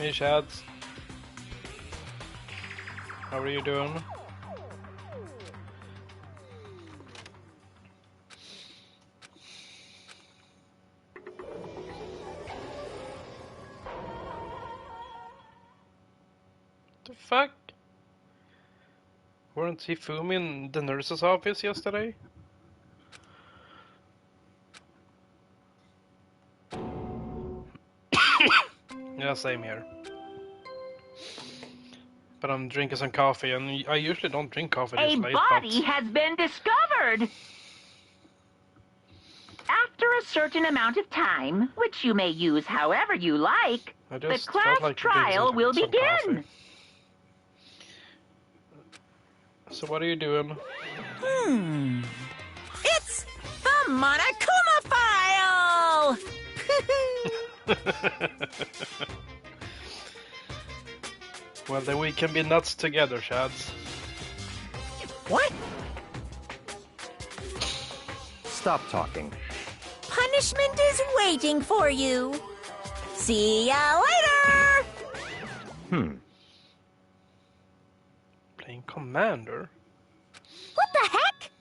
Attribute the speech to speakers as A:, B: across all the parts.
A: Hey Shads. How are you doing? The fuck? Weren't Hifumi in the nurse's office yesterday? Yeah, same here. But I'm drinking some coffee, and I usually don't drink coffee this late.
B: A body has been discovered! After a certain amount of time, which you may use however you like, the class trial will begin.
A: So what are you doing?
C: It's the Monokuma file!
A: Well, then we can be nuts together, Shads.
C: What?
D: Stop talking.
C: Punishment is waiting for you. See ya later!
A: Playing Commander?
C: What the heck?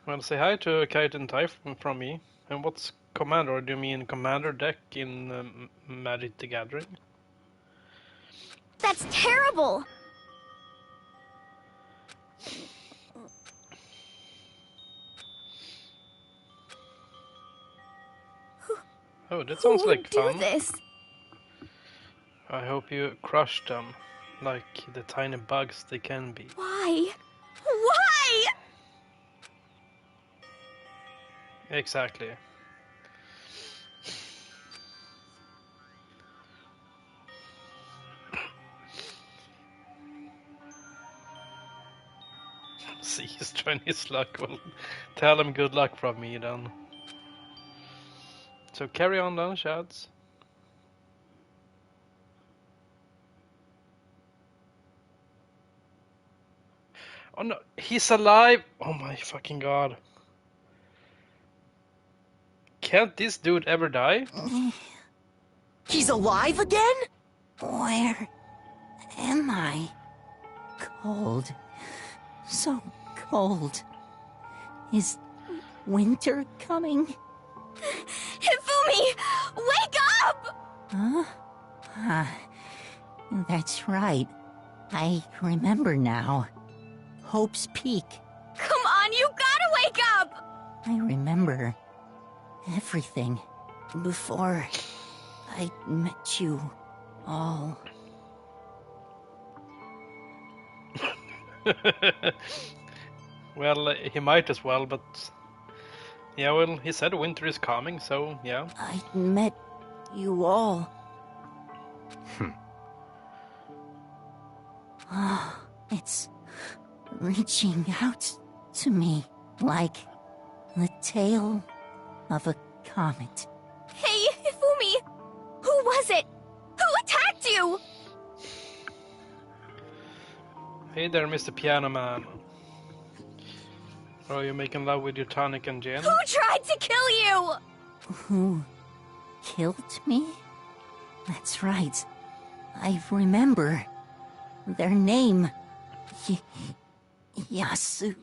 A: Well, say hi to Kite and Tai from me. And what's Commander? Do you mean Commander deck in Magic the Gathering?
E: That's terrible!
A: Oh, that sounds like fun.
E: Who would do this?
A: I hope you crush them, like the tiny bugs they can be.
E: Why? Why?
A: Exactly. See, he's trying his luck. Well, tell him good luck from me then. So carry on then, Shads. Oh no, he's alive! Oh my fucking god. Can't this dude ever die?
C: He's alive again? Where am I? Cold. So cold. Is winter coming?
E: Hifumi! Wake up!
C: Huh? That's right. I remember now. Hope's Peak.
E: Come on, you gotta wake up!
C: I remember everything before I met you all.
A: Well, he might as well, but... Yeah, well, he said winter is coming, so yeah.
C: I met you all. Oh, it's reaching out to me like the tail of a comet.
E: Hey, Hifumi! Who was it? Who attacked you?
A: Hey there, Mr. Piano Man. Are you making love with your tonic and gin?
E: Who tried to kill you?
C: Who killed me? That's right. I remember. Their name. Yasuhiro.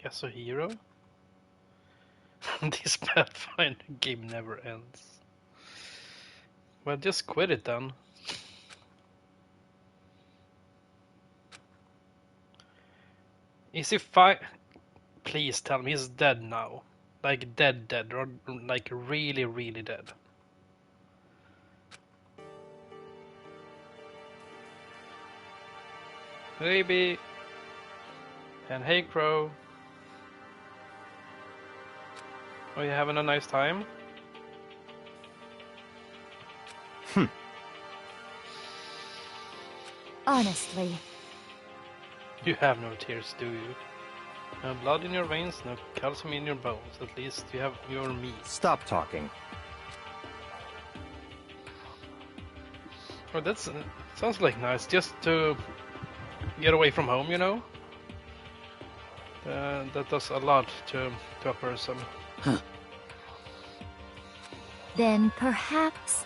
A: Yasuhiro? This Pathfinder game never ends. Well, just quit it then. Is he fine? Please tell me he's dead now. Like dead, or like really, really dead. Maybe. And hey, Crow. Are you having a nice time?
E: Honestly.
A: You have no tears, do you? No blood in your veins, no calcium in your bones. At least you have your meat.
D: Stop talking.
A: Oh, that's sounds like nice. Just to get away from home, you know. That does a lot to a person.
E: Then perhaps...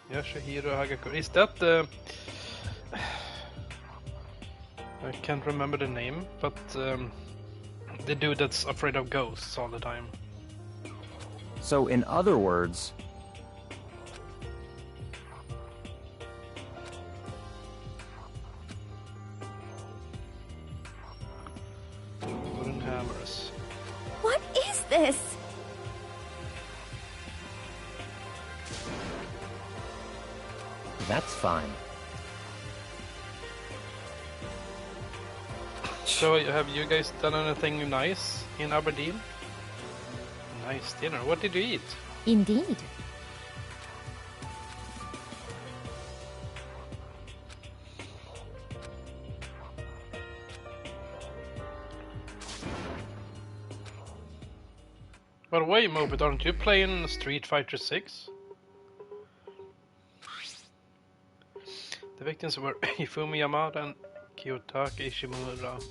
A: Yoshihiro Hagakure. Is that the... I can't remember the name, but the dude that's afraid of ghosts all the time.
D: So in other words...
A: Wooden hammers.
E: What is this?
D: That's fine.
A: So have you guys done anything nice in Aberdeen? Nice dinner. What did you eat?
E: Indeed.
A: By the way, Mobit, aren't you playing Street Fighter 6? The victims were Ifumi Yamada and Kiyotake Ishimura.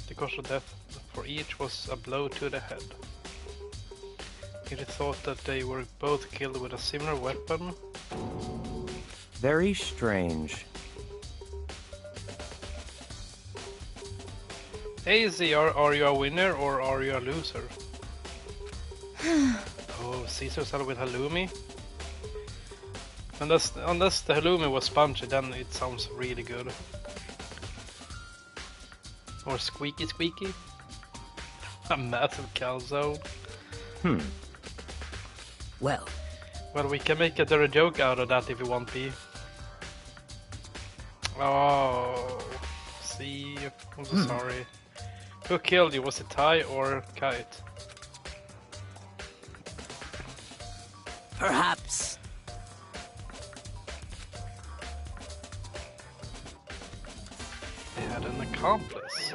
A: The cause of death for each was a blow to the head. It is thought that they were both killed with a similar weapon.
D: Very strange.
A: AZ, are you a winner or are you a loser? Oh, Caesar salad with halloumi? Unless the halloumi was spongy, then it sounds really good. Or squeaky squeaky? A massive calzone.
F: Well,
A: we can make a dirty joke out of that if you want, B. Oh, see, I'm so sorry. Who killed you? Was it Tai or Kite?
F: perhaps.
A: They had an accomplice.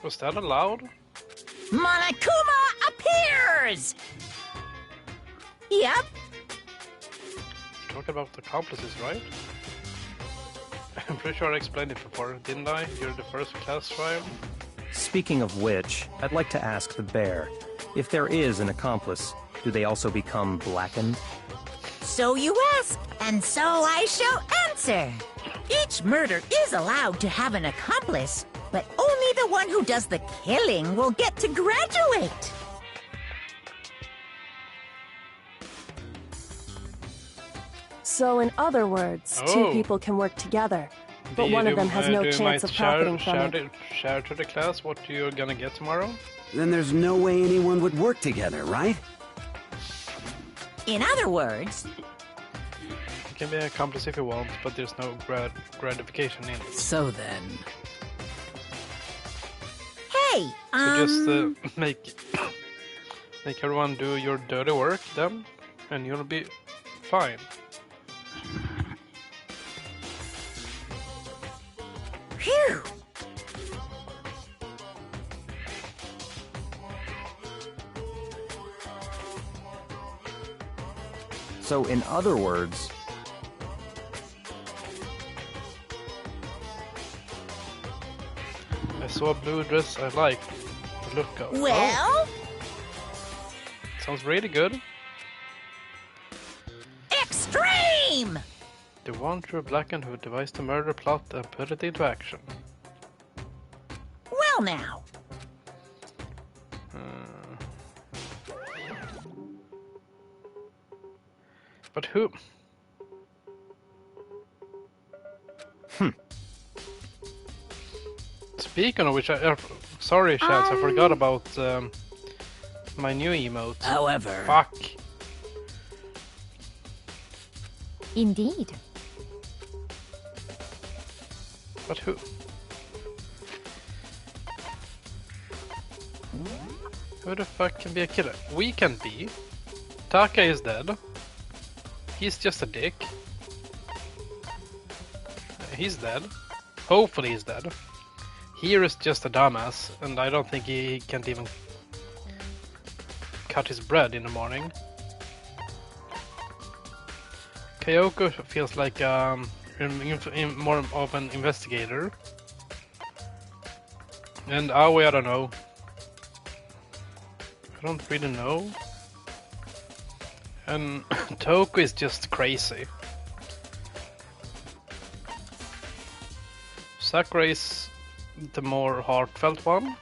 A: Was that allowed?
B: Monokuma appears! Yep.
A: Talk about accomplices, right? I'm pretty sure I explained it before, didn't I? You're the first class trial.
D: Speaking of which, I'd like to ask the bear, if there is an accomplice, do they also become blackened?
B: So you ask, and so I shall answer. Each murder is allowed to have an accomplice, but only the one who does the killing will get to graduate.
G: So in other words, two
A: Oh.
G: people can work together, but one of them has no chance of profiting from it.
A: Share to the class what you're gonna get tomorrow?
H: Then there's no way anyone would work together, right?
B: In other words,
A: You can be an accomplice if you want, but there's no gratification in it.
F: So then,
B: hey,
A: So just make everyone do your dirty work then, and you'll be fine.
B: phew.
D: So in other words,
A: I saw a blue dress I liked the look of.
B: Well,
A: Oh, sounds really good.
B: extreme!
A: The one true blackened who devised the murder plot and put it into action.
B: Well now,
A: But who? Speaking of which, sorry, Chance, I forgot about my new emote.
F: however,
A: Fuck.
E: Indeed.
A: But who? Who the fuck can be a killer? We can be. Taka is dead. He's just a dick. He's dead. Hopefully he's dead. Here is just a dumbass, and I don't think he can't even cut his bread in the morning. Kyoko feels like more of an investigator. And Aoi, I don't know. I don't really know. And Toku is just crazy. Sakura is the more heartfelt one.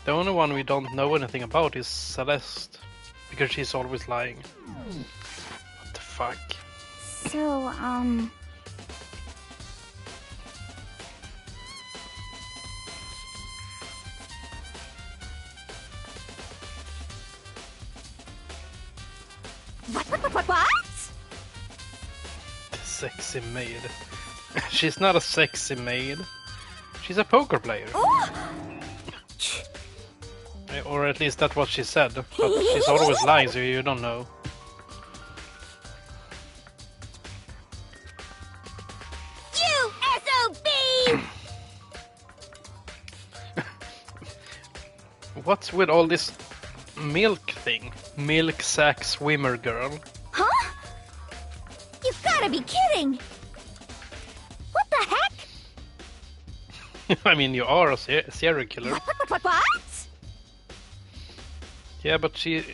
A: The only one we don't know anything about is Celeste, because she's always lying. What the fuck?
E: So, What?
A: The sexy maid. She's not a sexy maid. She's a poker player. Or at least that's what she said. But she's always lying, so you don't know.
E: You SOB!
A: What's with all this milk thing? Milk sack swimmer girl.
E: Huh? You've gotta be kidding! What the heck?
A: I mean, you are a serial killer.
E: What?
A: Yeah, but she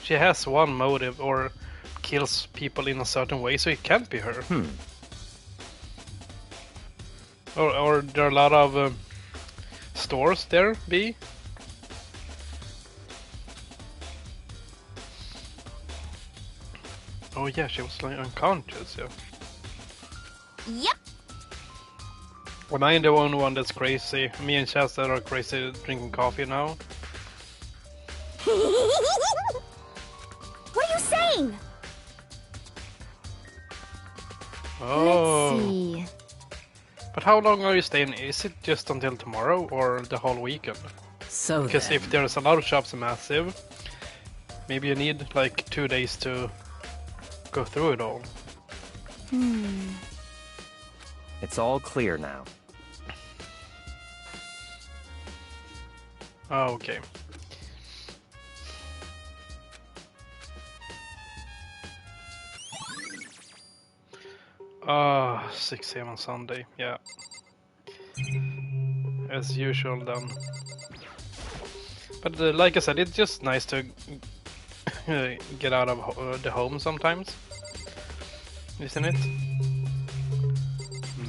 A: has one motive, or kills people in a certain way, so it can't be her. Or there are a lot of stores there, B. Oh yeah, she was like unconscious, yeah.
E: Yep.
A: Am I the only one that's crazy? Me and Chester are crazy drinking coffee now.
E: What are you saying?
A: Oh.
C: Let's see.
A: But how long are you staying? Is it just until tomorrow or the whole weekend?
B: So
A: Because
B: then,
A: if there's a lot of shops massive, maybe you need like 2 days to go through it all.
D: It's all clear now.
A: Oh, okay. Ah, 6 a.m. on Sunday, yeah. As usual then. But like I said, it's just nice to get out of the home sometimes. Isn't it?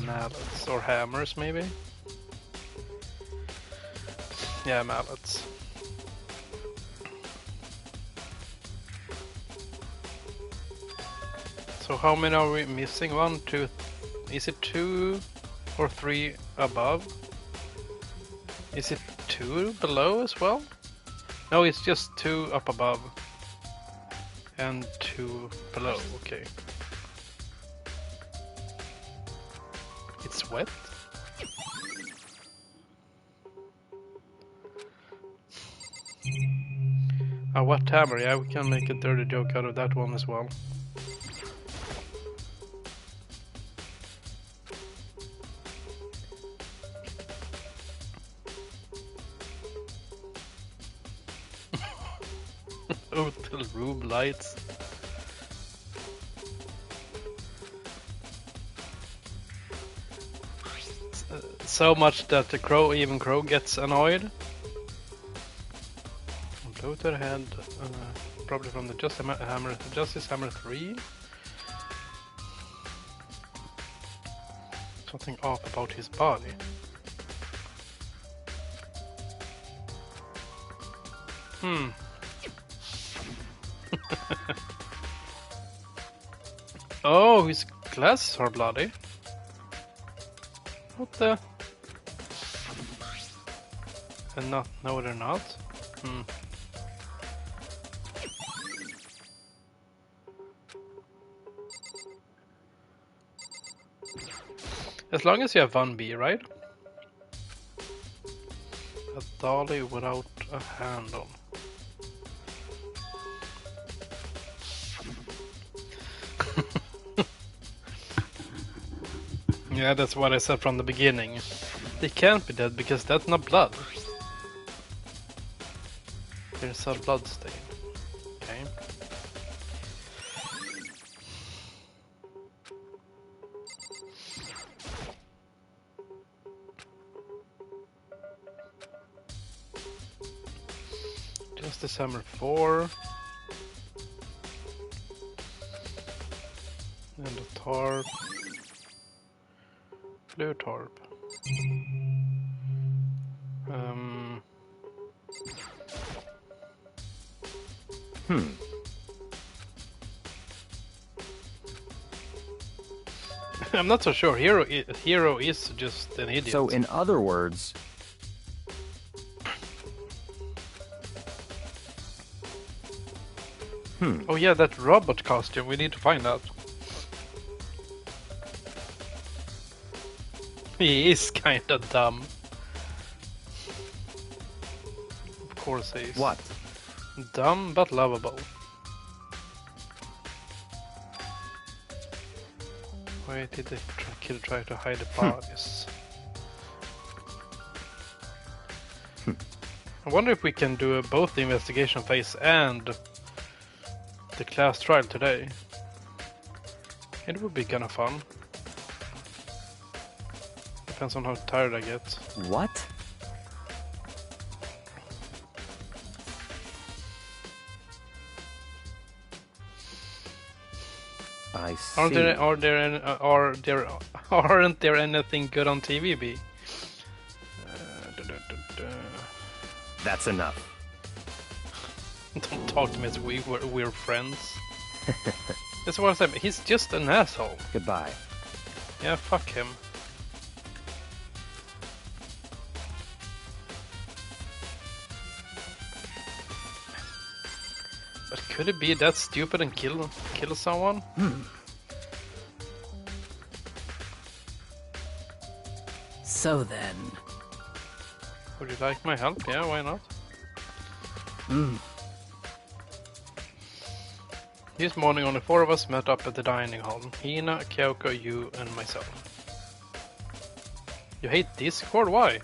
A: Mallets or hammers maybe? Yeah, mallets. So how many are we missing? 1, 2, is it 2 or 3 above? Is it 2 below as well? No, it's just 2 up above. And 2 below, okay. It's wet? What hammer? Yeah, we can make a dirty joke out of that one as well. Hotel room lights. So much that the even Crow gets annoyed. Blow to the head, probably from the Justice Hammer 3. Something off about his body. Oh, his glasses are bloody. What the? And not, no they're not. As long as you have 1B, right? A dolly without a handle. Yeah, that's what I said from the beginning. They can't be dead because that's not blood. There's a blood stain. Okay. Justice Hammer 4. And a tarp. Blue tarp. I'm not so sure. Hero is just an idiot.
D: So, in other words...
A: Oh yeah, that robot costume. We need to find that. He is kinda dumb. Of course he is.
D: What?
A: Dumb but lovable. Why did the kid try to hide the bodies? I wonder if we can do both the investigation phase and the class trial today. It would be kinda fun. Depends on how tired I get.
D: What? I see.
A: Aren't there anything good on TV, B?
D: That's enough.
A: Don't talk to me as we're friends. That's what I said. He's just an asshole.
D: Goodbye.
A: Yeah, fuck him. But could it be that stupid and kill someone?
F: So then...
A: Would you like my help? Yeah, why not? This morning only 4 of us met up at the dining hall. Hina, Kyoko, you, and myself. You hate Discord? Why?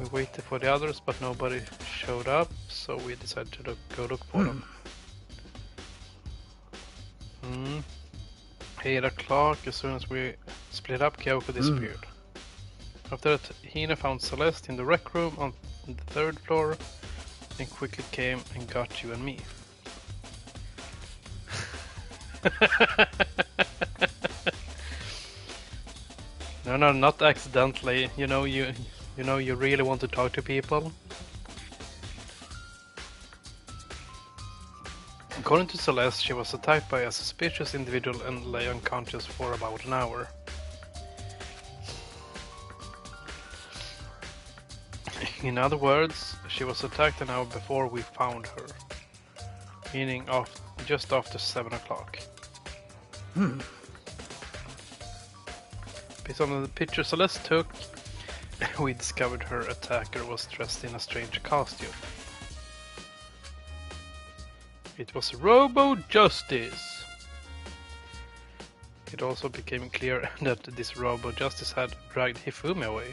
A: We waited for the others, but nobody showed up, so we decided to go look for them. 8 o'clock, as soon as we split up, Kyoko disappeared. After that, Hina found Celeste in the rec room on the 3rd floor, and quickly came and got you and me. No, not accidentally. You know you really want to talk to people. According to Celeste, she was attacked by a suspicious individual and lay unconscious for about an hour. In other words, she was attacked an hour before we found her, meaning just after 7 o'clock. Based on the picture Celeste took, we discovered her attacker was dressed in a strange costume. It was Robo Justice. It also became clear that this Robo Justice had dragged Hifumi away.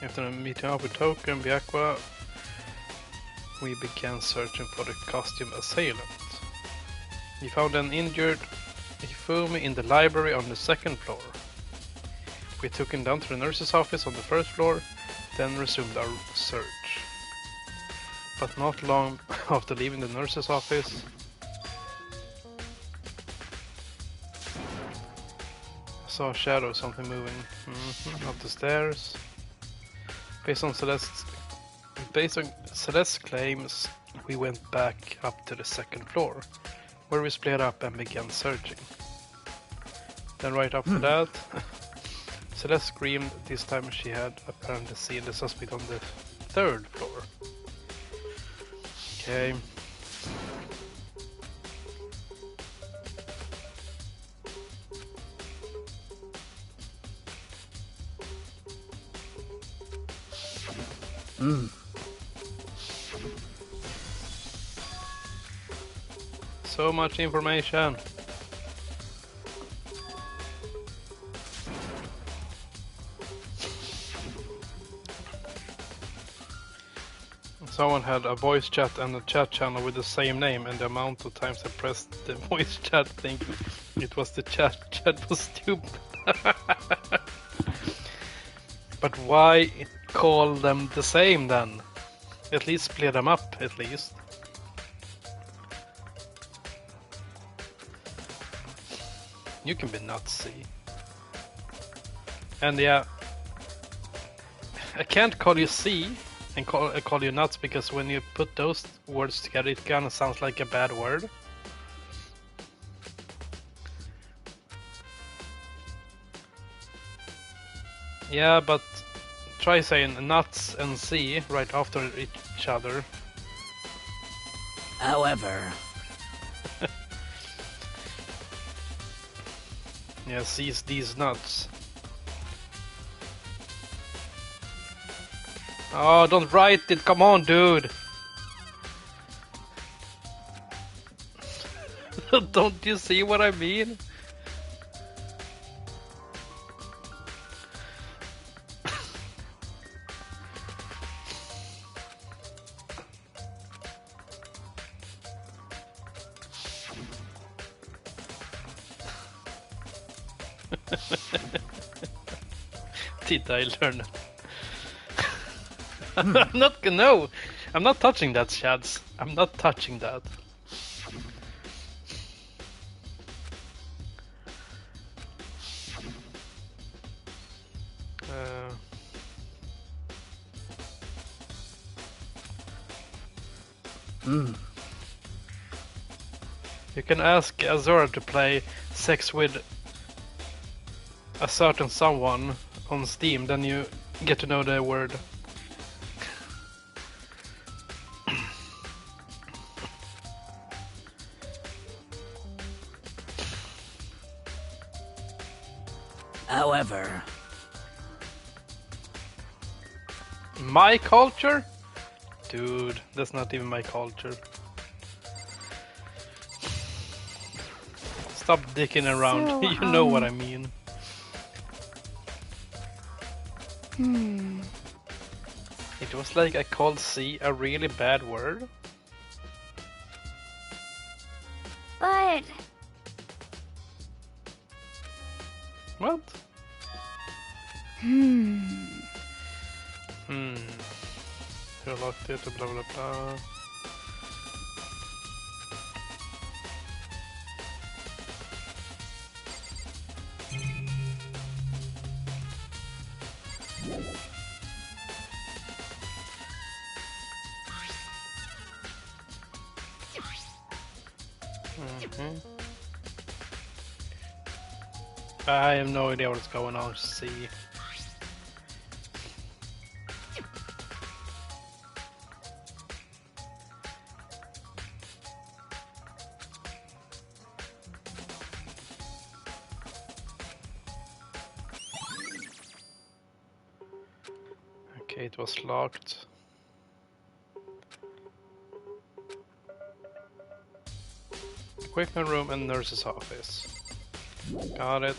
A: After meeting up with Toku and Byakwa, we began searching for the costume assailant. We found an injured Hifumi in the library on the 2nd floor. We took him down to the nurse's office on the 1st floor, then resumed our search. But not long after leaving the nurse's office, I saw a shadow of something moving up the stairs. Based on Celeste's claims, we went back up to the 2nd floor, where we split up and began searching. Then right after that, Celeste screamed. This time she had apparently seen the suspect on the 3rd floor. Okay. So much information. Someone had a voice chat and a chat channel with the same name, and the amount of times I pressed the voice chat thinking it was the chat was stupid. But why call them the same then? At least split them up, at least. You can be nuts, see. And yeah, I can't call you C and call you nuts because when you put those words together, it kind of sounds like a bad word. Yeah, but try saying nuts and C right after each other.
F: However.
A: Yeah, seize these nuts. Oh, don't write it, come on, dude! Don't you see what I mean? Titta, I learned. I'm not touching that, Shads. I'm not touching that. You can ask Azura to play Sex with a certain someone on Steam, then you get to know the word.
F: However.
A: My culture? Dude, that's not even my culture. Stop dicking around.
E: So,
A: You know what I mean. It was like I called C a really bad word.
E: But
A: What?
E: hmm.
A: Jag har lagt det och bla bla bla. I have no idea what's going on. C. Okay, it was locked. Equipment room and nurse's office. Got it.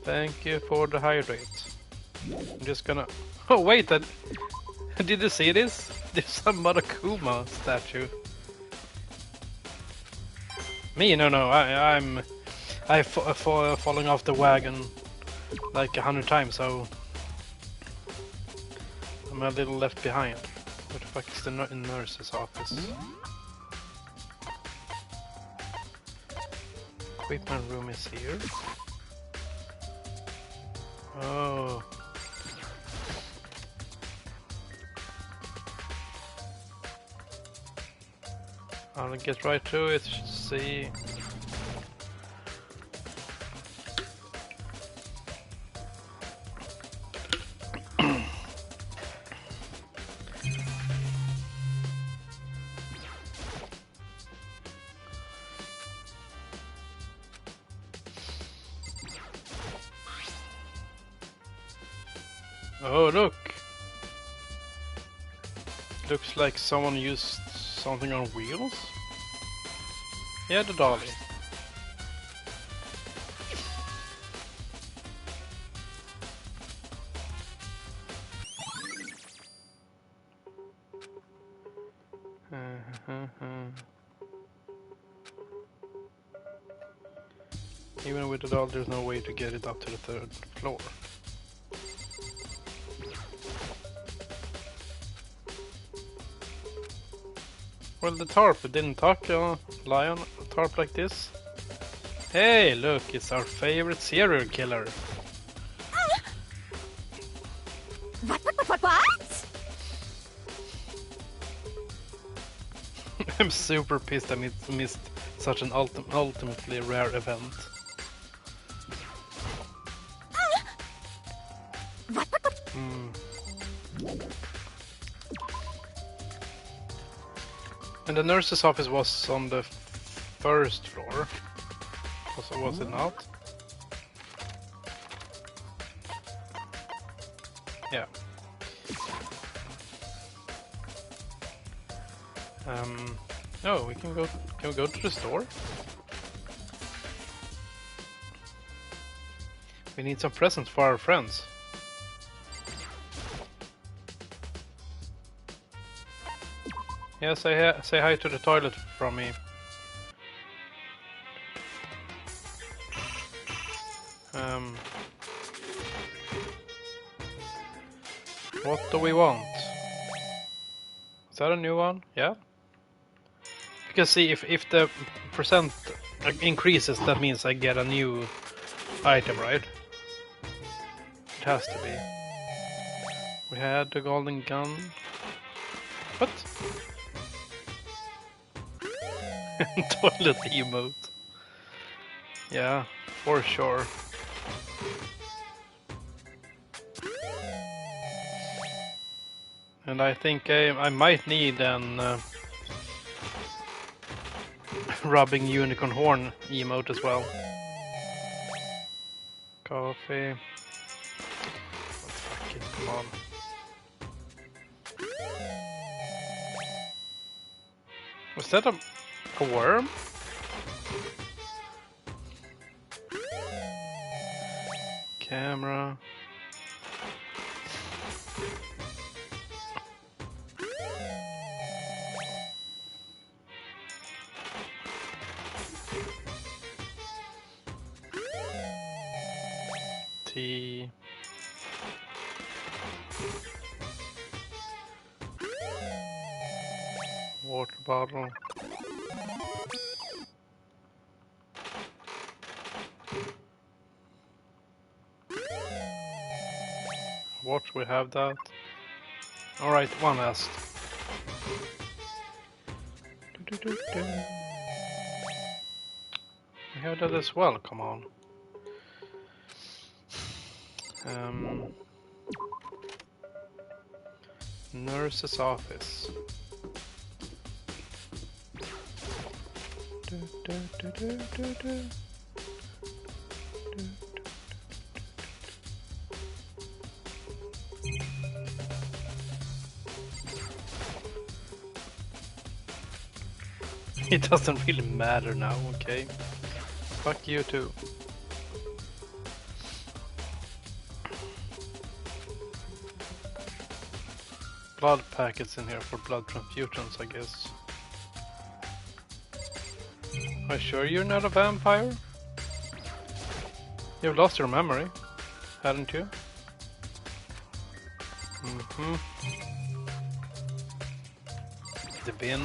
A: Thank you for the hydrate. I'm just gonna... Oh wait, did you see this? There's a Monokuma statue. Me? No. I'm falling off the wagon like 100 times, so I'm a little left behind. Where the fuck is the nurse's office? Equipment room is here. Oh. I'll get right to it, see. Oh, look! Looks like someone used something on wheels? Yeah, the dolly. Even with the doll, there's no way to get it up to the 3rd floor. Well, the tarp, it didn't talk, lie on a tarp like this. Hey, look, it's our favorite serial killer.
E: What?
A: I'm super pissed I missed such an ultimately rare event. And the nurse's office was on the 1st floor. Was it not? Yeah. Oh, we can go. Can we go to the store? We need some presents for our friends. Yeah, say hi to the toilet from me. What do we want? Is that a new one? Yeah. You can see if the percent increases, that means I get a new item, right? It has to be. We had the golden gun. What? Toilet emote. Yeah, for sure. And I think I might need an rubbing unicorn horn emote as well. Coffee. Fuck it, come on. Was that a worm? Camera. Tea. Water bottle. Watch, we have that. Alright, one last. We have that as well, come on. Nurse's office. It doesn't really matter now, okay? Fuck you too. Blood packets in here for blood transfusions, I guess. Are you sure you're not a vampire? You've lost your memory, hadn't you? The bin.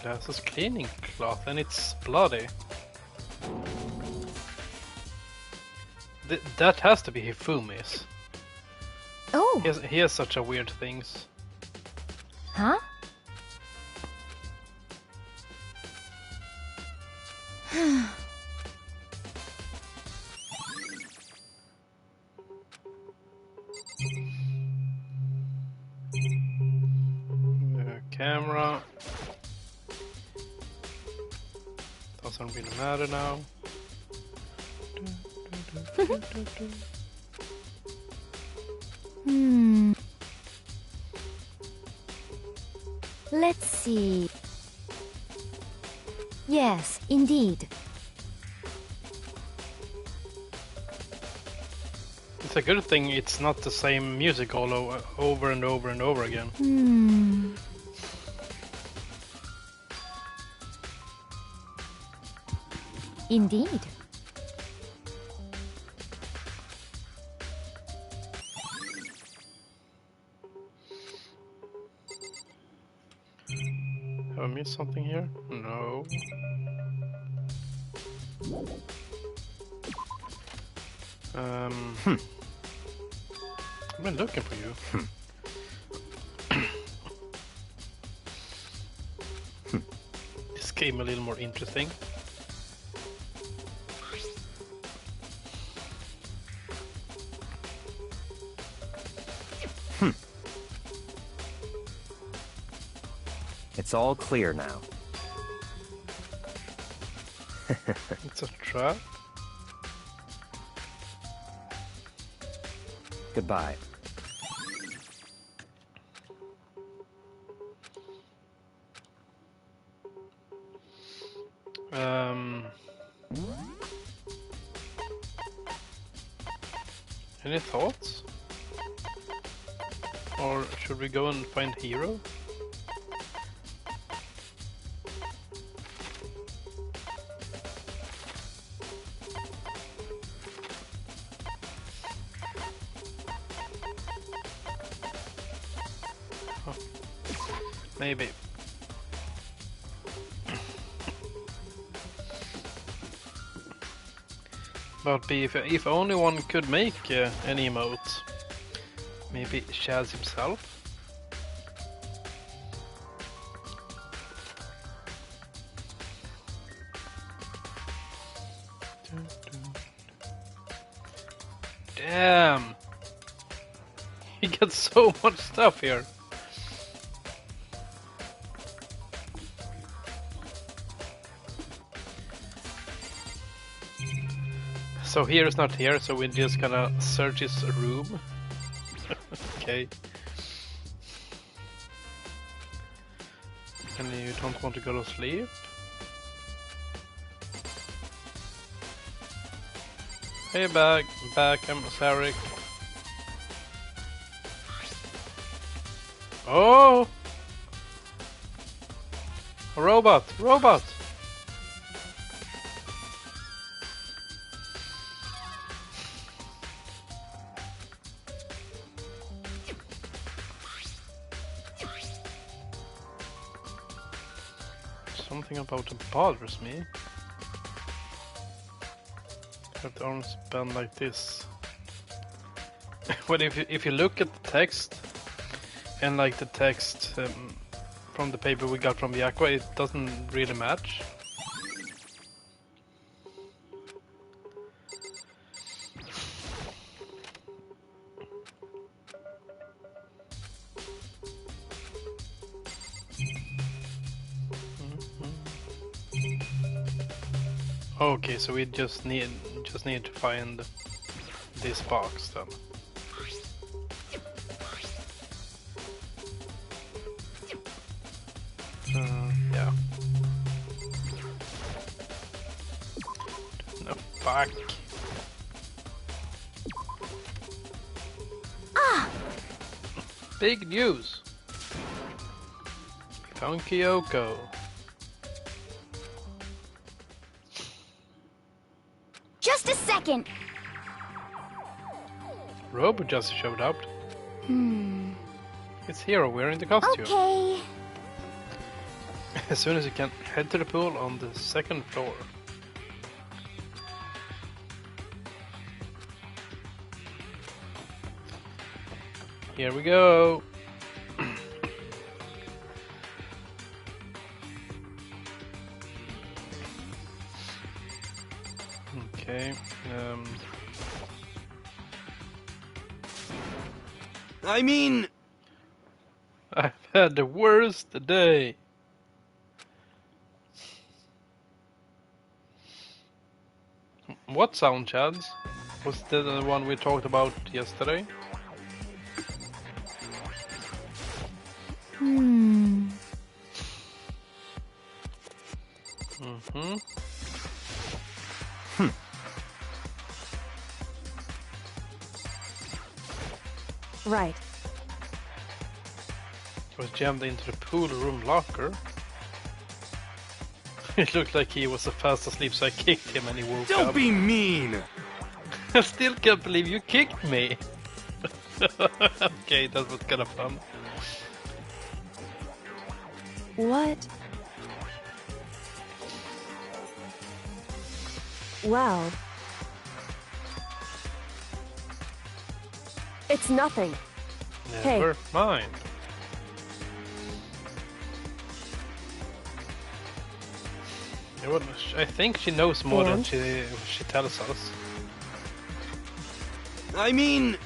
A: Glasses cleaning cloth, and it's bloody. That has to be Hifumi's.
E: Oh.
A: He has such a weird things.
E: Huh?
A: Camera. Doesn't really matter now.
E: Let's see. Yes, indeed.
A: It's a good thing it's not the same music all over and over and over again.
E: Indeed.
A: Have I missed something here? No. I've been looking for you. This game a little more interesting.
D: It's all clear now.
A: It's a trap.
D: Goodbye.
A: Any thoughts? Or should we go and find Hero? Huh. Maybe. But if only one could make an emote, maybe Shaz himself. Damn! He gets so much stuff here. So here is not here, so we're just gonna search his room. Okay. And you don't want to go to sleep? Hey, back, I'm Sarek. Oh! A robot! Something about it bothers me. Have the arms bend like this. But if you look at the text and like the text from the paper we got from the Aqua, it doesn't really match. Okay, so we just need to find this box then. Yeah. No, fuck. Big news. We found Kyoko.
E: Just a second.
A: Robo just showed up. It's Hero wearing the costume.
E: Okay.
A: As soon as you can, head to the pool on the second floor. Here we go. Okay.
H: I mean...
A: I've had the worst day. What sound, Chads? Was that the one we talked about yesterday?
G: Right.
A: It was jammed into the pool room locker. It looked like he was fast asleep, so I kicked him and he woke up.
H: Don't be mean!
A: I still can't believe you kicked me! Okay, that was kind of fun.
G: What? Well... It's nothing.
A: Never mind. I think she knows more than she tells us.
H: I mean...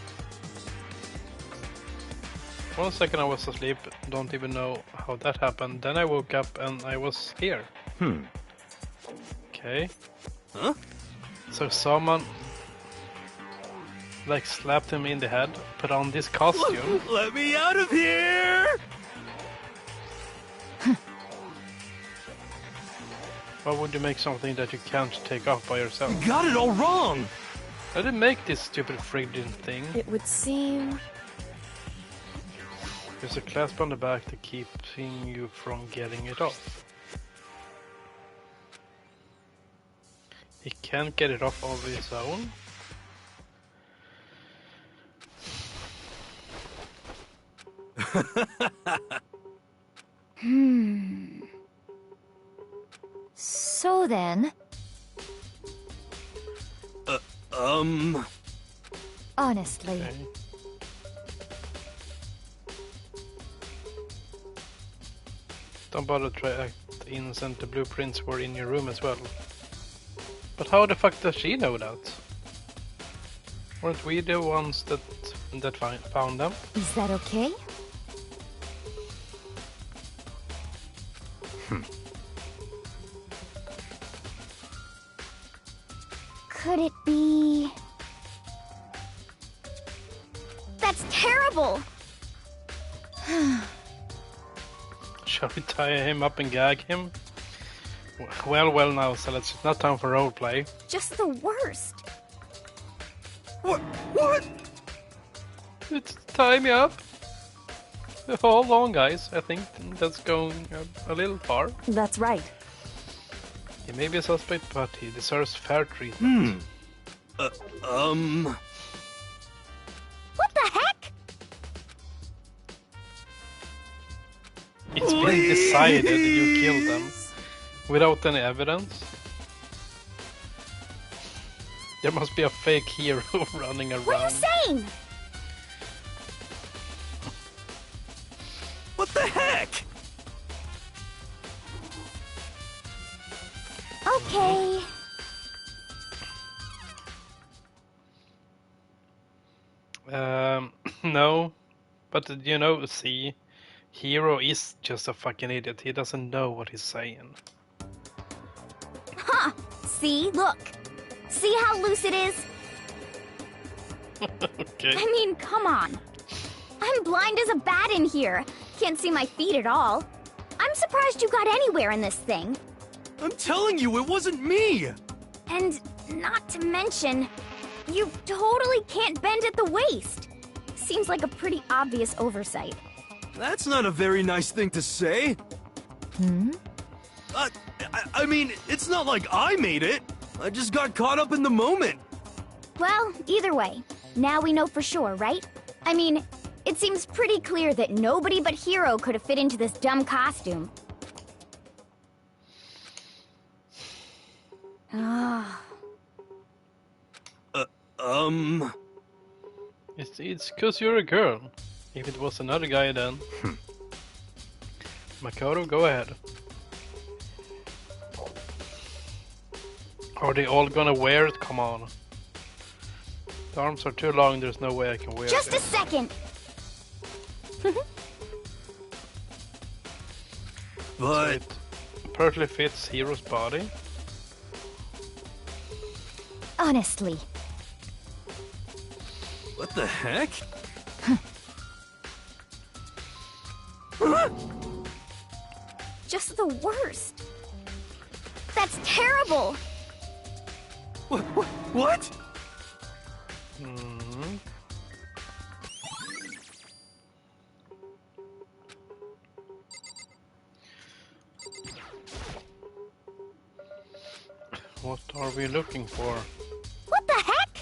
A: 1 second I was asleep, don't even know how that happened. Then I woke up and I was here. Okay.
H: Huh?
A: So someone like slapped him in the head, put on this costume.
H: Let me out of here!
A: Why would you make something that you can't take off by yourself?
H: You got it all wrong!
A: I didn't make this stupid friggin' thing.
G: It would seem...
A: There's a clasp on the back to keeping you from getting it off. He can't get it off of his own.
E: So then... Honestly...
A: Okay. Don't bother to act innocent, the blueprints were in your room as well. But how the fuck does she know that? Weren't we the ones that found them?
E: Is that okay? Could it be... That's terrible!
A: Shall we tie him up and gag him? Well now, so it's not time for roleplay.
E: Just the worst.
H: What?
A: It's tie me up. Hold on, guys. I think that's going a little far.
G: That's right.
A: He may be a suspect, but he deserves fair treatment.
E: What the heck?
A: It's been decided that you killed them without any evidence. There must be a fake hero running around.
E: What are you saying?
H: What the heck?
E: Okay.
A: No. But you know, see, Hero is just a fucking idiot. He doesn't know what he's saying.
E: Huh. See? Look. See how loose it is?
A: Okay.
E: I mean, come on. I'm blind as a bat in here. Can't see my feet at all. I'm surprised you got anywhere in this thing.
H: I'm telling you, it wasn't me!
E: And not to mention, you totally can't bend at the waist. Seems like a pretty obvious oversight.
H: That's not a very nice thing to say. I mean, it's not like I made it. I just got caught up in the moment.
E: Well, either way, now we know for sure, right? I mean, it seems pretty clear that nobody but Hero could have fit into this dumb costume. Ah.
A: It's 'cause you're a girl. If it was another guy, then... Makoto, go ahead. Are they all gonna wear it? Come on. The arms are too long, there's no way I can wear it.
E: Just a second!
H: But...
A: It perfectly fits Hero's body.
E: Honestly.
H: What the heck?
E: Just the worst. That's terrible!
H: What?
A: What are we looking for?
E: What the heck?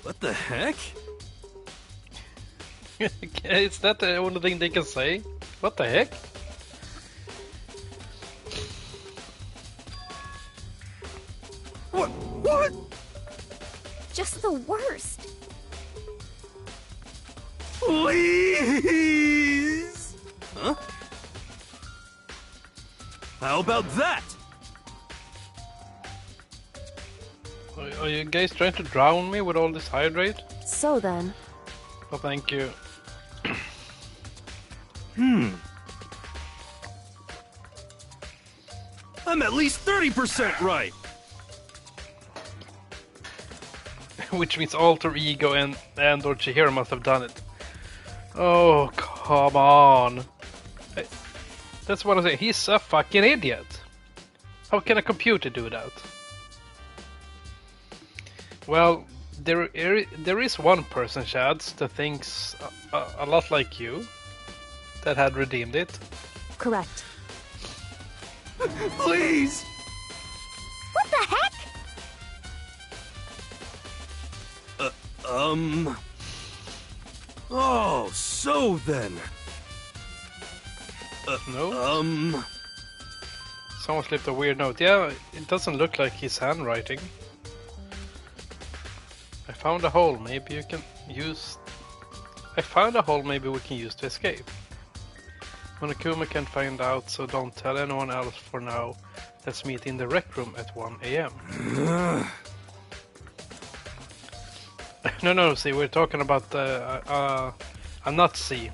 H: What the heck?
A: Is that the only thing they can say? What the heck?
H: What?
E: Just the worst.
H: Please! Huh? How about that?
A: Are you guys trying to drown me with all this hydrate?
G: So then,
A: Oh, thank you.
H: I'm at least 30% right.
A: Which means alter ego and or Chihiro must have done it. Oh, come on. That's what I say. He's a fucking idiot. How can a computer do that? Well, there is one person, Shads, that thinks a lot like you, that had redeemed it.
G: correct.
H: Please!
E: What the heck?
H: Oh, so then.
A: No? Someone slipped a weird note. Yeah, it doesn't look like his handwriting. I found a hole, maybe you can use... I found a hole maybe we can use to escape. Monokuma can't find out, so don't tell anyone else for now. Let's meet in the rec room at 1 AM. No, see, we're talking about a nut sea.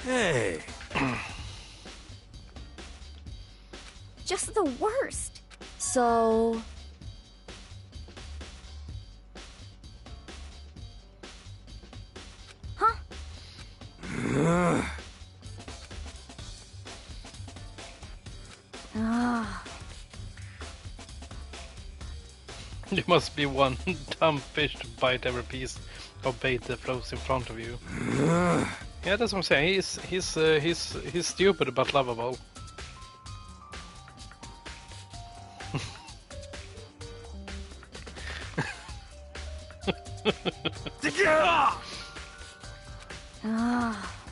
H: Hey.
E: Just the worst.
G: So,
E: Huh? Ah,
A: You must be one dumb fish to bite every piece of bait that floats in front of you. Yeah, that's what I'm saying. He's stupid but lovable.
E: ah.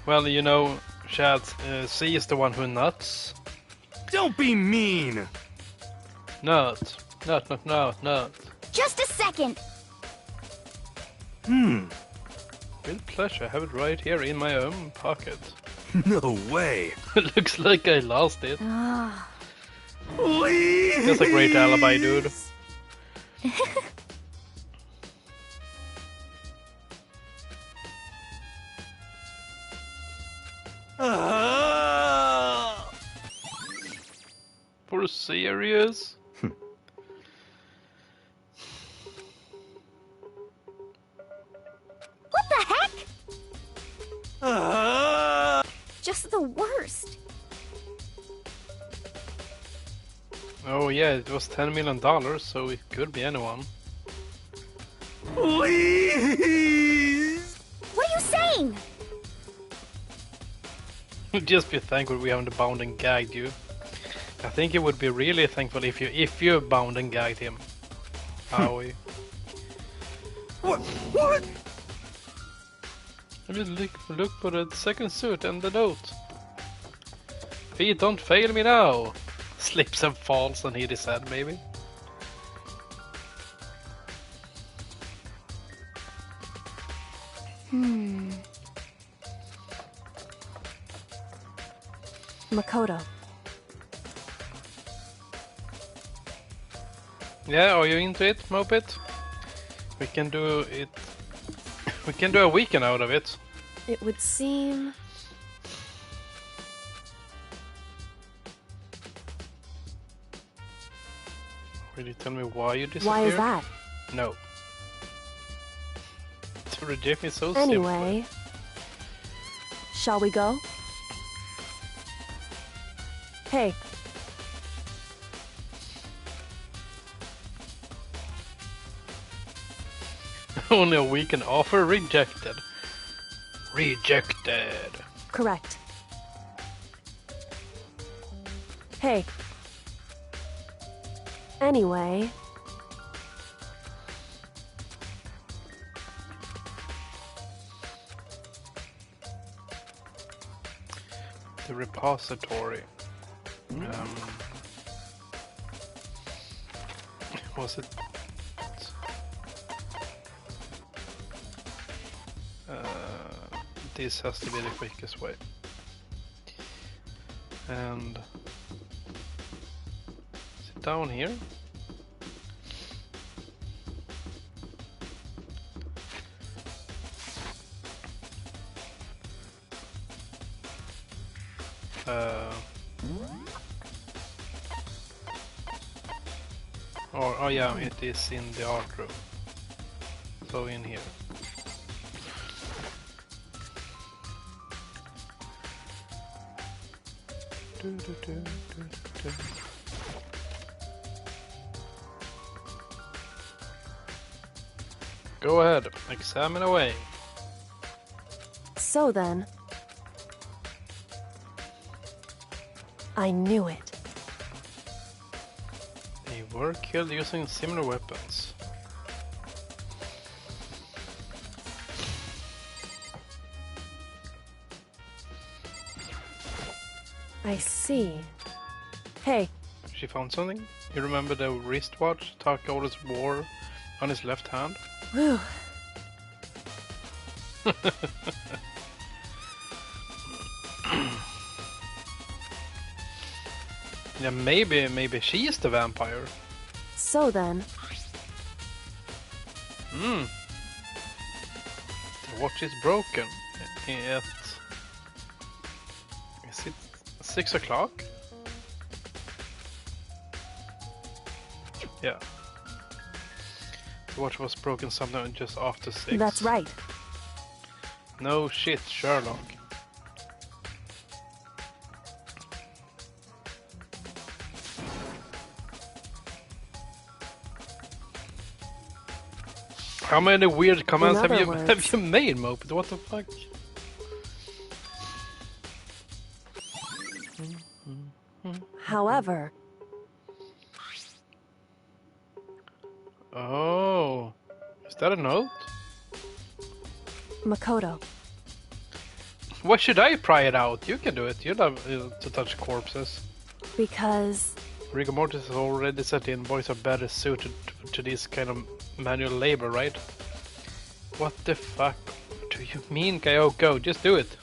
A: Well, you know, Chad, C is the one who nuts.
H: Don't be mean!
A: Nut. Nut.
E: Just a second.
A: With pleasure, I have it right here in my own pocket.
H: No way!
A: Looks like I lost it.
E: Ah.
H: Please!
A: That's a great alibi, dude. For serious?
E: What the heck? Just the worst.
A: Oh yeah, it was $10 million, so it could be anyone.
H: Please!
E: What are you saying?
A: Just be thankful we haven't bound and gagged you. I think you would be really thankful if you bound and gagged him. Howie.
H: What?
A: I mean, look for the second suit and the note. Feet, don't fail me now. Slips and falls and hit his head, maybe.
G: Makoto.
A: Yeah, are you into it, Moped? We can do it. We can do a weekend out of it.
G: It would seem...
A: Will you tell me why you disappeared?
G: Why is that?
A: No. To reject me so
G: Anyway, shall we go? Hey,
A: simply. Only a weekend offer rejected. Rejected.
G: correct. Hey. Anyway...
A: The repository. Was it? This has to be the quickest way. And is it down here? Oh yeah, it is in the art room. So in here. Go ahead, examine away.
G: So then... I knew it.
A: They were killed using similar weapons.
G: I see. Hey.
A: She found something? You remember the wristwatch Takeo's wore on his left hand?
G: Whew.
A: Yeah, maybe she is the vampire.
G: So then...
A: The watch is broken. Is it 6 o'clock? Yeah. The watch was broken sometime just after 6.
G: That's right.
A: No shit, Sherlock. How many weird commands have you made, Moped? What the fuck?
G: However...
A: Oh, is that a note?
G: Makoto.
A: Why should I pry it out? You can do it. You love to touch corpses.
G: Because...
A: Rigor mortis has already set in. Boys are better suited to this kind of manual labor, right? What the fuck do you mean, Kyoko? Just do it.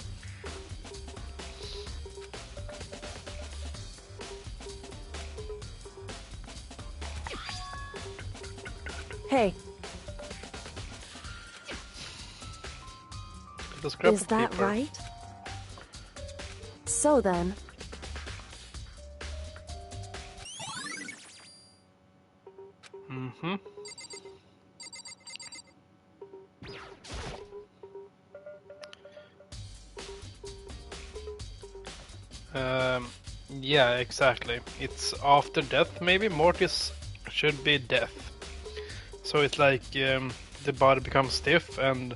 G: Hey. Is that
A: paper.
G: right? So then...
A: Mm-hmm. Yeah, exactly. It's after death, maybe? Mortis should be death. So it's like the body becomes stiff and...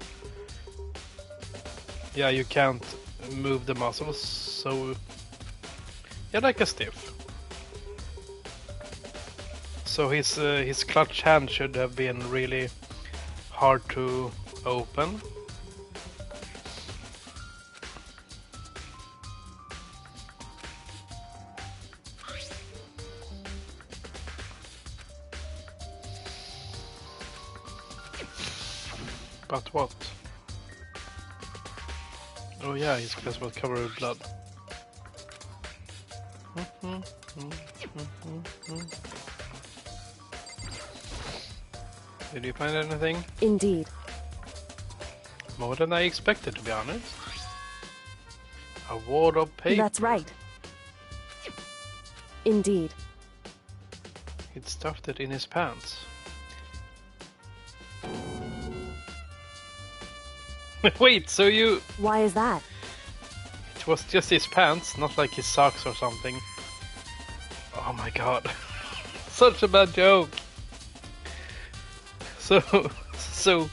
A: Yeah, you can't move the muscles, so... Yeah, like a stiff. So his clutch hand should have been really hard to open. But what? Oh yeah, his clothes was covered with blood. Did you find anything?
G: Indeed.
A: More than I expected, to be honest. A wad of paper.
G: That's right. Indeed.
A: He'd stuffed it in his pants. Wait, so you...
G: Why is that?
A: It was just his pants, not like his socks or something. Oh my god. Such a bad joke. So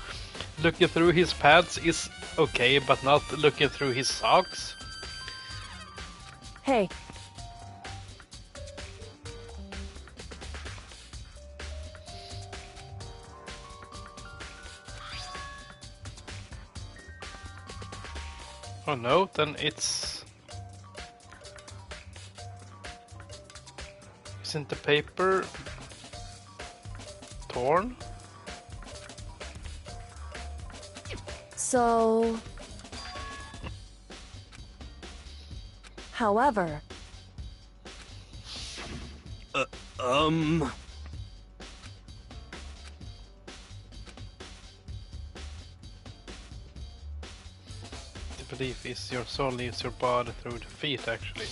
A: looking through his pants is okay, but not looking through his socks?
G: Hey.
A: Oh no, then it's... Isn't the paper torn?
G: So... However...
A: The belief is your soul leaves your body through the feet, actually.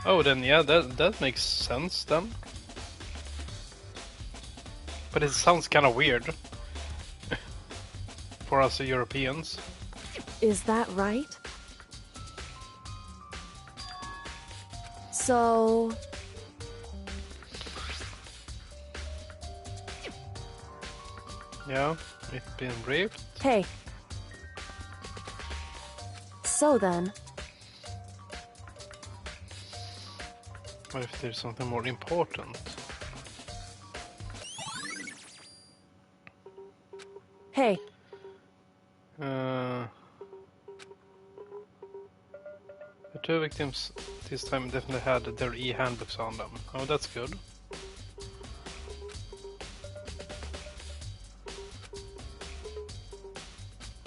A: Oh, then yeah, that makes sense then. But it sounds kind of weird for us Europeans.
G: Is that right? So...
A: Yeah, it's been ripped.
G: Hey. So then...
A: What if there's something more important?
G: Hey.
A: The two victims this time definitely had their e-handbooks on them. Oh, that's good.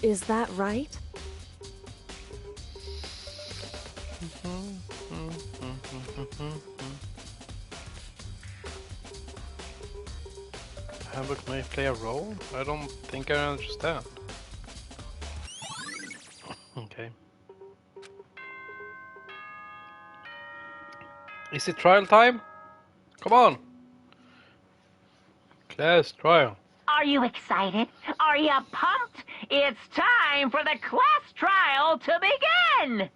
G: Is that right?
A: Handbook may play a role? I don't think I understand. Okay. Is it trial time? Come on! Class trial.
B: Are you excited? Are you pumped? It's time for the class trial to begin!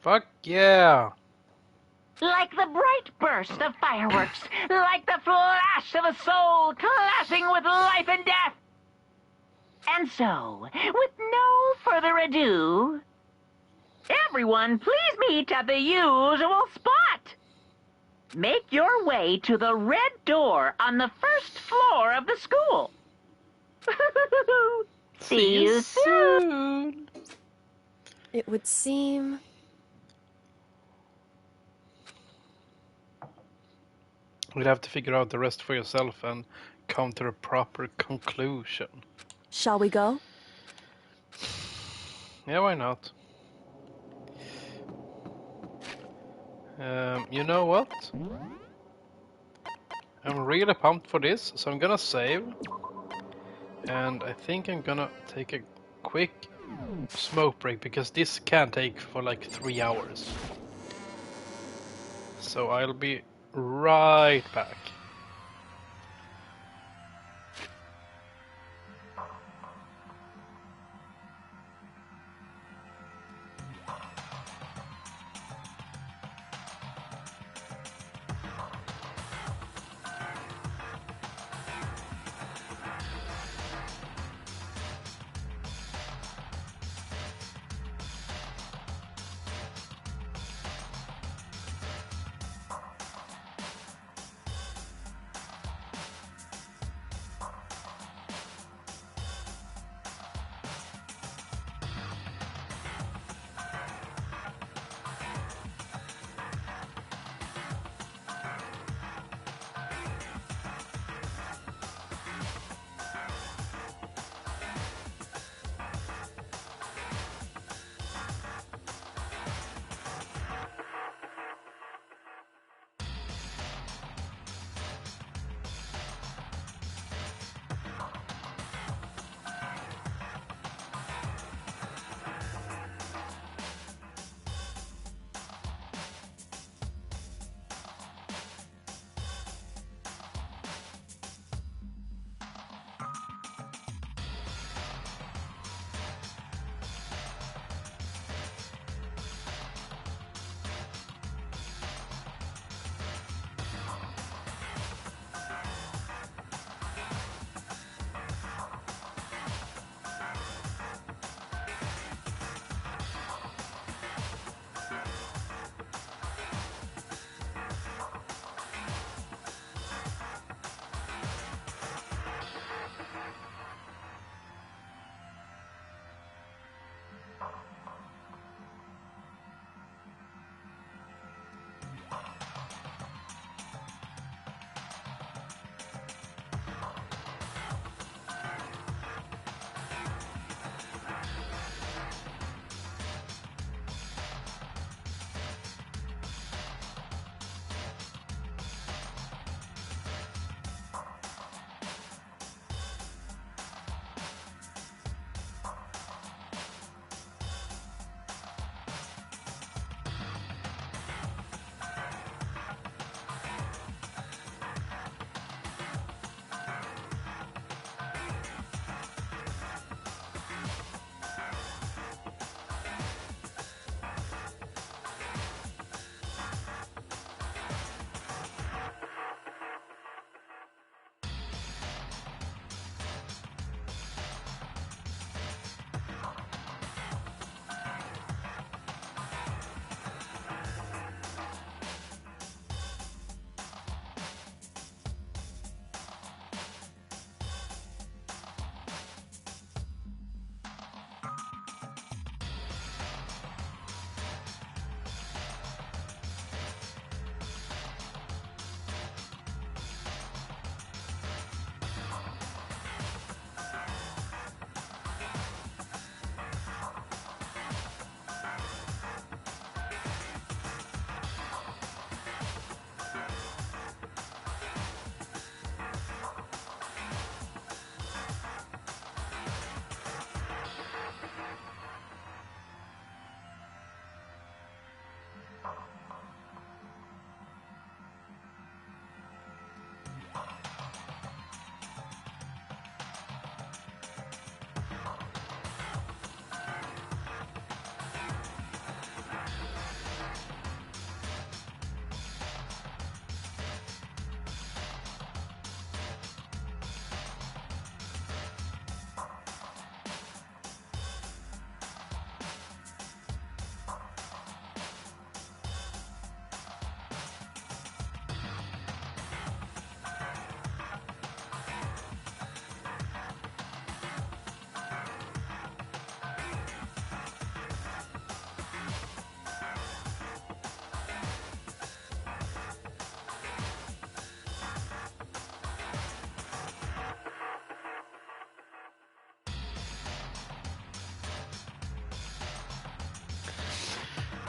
A: Fuck yeah!
B: Like the bright burst of fireworks, like the flash of a soul clashing with life and death. And so, with no further ado, everyone please meet at the usual spot. Make your way to the red door on the first floor of the school. See you soon.
G: It would seem...
A: You'll have to figure out the rest for yourself and come to a proper conclusion.
G: Shall we go?
A: Yeah, why not? You know what? I'm really pumped for this, so I'm gonna save. And I think I'm gonna take a quick smoke break, because this can take for like 3 hours. So I'll be right back.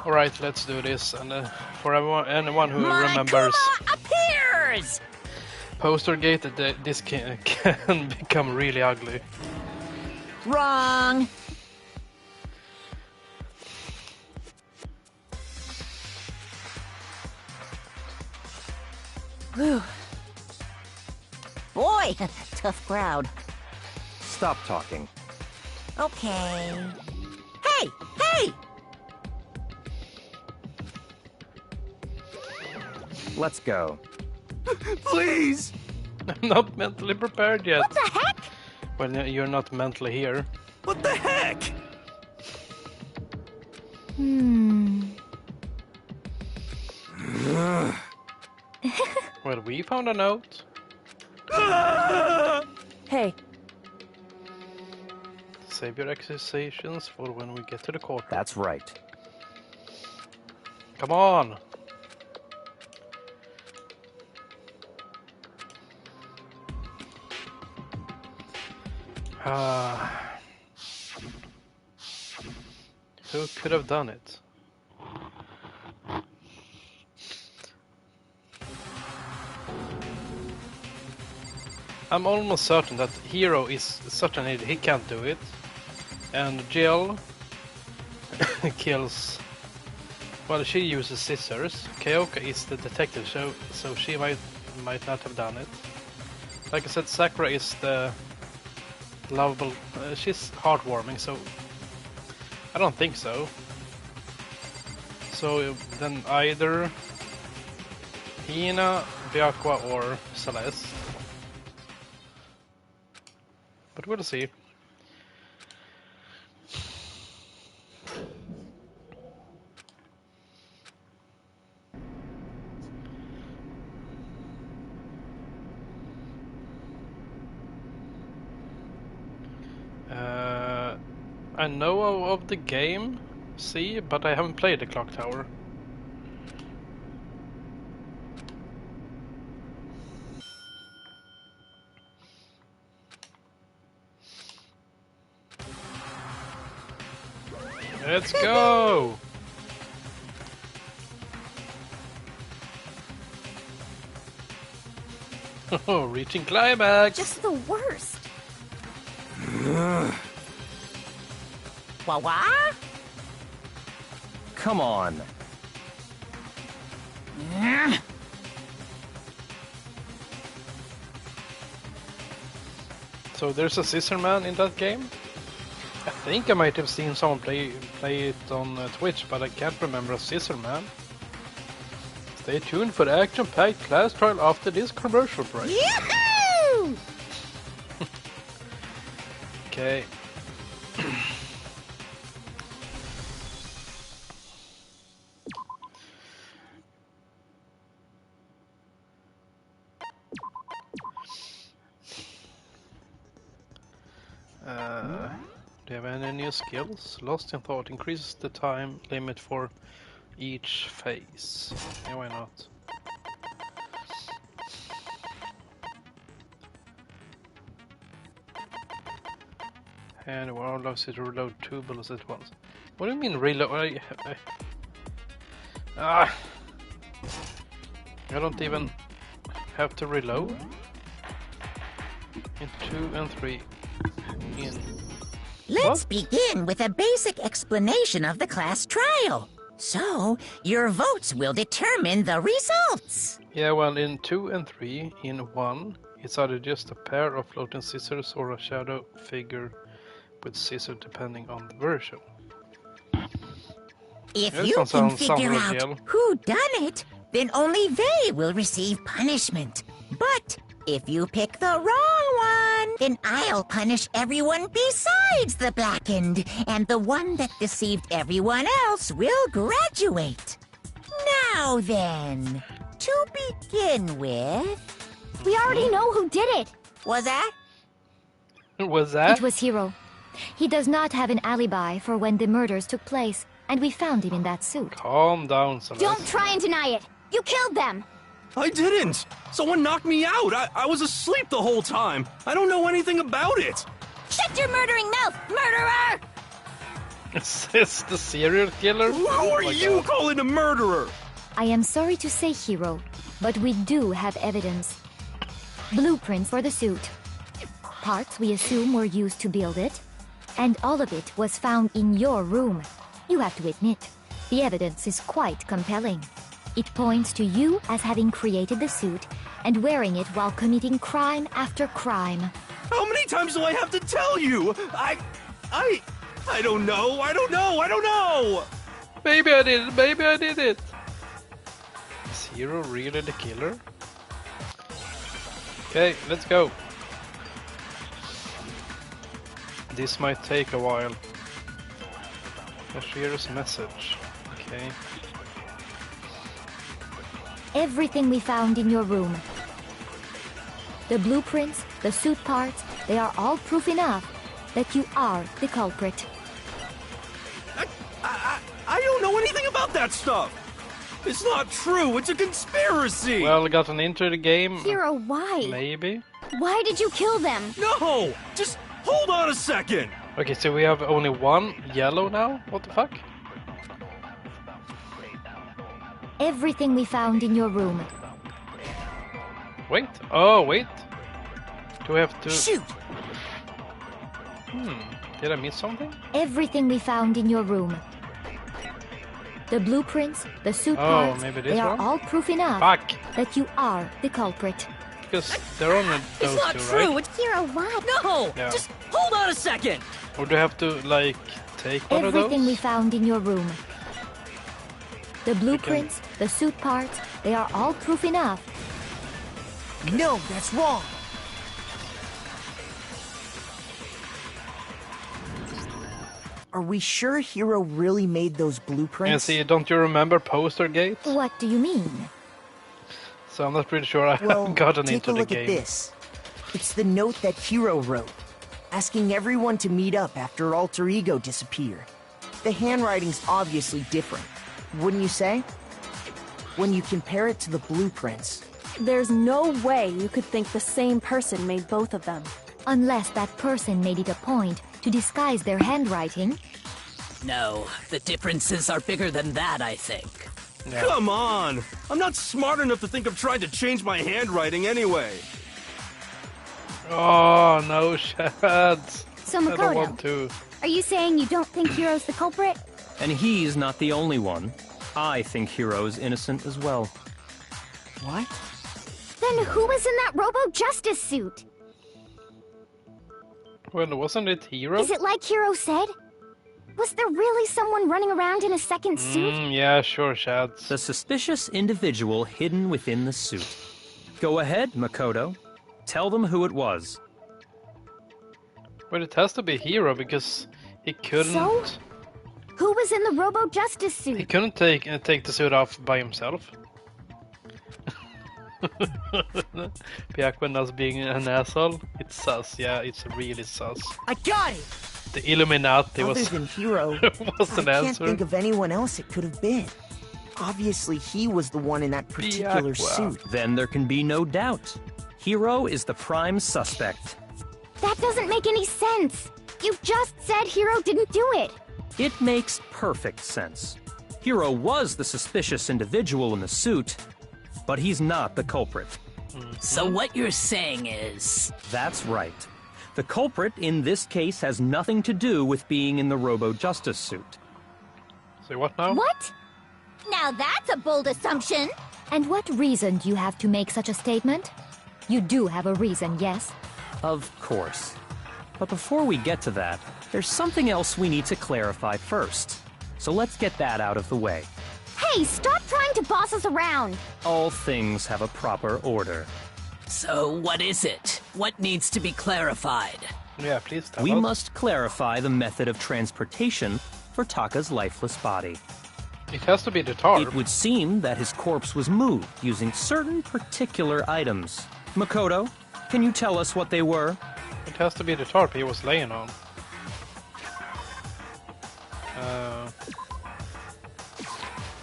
A: Alright, let's do this. And for anyone who
B: My
A: remembers
B: Kuma appears!
A: Poster Gate, this can become really ugly.
B: Wrong. Whew. Boy, tough crowd.
D: Stop talking.
B: Okay. Hey! Hey!
D: Let's go.
H: Please!
A: I'm not mentally prepared yet.
B: What the heck?
A: Well, you're not mentally here.
H: What the heck?
A: Well, we found a note.
G: Hey,
A: Save your accusations for when we get to the court.
D: That's right.
A: Come on! Who could have done it? I'm almost certain that Hero is such an idiot, he can't do it. And Jill kills... Well, she uses scissors. Kyoka is the detective, so she might not have done it. Like I said, Sakura is the lovable... she's heartwarming, so... I don't think so. So then either Hina, Byakwa or Celeste. But we'll see. I know of the game, see, but I haven't played the Clock Tower. Let's go! Oh, reaching climax!
E: Just the worst.
B: Wah?
D: Come on.
A: So there's a Scissor Man in that game? I think I might have seen someone play it on Twitch, but I can't remember a Scissor Man. Stay tuned for the action-packed class trial after this commercial break.
B: Yahoo!
A: Okay. Do you have any new skills? Lost in Thought increases the time limit for each phase. Yeah, why not? And one allows you to reload 2 bullets at once. What do you mean reload? I don't even have to reload. In 2 and 3.
B: Let's
A: What?
B: begin with a basic explanation of the class trial. So, your votes will determine the results.
A: Yeah, well, in 2 and 3, in 1, it's either just a pair of floating scissors or a shadow figure with scissors depending on the version.
B: If
A: Yeah,
B: you can
A: sounds
B: figure
A: legit.
B: out who done it, then only they will receive punishment. But if you pick the wrong one, then I'll punish everyone besides the blackened, and the one that deceived everyone else will graduate. Now then, to begin with...
E: We already know who did it.
B: Was that?
A: Was that?
I: It was Hiro. He does not have an alibi for when the murders took place, and we found him in that suit.
A: Calm down, Celeste.
E: Don't try and deny it. You killed them.
H: I didn't! Someone knocked me out! I was asleep the whole time! I don't know anything about it!
B: Shut your murdering mouth, murderer!
A: Is this the serial killer?
H: Who are you calling a murderer?
I: I am sorry to say, Hero, but we do have evidence. Blueprints for the suit. Parts we assume were used to build it. And all of it was found in your room. You have to admit, the evidence is quite compelling. It points to you as having created the suit and wearing it while committing crime after crime.
H: How many times do I have to tell you? I don't know. I don't know.
A: Maybe I did it. Is Hero really the killer? Okay, let's go. This might take a while. Bashir's message. Okay.
I: Everything we found in your room. The blueprints, the suit parts, they are all proof enough that you are the culprit.
H: I don't know anything about that stuff. It's not true. It's a conspiracy.
A: Well, gotten into the game.
E: Hero, why?
A: Maybe.
E: Why did you kill them?
H: No! Just hold on a second.
A: Okay, so we have only one yellow now? What the fuck?
I: Everything we found in your room.
A: Wait. Oh, wait. Do we have to...
B: Shoot!
A: Did I miss something?
I: Everything we found in your room. The blueprints, the suit parts,
A: maybe this
I: they are
A: one?
I: all proof enough
A: Fuck!
I: that you are the culprit.
A: Because they're only those
G: It's not
A: two,
G: true.
A: right?
G: It's
E: Hero, what?
G: no.
A: Yeah.
G: Just hold on a second.
A: Or do you have to, like, take one of
I: Everything we
A: those?
I: found in your room. The blueprints, the suit parts, they are all proof enough.
B: No, that's wrong. Are we sure Hero really made those
A: And
B: blueprints?
A: see, don't you remember Poster Gate?
I: What do you mean?
A: So I'm not pretty sure I
B: Well,
A: have gotten
B: take
A: into
B: a
A: the
B: look
A: game.
B: at this. It's the note that Hero wrote, asking everyone to meet up after Alter Ego disappeared. The handwriting's obviously different, wouldn't you say? When you compare it to the blueprints.
G: There's no way you could think the same person made both of them.
I: Unless that person made it a point to disguise their handwriting.
F: No, the differences are bigger than that, I think.
A: Yeah.
H: Come on. I'm not smart enough to think of trying to change my handwriting anyway.
A: Oh, no, Shads.
E: So,
A: I don't want
E: Makoto,
A: to.
E: are you saying you don't think Hero's the culprit?
D: And he's not the only one. I think Hero's innocent as well.
B: What?
E: Then who was in that Robo-Justice suit?
A: Well, wasn't it Hero?
E: Is it like Hero said? Was there really someone running around in a second suit?
A: Yeah, sure, Shads.
D: The suspicious individual hidden within the suit. Go ahead, Makoto. Tell them who it was.
A: But it has to be Hero because he couldn't.
E: So? Who was in the Robo-Justice
A: He
E: suit?
A: couldn't take the suit off by himself. Byakuan as being an asshole. It's sus. Yeah, it's really sus.
B: I got it!
A: The Illuminati
B: Other
A: was
B: than Hero,
A: was
B: I
A: an
B: can't
A: answer.
B: think of anyone else it could have been. Obviously, he was the one in that particular
A: Byakuan.
B: suit.
D: Then there can be no doubt. Hero is the prime suspect.
E: That doesn't make any sense. You just said Hero didn't do it.
D: It makes perfect sense. Hero was the suspicious individual in the suit, but he's not the culprit.
F: So what you're saying is...
D: That's right. The culprit in this case has nothing to do with being in the Robo-Justice suit.
A: Say what now?
E: What?
I: Now that's a bold assumption. And what reason do you have to make such a statement? You do have a reason, yes?
D: Of course. But before we get to that, there's something else we need to clarify first. So let's get that out of the way.
E: Hey, stop trying to boss us around.
D: All things have a proper order.
F: So what is it? What needs to be clarified?
A: Yeah, please tell
D: We
A: us.
D: must clarify the method of transportation for Taka's lifeless body.
A: It has to be the tarp.
D: It would seem that his corpse was moved using certain particular items. Makoto, can you tell us what they were?
A: It has to be the tarp he was laying on.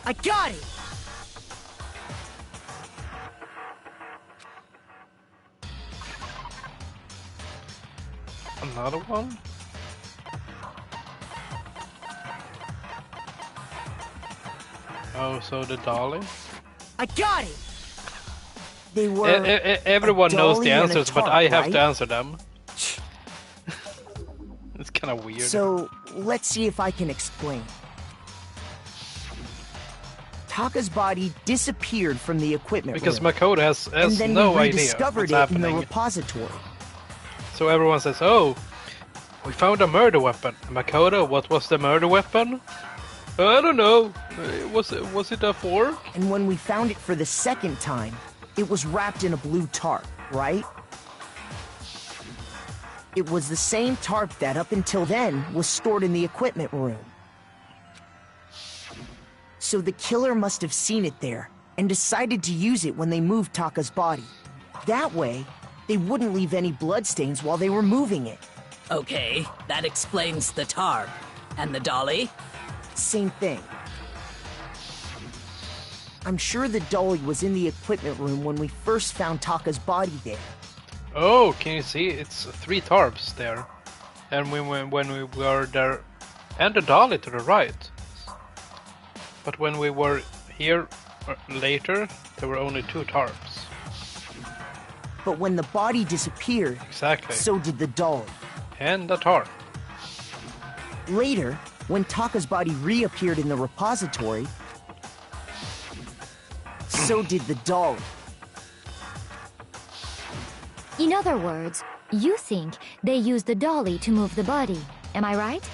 B: I got it!
A: Another one? Oh, so the dolly?
J: I got it! They were
A: everyone knows the answers, but I have
J: right?
A: to answer them. It's kind of weird.
J: So, let's see if I can explain. Taka's body disappeared from the equipment
A: because
J: room.
A: Makoto has
J: and then
A: no
J: we
A: idea
J: rediscovered
A: what's
J: it in the
A: happening.
J: repository.
A: So everyone says, "Oh, we found a murder weapon." Makoto, what was the murder weapon? I don't know. Was it a fork?
J: And when we found it for the second time, it was wrapped in a blue tarp, right? It was the same tarp that, up until then, was stored in the equipment room. So the killer must have seen it there, and decided to use it when they moved Taka's body. That way, they wouldn't leave any bloodstains while they were moving it.
F: Okay, that explains the tarp. And the dolly?
J: Same thing. I'm sure the dolly was in the equipment room when we first found Taka's body there.
A: Oh, can you see? It's 3 tarps there. And when we were there, and the dolly to the right. But when we were here later, there were only 2 tarps.
J: But when the body disappeared,
A: exactly,
J: so did the dolly.
A: And the tarp.
J: Later, when Taka's body reappeared in the repository, so did the dolly.
I: In other words, you think they used the dolly to move the body. Am I right?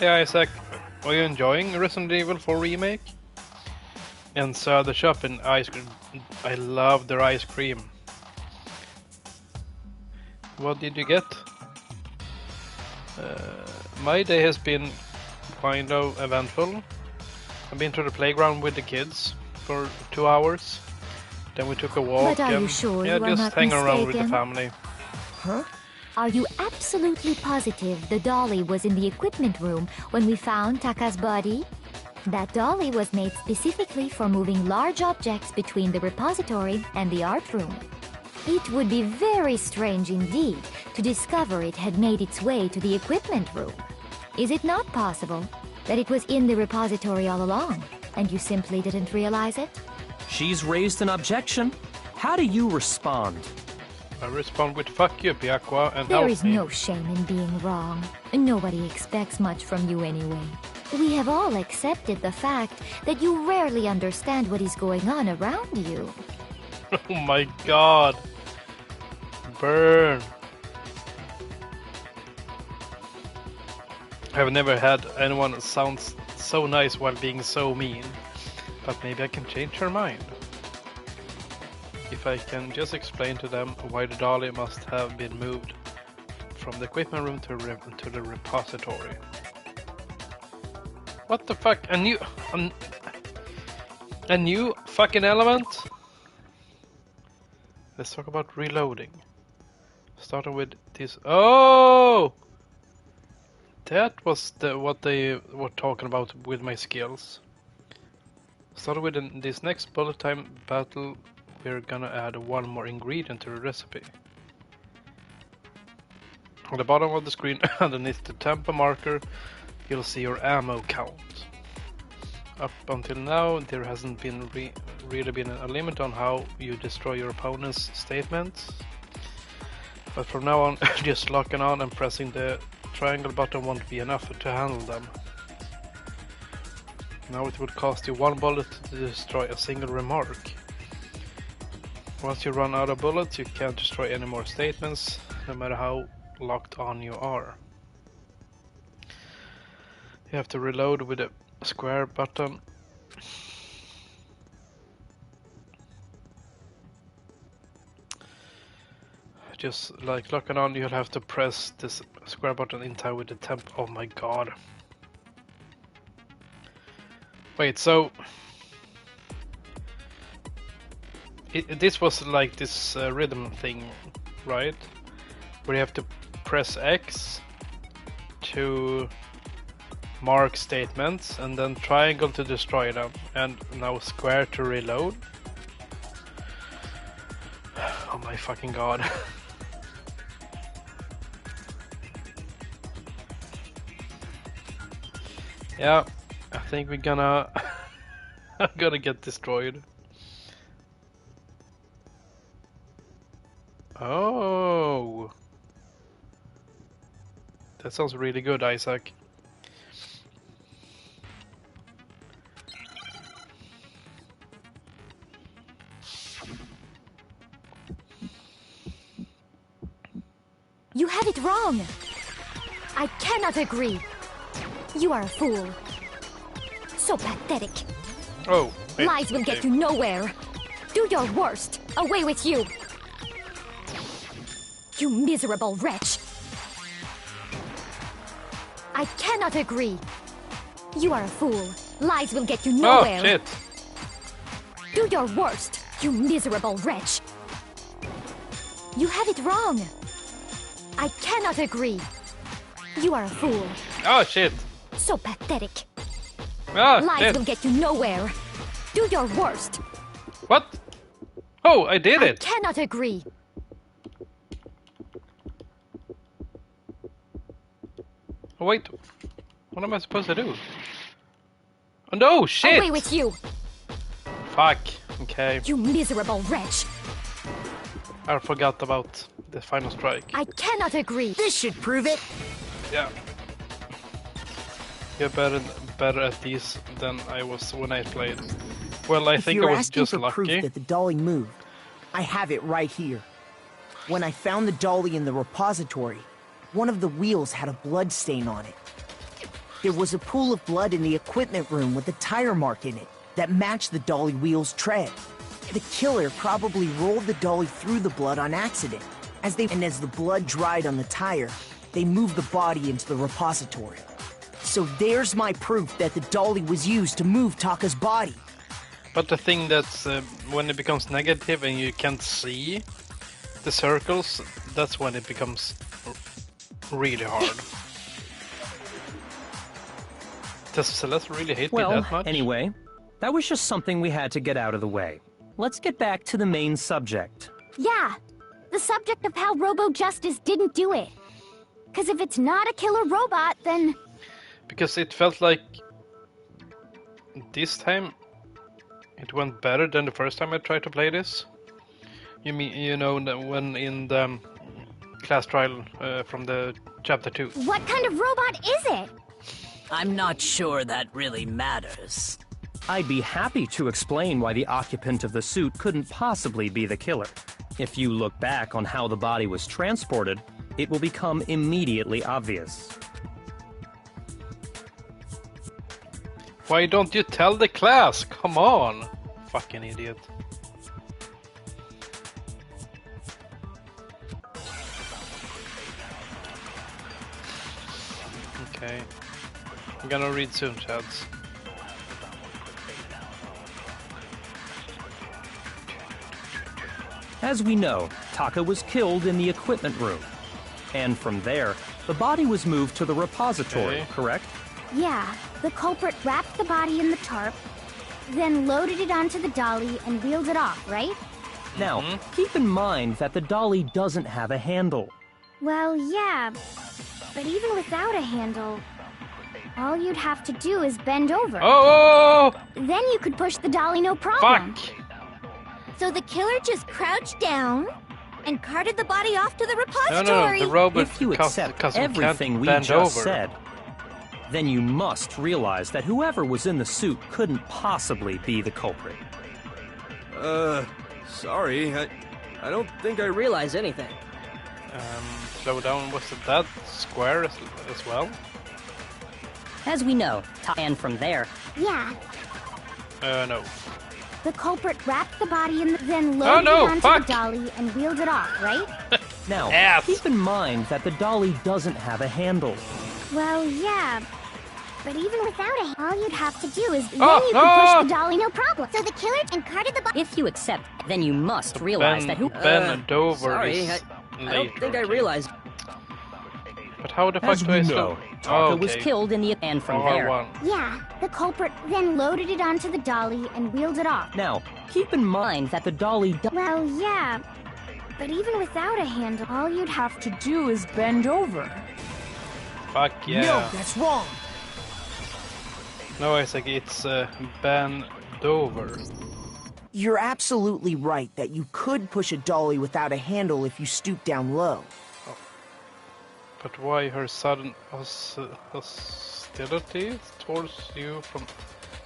A: Yeah, Isaac, are you enjoying Resident Evil 4 Remake? And so the shop in ice cream. I love their ice cream. What did you get? My day has been kind of eventful. I've been to the playground with the kids for 2 hours. Then we took a walk.
I: But are
A: and
I: you sure
A: yeah,
I: you are
A: just
I: not
A: hang around with the
I: mistaken?
A: family.
J: Huh?
I: Are you absolutely positive the dolly was in the equipment room when we found Taka's body? That dolly was made specifically for moving large objects between the repository and the art room. It would be very strange indeed to discover it had made its way to the equipment room. Is it not possible that it was in the repository all along, and you simply didn't realize it?
D: She's raised an objection. How do you respond?
A: I respond with "fuck you, Piaqua," and
I: There
A: help
I: is
A: me.
I: no shame in being wrong. Nobody expects much from you anyway. We have all accepted the fact that you rarely understand what is going on around you.
A: Oh my god. Burn. I've never had anyone that sounds so nice while being so mean. But maybe I can change her mind. If I can just explain to them why the dolly must have been moved from the equipment room to the repository. What the fuck? A new fucking element? Let's talk about reloading. Starting with this. Oh! That was what they were talking about with my skills. Starting with this next bullet time battle, we're gonna add 1 more ingredient to the recipe. On the bottom of the screen, underneath the tempo marker, you'll see your ammo count. Up until now, there hasn't been really been a limit on how you destroy your opponent's statements. But from now on, just locking on and pressing the triangle button won't be enough to handle them. Now it would cost you 1 bullet to destroy a single remark. Once you run out of bullets, you can't destroy any more statements, no matter how locked on you are. You have to reload with a square button. Just like locking on, you'll have to press this square button in time with the temp. Oh my god. Wait, so this was like this rhythm thing, right? Where you have to press X to mark statements and then triangle to destroy them, and now square to reload. Oh my fucking god. Yeah, I think we're gonna gonna get destroyed. Oh, that sounds really good, Isaac.
I: You have it wrong. I cannot agree. You are a fool. So pathetic.
A: Oh, wait,
I: Lies will get
A: okay.
I: you nowhere. Do your worst. Away with you. You miserable wretch. I cannot agree. You are a fool. Lies will get you nowhere.
A: Oh, shit.
I: Do your worst, you miserable wretch. You have it wrong. I cannot agree. You are a fool.
A: Oh, shit.
I: So pathetic.
A: Oh,
I: Lies
A: shit.
I: will get you nowhere. Do your worst.
A: What? Oh, I did
I: I
A: it.
I: cannot agree.
A: Oh, wait. What am I supposed to do? Oh, no, shit.
I: Away with you,
A: Fuck. Okay.
I: you miserable wretch.
A: I forgot about the final strike.
I: I cannot agree.
J: This should prove it.
A: Yeah. You're better at these than I was when I played. Well, I
J: If
A: think I
J: you're
A: was
J: asking
A: just
J: for proof
A: lucky.
J: that the dolly moved, I have it right here. When I found the dolly in the repository, one of the wheels had a blood stain on it. There was a pool of blood in the equipment room with a tire mark in it that matched the dolly wheel's tread. The killer probably rolled the dolly through the blood on accident. As the blood dried on the tire, they moved the body into the repository. So there's my proof that the dolly was used to move Taka's body.
A: But the thing that's when it becomes negative and you can't see the circles, that's when it becomes really hard. Does Celeste really hate me
D: Well,
A: that much?
D: anyway, that was just something we had to get out of the way. Let's get back to the main subject.
E: Yeah, the subject of how Robo Justice didn't do it. Because if it's not a killer robot, then...
A: Because it felt like this time it went better than the first time I tried to play this. You mean, you know, when in the class trial from the chapter 2.
E: What kind of robot is it?
F: I'm not sure that really matters.
D: I'd be happy to explain why the occupant of the suit couldn't possibly be the killer. If you look back on how the body was transported, it will become immediately obvious.
A: Why don't you tell the class? Come on! Fucking idiot. Okay. I'm gonna read soon, chads.
D: As we know, Taka was killed in the equipment room. And from there, the body was moved to the repository,
A: Okay.
D: correct?
E: Yeah, the culprit wrapped the body in the tarp, then loaded it onto the dolly and wheeled it off, right?
D: Now, keep in mind that the dolly doesn't have a handle.
E: Well, yeah, but even without a handle, all you'd have to do is bend over.
A: Oh!
E: Then you could push the dolly no problem.
A: Fuck!
B: So the killer just crouched down and carted the body off to the
A: No,
B: repository.
A: no, the robot
D: If you accept
A: can't
D: everything we
A: bend
D: just
A: over.
D: said, then you must realize that whoever was in the suit couldn't possibly be the culprit.
H: Sorry, I don't think I realize anything.
A: Slow down, was it that square as well?
K: As we know, and from there,
E: Yeah,
A: No.
E: the culprit wrapped the body in then loaded
A: no,
E: it onto
A: fuck.
E: the dolly and wheeled it off, right?
D: Now,
A: Ass.
D: keep in mind that the dolly doesn't have a handle.
E: Well, yeah, but even without a all you'd have to do is then
A: Oh,
E: you
A: no.
E: could push the dolly no problem. So the killer and carted the body.
K: if you accept, then you must realize that who...
A: Bend over
H: Sorry,
A: is
H: I
A: later.
H: don't think I
A: okay.
H: realized.
A: But how the fuck
D: As
A: do I
D: we
A: slow?
D: know, Taka
A: Oh,
D: was
A: okay.
K: killed in the... And from there,
A: R1.
E: Yeah, the culprit then loaded it onto the dolly and wheeled it off.
D: Now, keep in mind that the dolly
E: Well, yeah, but even without a handle, all you'd have to
B: do is bend over.
A: Fuck yeah.
J: No, that's wrong.
A: No, Isaac, it's bent over.
J: You're absolutely right that you could push a dolly without a handle if you stoop down low.
A: Oh. But why her sudden hostility towards you from...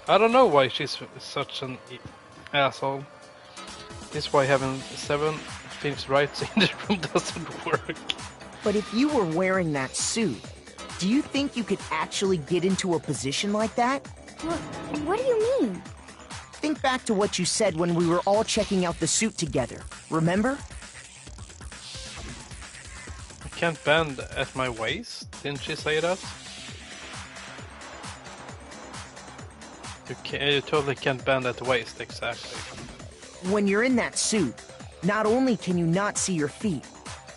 A: I don't know why she's such an asshole. This is why having 7 Phoenix Wrights in the room doesn't work.
J: But if you were wearing that suit, do you think you could actually get into a position like that?
E: What do you mean?
J: Think back to what you said when we were all checking out the suit together, remember?
A: I can't bend at my waist, didn't she say that? You totally can't bend at the waist, exactly.
J: When you're in that suit, not only can you not see your feet,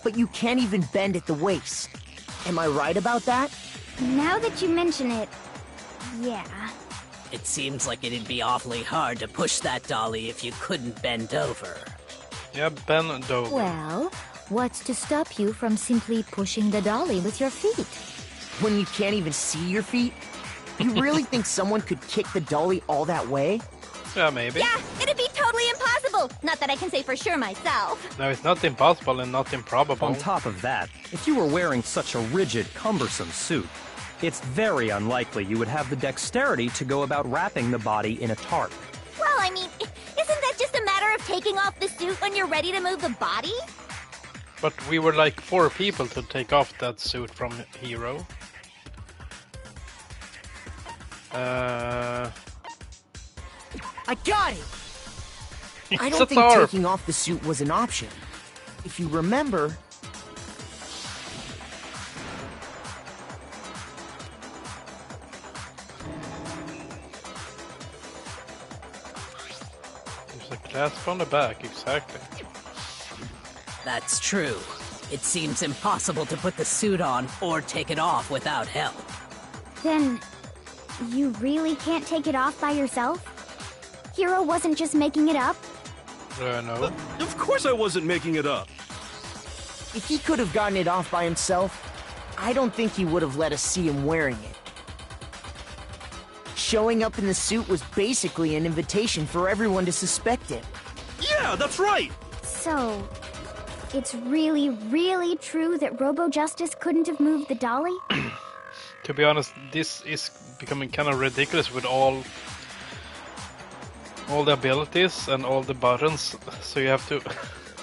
J: but you can't even bend at the waist. Am I right about that?
E: Now that you mention it, yeah.
F: It seems like it'd be awfully hard to push that dolly if you couldn't bend over.
A: Yeah, bend over.
I: Well, what's to stop you from simply pushing the dolly with your feet?
J: When you can't even see your feet? You really think someone could kick the dolly all that way?
A: Yeah, maybe.
L: Yeah, it'd be totally impossible. Not that I can say for sure myself.
A: No, it's not impossible and not improbable.
D: On top of that, if you were wearing such a rigid, cumbersome suit, it's very unlikely you would have the dexterity to go about wrapping the body in a tarp.
L: Well, I mean, isn't that just a matter of taking off the suit when you're ready to move the body?
A: But we were like 4 people to take off that suit from Hero.
J: I got it! I
A: It's
J: don't
A: a
J: think
A: tarp.
J: taking off the suit was an option. If you remember...
A: There's a clasp on the back, exactly.
F: That's true. It seems impossible to put the suit on or take it off without help.
E: Then, you really can't take it off by yourself? Hero wasn't just making it up?
A: No.
H: Of course I wasn't making it up.
J: If he could have gotten it off by himself, I don't think he would have let us see him wearing it. Showing up in the suit was basically an invitation for everyone to suspect him.
H: Yeah, that's right!
E: So, it's really, really true that Robo-Justice couldn't have moved the dolly?
A: To be honest, this is becoming kind of ridiculous with all the abilities and all the buttons, so you have to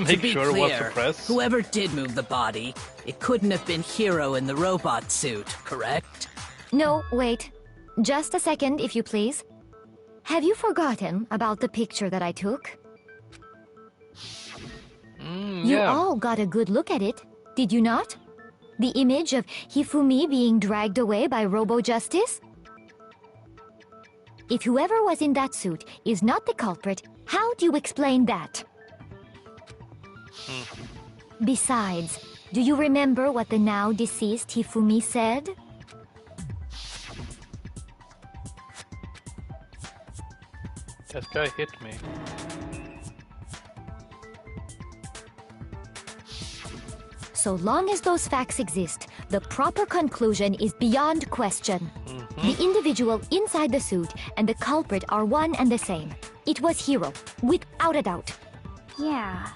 A: make
F: to be
A: sure
F: clear,
A: what to press.
F: Whoever did move the body, it couldn't have been Hero in the robot suit, correct?
I: No, wait. Just a second, if you please. Have you forgotten about the picture that I took? You
A: Yeah.
I: all got a good look at it, did you not? The image of Hifumi being dragged away by Robo-Justice? If whoever was in that suit is not the culprit, how do you explain that? Besides, do you remember what the now deceased Hifumi said?
A: That guy hit me.
I: So long as those facts exist, the proper conclusion is beyond question. The individual inside the suit and the culprit are one and the same. It was Hero, without a doubt.
E: Yeah.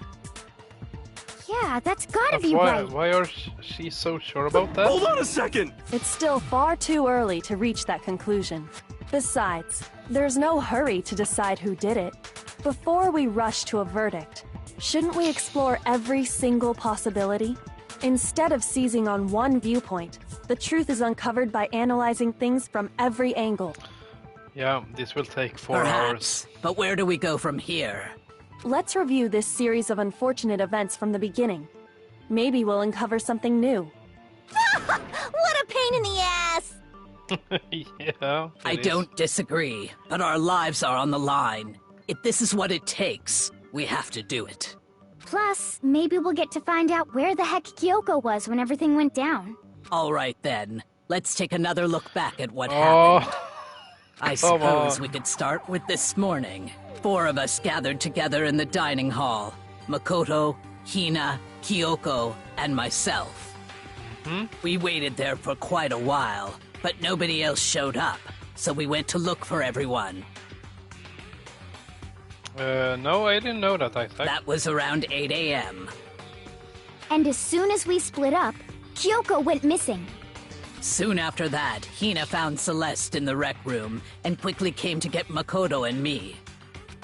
E: Yeah, that's gotta
A: But
E: be right.
A: why are she so sure about that?
H: Hold on a second!
G: It's still far too early to reach that conclusion. Besides, there's no hurry to decide who did it. Before we rush to a verdict, shouldn't we explore every single possibility? Instead of seizing on one viewpoint, the truth is uncovered by analyzing things from every angle.
A: Yeah, this will take 4 hours.
F: Perhaps. But where do we go from here?
G: Let's review this series of unfortunate events from the beginning. Maybe we'll uncover something new.
L: What a pain in the ass!
A: Yeah.
F: I
A: it is.
F: don't disagree, but our lives are on the line. If this is what it takes, we have to do it.
E: Plus, maybe we'll get to find out where the heck Kyoko was when everything went down.
F: All right then, let's take another look back at what
A: Oh,
F: happened. I
A: come
F: suppose
A: on.
F: we could start with this morning. 4 of us gathered together in the dining hall. Makoto, Hina, Kyoko, and myself. We waited there for quite a while, but nobody else showed up. so we went to look for everyone.
A: No, I didn't know that, Isaac.
F: That was around 8 a.m.
E: And as soon as we split up, Kyoko went missing.
F: Soon after that, Hina found Celeste in the rec room and quickly came to get Makoto and me.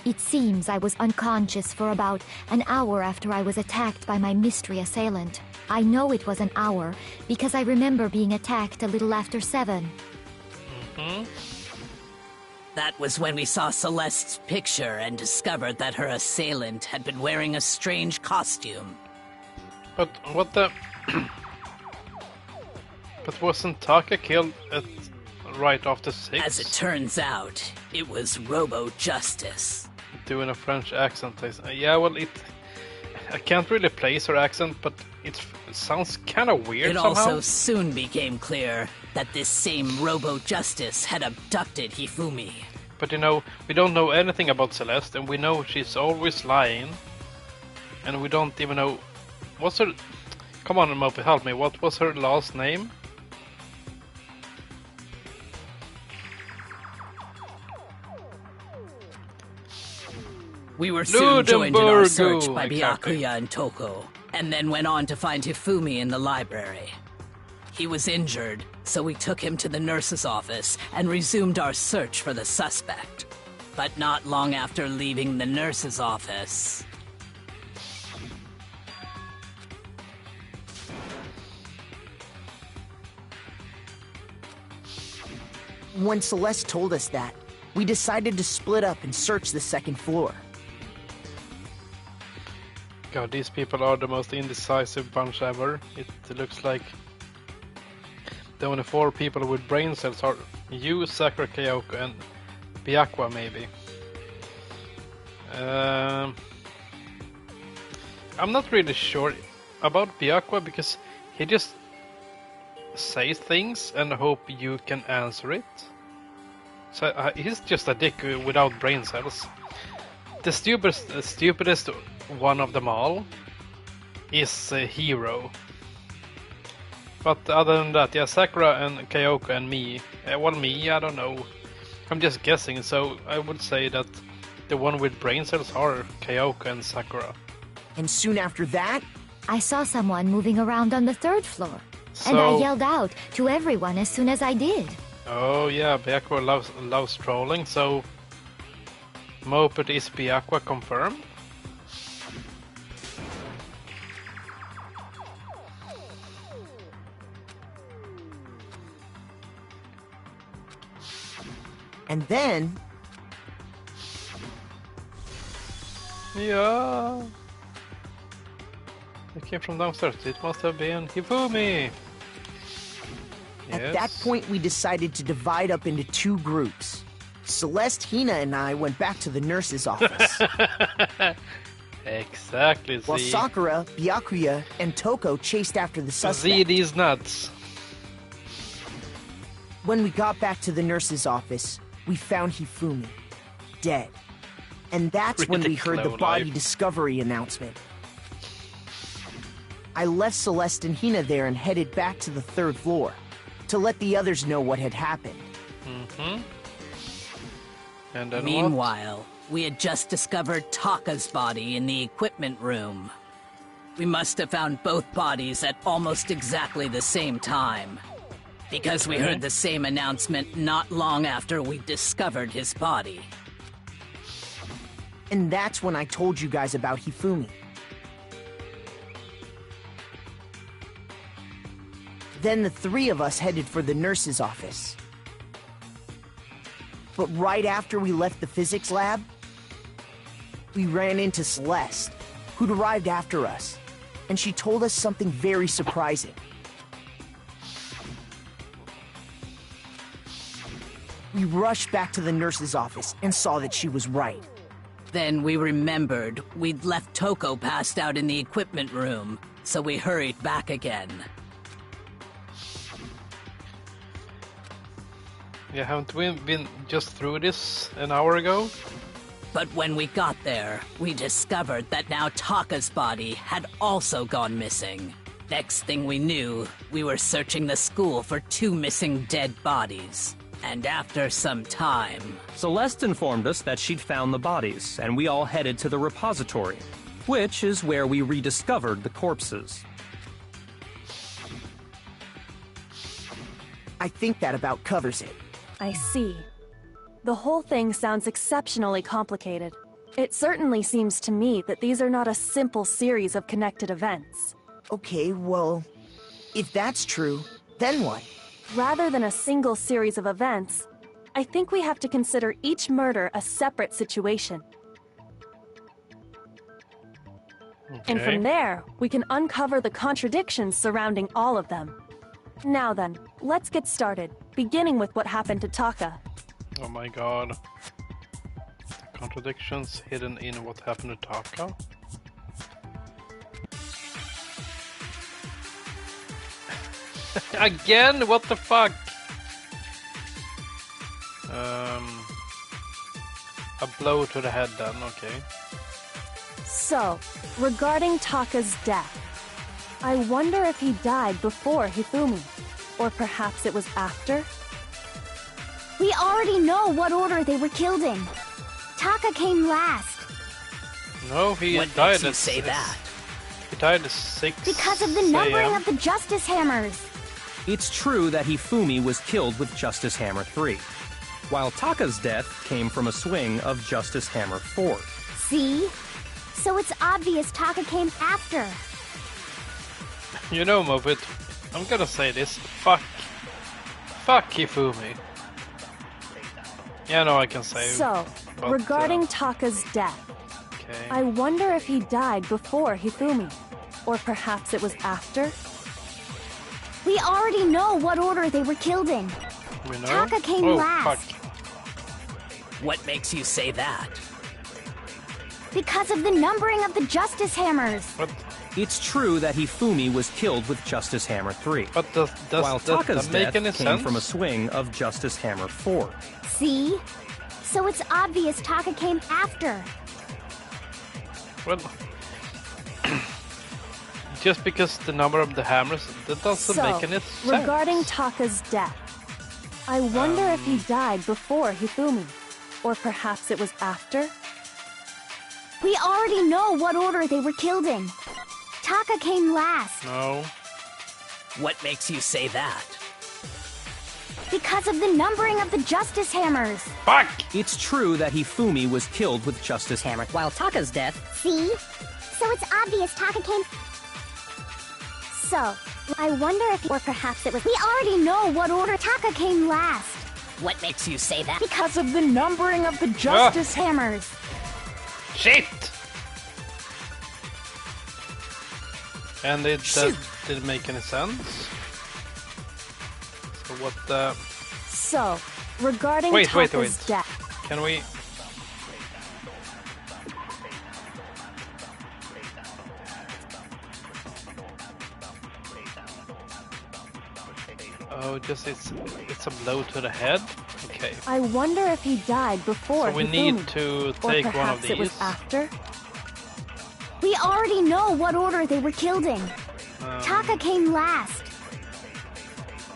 I: It seems I was unconscious for about an hour after I was attacked by my mystery assailant. I know it was an hour because I remember being attacked a little after 7.
A: Mm-hmm.
F: That was when we saw Celeste's picture and discovered that her assailant had been wearing a strange costume.
A: But what the... But wasn't Taka killed right after 6?
F: As it turns out, it was Robo-Justice.
A: Doing a French accent. Yeah, well, I can't really place her accent, but it sounds kind of weird somehow.
F: It also soon became clear that this same Robo-Justice had abducted Hifumi.
A: But you know, we don't know anything about Celeste, and we know she's always lying. And we don't even know... What's her... Come on, Mopi, help me. What was her last name?
F: We were soon joined in our search by
A: exactly.
F: Byakuya and Toko, and then went on to find Hifumi in the library. He was injured, so we took him to the nurse's office and resumed our search for the suspect. But not long after leaving the nurse's office...
J: When Celeste told us that, we decided to split up and search the second floor.
A: God, these people are the most indecisive bunch ever. It looks like the only 4 people with brain cells are you, Sakura, Kyoko, and Byakuya, maybe. I'm not really sure about Byakuya because he just says things and hope you can answer it. So he's just a dick without brain cells. The stupidest one of them all is Hero. But other than that, yeah, Sakura and Kyoko and me. Well, me, I don't know. I'm just guessing, so I would say that the one with brain cells are Kyoko and Sakura.
J: And soon after that...
I: I saw someone moving around on the 3rd floor. And I yelled out to everyone as soon as I did.
A: Oh yeah, Byakuya loves trolling, so... Moped is Byakuya confirmed?
J: And then...
A: Yeah... It came from downstairs. It must have been Hifumi!
J: At that point, we decided to divide up into 2 groups. Celeste, Hina, and I went back to the nurse's office.
A: Exactly,
J: While Sakura, Byakuya, and Toko chased after the suspect.
A: See these nuts.
J: When we got back to the nurse's office, we found Hifumi, dead. And that's when we heard the body discovery announcement. I left Celeste and Hina there and headed back to the 3rd floor to let the others know what had happened.
A: Mm-hmm. And then
F: Meanwhile, we had just discovered Taka's body in the equipment room. We must have found both bodies at almost exactly the same time, because we heard the same announcement not long after we discovered his body.
J: And that's when I told you guys about Hifumi. Then the 3 of us headed for the nurse's office. But right after we left the physics lab, we ran into Celeste, who'd arrived after us, and she told us something very surprising. We rushed back to the nurse's office and saw that she was right.
F: Then we remembered we'd left Toko passed out in the equipment room, so we hurried back again.
A: Yeah, haven't we been just through this an hour ago?
F: But when we got there, we discovered that now Taka's body had also gone missing. Next thing we knew, we were searching the school for 2 missing dead bodies. And after some time...
D: Celeste informed us that she'd found the bodies, and we all headed to the repository, which is where we rediscovered the corpses.
J: I think that about covers it.
G: I see. The whole thing sounds exceptionally complicated. It certainly seems to me that these are not a simple series of connected events.
J: Okay, well, if that's true, then what?
G: Rather than a single series of events, I think we have to consider each murder a separate situation. And from there, we can uncover the contradictions surrounding all of them. Now then, let's get started, beginning with what happened to Taka.
A: Oh my god. The contradictions hidden in what happened to Taka? Again? What the fuck? A blow to the head then, okay.
G: So, regarding Taka's death, I wonder if he died before Hifumi, or perhaps it was after?
E: We already know what order they were killed in. Taka came last.
A: No, he
F: What
A: died
F: makes you
A: at
F: say
A: 6.
F: that?
A: He died at 6
E: Because of the numbering
A: a.m.
E: of the Justice Hammers.
D: It's true that Hifumi was killed with Justice Hammer 3, while Taka's death came from a swing of Justice Hammer 4.
E: See? So it's obvious Taka came after.
A: You know, Mofit, I'm gonna say this. Fuck Hifumi. Yeah, no, I can say.
G: So,
A: but,
G: regarding Taka's death,
A: okay.
G: I wonder if he died before Hifumi, or perhaps it was after?
E: We already know what order they were killed in.
A: We know?
E: Taka came last.
A: Fuck.
F: What makes you say that?
E: Because of the numbering of the Justice Hammers.
A: What?
D: It's true that Hifumi was killed with Justice Hammer 3,
A: But does
D: while Taka's
A: that make
D: death
A: any
D: came
A: sense?
D: from a swing of Justice Hammer 4.
E: See? So it's obvious Taka came after.
A: Well, just because the number of the hammers, that doesn't
G: So,
A: make any sense.
G: regarding Taka's death, I wonder if he died before Hifumi, or perhaps it was after?
E: We already know what order they were killed in. Taka came last.
A: No.
F: What makes you say that?
E: Because of the numbering of the Justice Hammers.
A: Fuck!
D: It's true that Hifumi was killed with Justice Hammer,
K: While Taka's death...
E: See? So it's obvious Taka came... So, I wonder if... Or perhaps it was... We already know what order Taka came last.
K: What makes you say that?
E: Because of the numbering of the Justice Hammers.
A: Shit! And that didn't make any sense. So what the...
G: So, regarding
A: Wait.
G: Taka's death,
A: Can we... Oh, just it's a blow to the head? Okay.
G: I wonder if he died before
A: So we
G: Hifumi,
A: need to
G: or
A: take one of
G: perhaps it was
A: these.
G: after?
E: We already know what order they were killed in. Taka came last.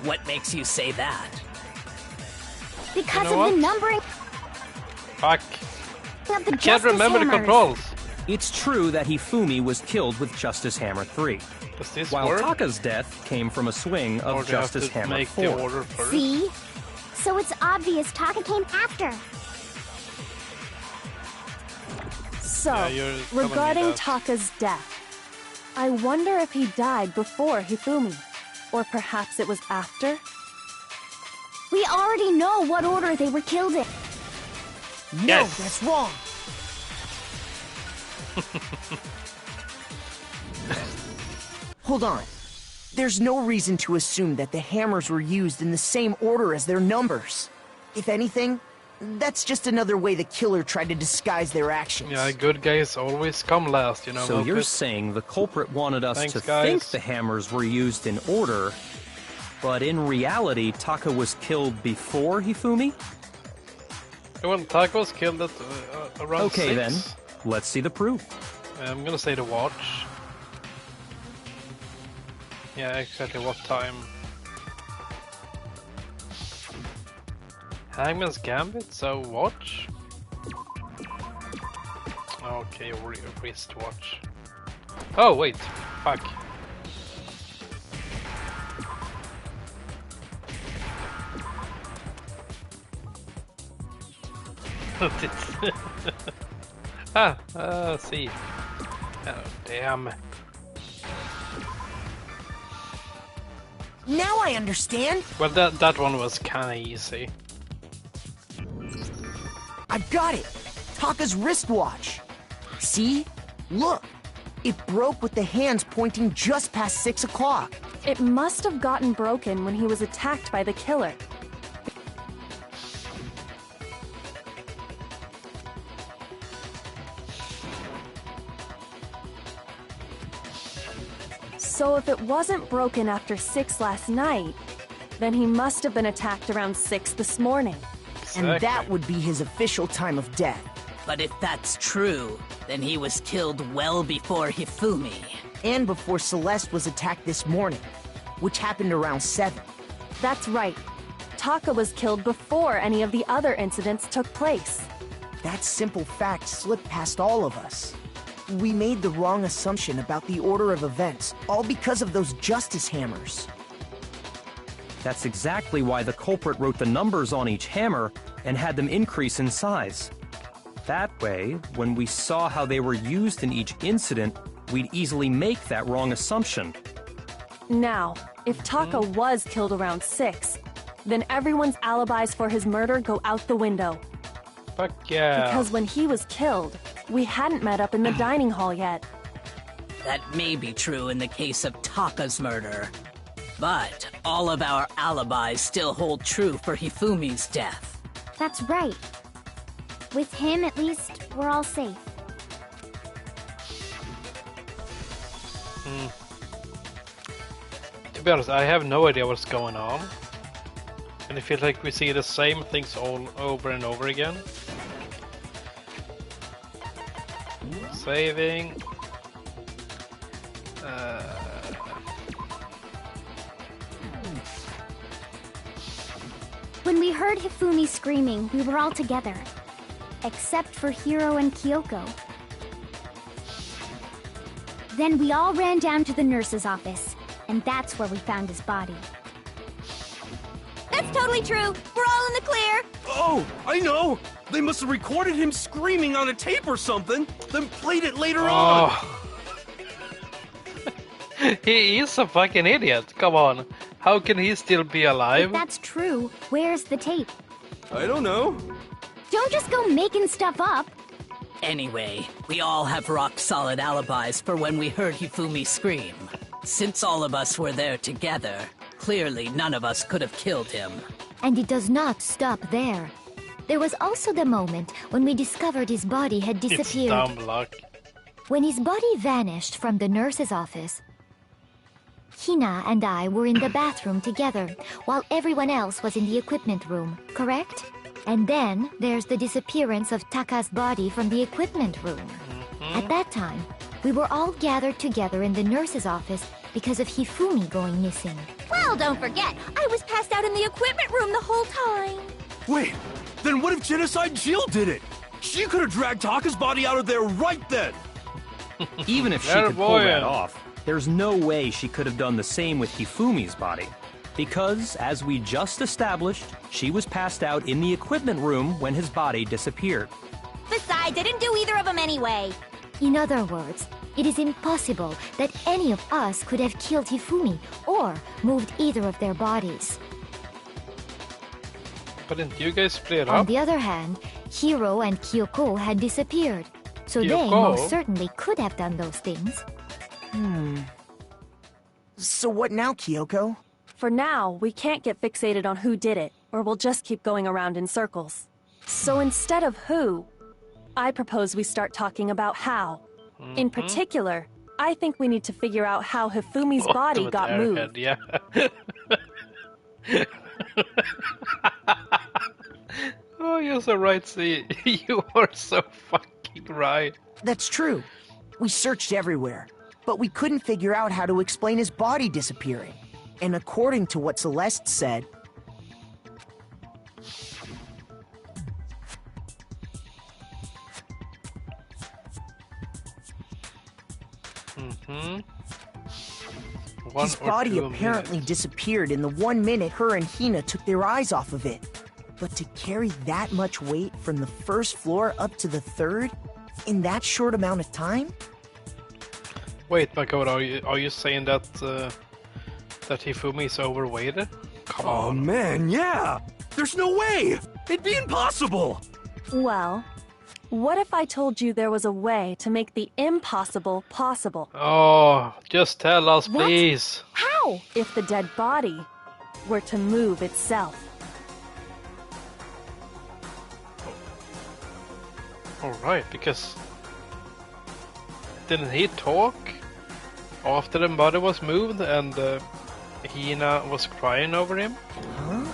F: What makes you say that?
E: Because
A: You know
E: of the
A: what?
E: numbering
A: Fuck.
E: of the
A: Can't
E: Justice
A: remember the
E: Hammers.
A: controls.
D: It's true that Hifumi was killed with Justice Hammer 3,
A: Does this
D: while
A: work?
D: Taka's death came from a swing
A: Or
D: of
A: do you have
D: Justice
A: to
D: Hammer
A: make
D: 4.
A: the order first?
E: See? So it's obvious Taka came after.
G: So,
A: Yeah, you're telling me
G: regarding
A: that.
G: Taka's death, I wonder if he died before Hifumi, or perhaps it was after?
E: We already know what order they were killed in.
J: No,
A: Yes.
J: that's wrong. Hold on. There's no reason to assume that the hammers were used in the same order as their numbers. If anything, that's just another way the killer tried to disguise their actions.
A: Yeah, good guys always come last, you know.
D: So you're
A: Muppet.
D: saying the culprit wanted us
A: Thanks,
D: to
A: guys.
D: think the hammers were used in order, but in reality, Taka was killed before Hifumi?
A: Well, Taka was killed at around
D: Okay
A: 6.
D: then, let's see the proof.
A: I'm gonna say the watch. Yeah, exactly what time. Hangman's Gambit, so watch? Okay, wristwatch. Oh, wait. Fuck. See. Oh, damn.
J: Now I understand.
A: Well, that one was kinda easy.
J: I've got it. Taka's wristwatch. See? Look. It broke with the hands pointing just past 6 o'clock.
G: It must have gotten broken when he was attacked by the killer. So if it wasn't broken after 6 last night, then he must have been attacked around 6 this morning.
J: And that would be his official time of death.
F: But if that's true, then he was killed well before Hifumi.
J: And before Celeste was attacked this morning, which happened around 7.
G: That's right. Taka was killed before any of the other incidents took place.
J: That simple fact slipped past all of us. We made the wrong assumption about the order of events, all because of those justice hammers.
D: That's exactly why the culprit wrote the numbers on each hammer and had them increase in size. That way, when we saw how they were used in each incident, we'd easily make that wrong assumption.
G: Now, if Taka was killed around 6, then everyone's alibis for his murder go out the window.
A: Fuck yeah.
G: Because when he was killed, we hadn't met up in the dining hall yet.
F: That may be true in the case of Taka's murder. But all of our alibis still hold true for Hifumi's death.
E: That's right. With him, at least, we're all safe.
A: To be honest, I have no idea what's going on. And it feels like we see the same things all over and over again. Saving.
E: When we heard Hifumi screaming, we were all together. Except for Hiro and Kyoko. Then we all ran down to the nurse's office, and that's where we found his body.
L: That's totally true. We're all in the clear.
H: Oh, I know! They must have recorded him screaming on a tape or something, then played it later on!
A: He is a fucking idiot, come on. How can he still be alive?
E: If that's true, where's the tape?
H: I don't know.
E: Don't just go making stuff up.
F: Anyway, we all have rock-solid alibis for when we heard Hifumi scream. Since all of us were there together, clearly none of us could have killed him.
I: And it does not stop there. There was also the moment when we discovered his body had disappeared.
A: It's dumb luck.
I: When his body vanished from the nurse's office, Hina and I were in the bathroom together, while everyone else was in the equipment room, correct? And then there's the disappearance of Taka's body from the equipment room. At that time, we were all gathered together in the nurse's office because of Hifumi going missing.
L: Well, don't forget, I was passed out in the equipment room the whole time.
H: Wait, then what if Genocide Jill did it? She could have dragged Taka's body out of there right then!
D: Even if she could pull that off, there's no way she could have done the same with Hifumi's body. Because, as we just established, she was passed out in the equipment room when his body disappeared.
L: Besides, I didn't do either of them anyway.
I: In other words, it is impossible that any of us could have killed Hifumi or moved either of their bodies.
A: But didn't you guys split
I: On
A: up?
I: the other hand, Hiro and Kyoko had disappeared, so they
A: Kyoko?
I: most certainly could have done those things.
J: So what now, Kyoko?
G: For now, we can't get fixated on who did it, or we'll just keep going around in circles. So instead of who, I propose we start talking about how. In particular, I think we need to figure out how Hifumi's body
A: With
G: got
A: Airhead,
G: moved.
A: yeah. Oh, you're so right, see. You are so fucking right.
J: That's true. We searched everywhere, but we couldn't figure out how to explain his body disappearing. And according to what Celeste said, His body apparently disappeared in the 1 minute her and Hina took their eyes off of it. But to carry that much weight from the first floor up to the third in that short amount of time?
A: Wait, my god, are you saying that that Hifumi is overweighted? Come on.
H: Oh man, yeah! There's no way! It'd be impossible!
G: Well, what if I told you there was a way to make the impossible possible?
A: Oh, just tell us,
G: What?
A: please.
G: How? If the dead body were to move itself.
A: Alright, because didn't he talk after the body was moved and Hina was crying over him?
J: Huh?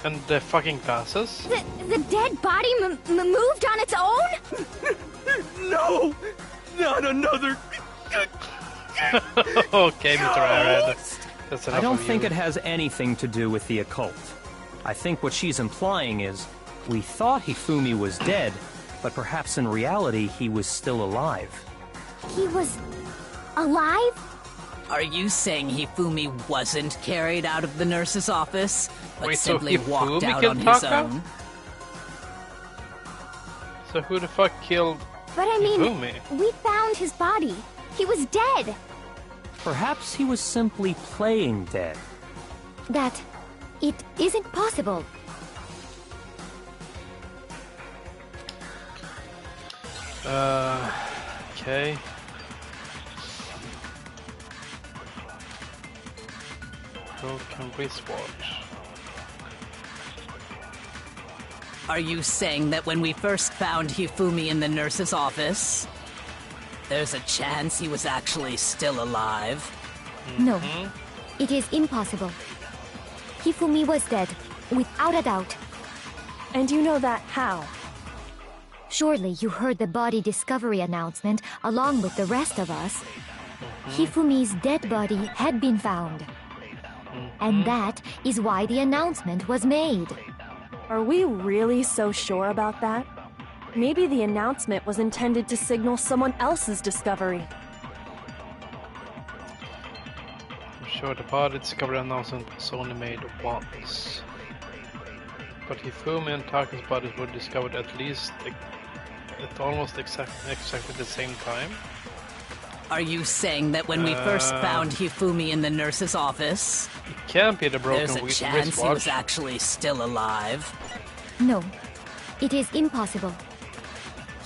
A: And the fucking glasses?
E: The dead body moved on its own?
H: No! Not another...
A: Okay, Mr. Airhead. That's enough
D: I don't
A: of
D: think
A: you.
D: it has anything to do with the occult. I think what she's implying is, we thought Hifumi was dead, but perhaps in reality he was still alive.
E: He was alive?
F: Are you saying Hifumi wasn't carried out of the nurse's office, but
A: Wait, so
F: simply walked
A: Hifumi
F: out
A: can
F: on his
A: talk now?
F: own?
A: So who the fuck killed
E: But I mean,
A: Hifumi?
E: we found his body. He was dead.
D: Perhaps he was simply playing dead.
I: That it isn't possible.
A: Okay. Broken wristwatch.
F: Are you saying that when we first found Hifumi in the nurse's office, there's a chance he was actually still alive?
I: No, it is impossible. Hifumi was dead, without a doubt.
G: And you know that how?
I: Surely you heard the body discovery announcement along with the rest of us. Hifumi's dead body had been found. And that is why the announcement was made.
G: Are we really so sure about that? Maybe the announcement was intended to signal someone else's discovery.
A: I'm sure the body discovery announcement was only made once. But Hifumi and Taka's bodies were discovered at least at almost exactly the same time.
F: Are you saying that when we first found Hifumi in the nurse's office,
A: It can't be the broken
F: there's a
A: wristwatch.
F: chance he was actually still alive?
I: No, it is impossible.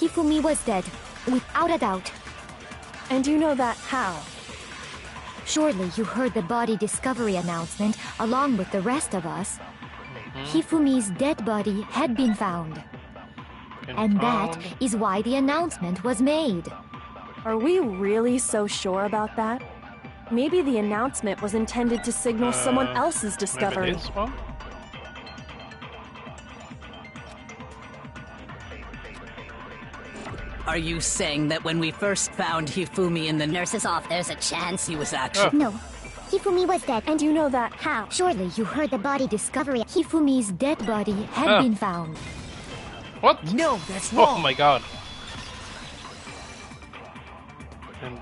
I: Hifumi was dead, without a doubt.
G: And you know that how?
I: Surely you heard the body discovery announcement along with the rest of us. Hifumi's dead body had been found. And that is why the announcement was made.
G: Are we really so sure about that? Maybe the announcement was intended to signal someone else's discovery.
A: Maybe this one?
F: Are you saying that when we first found Hifumi in the nurse's office, there's a chance he was actually...
E: No. Hifumi was dead.
G: And you know that how?
I: Surely you heard the body discovery. Hifumi's dead body had been found.
A: What?
J: No, that's wrong.
A: Oh my god. And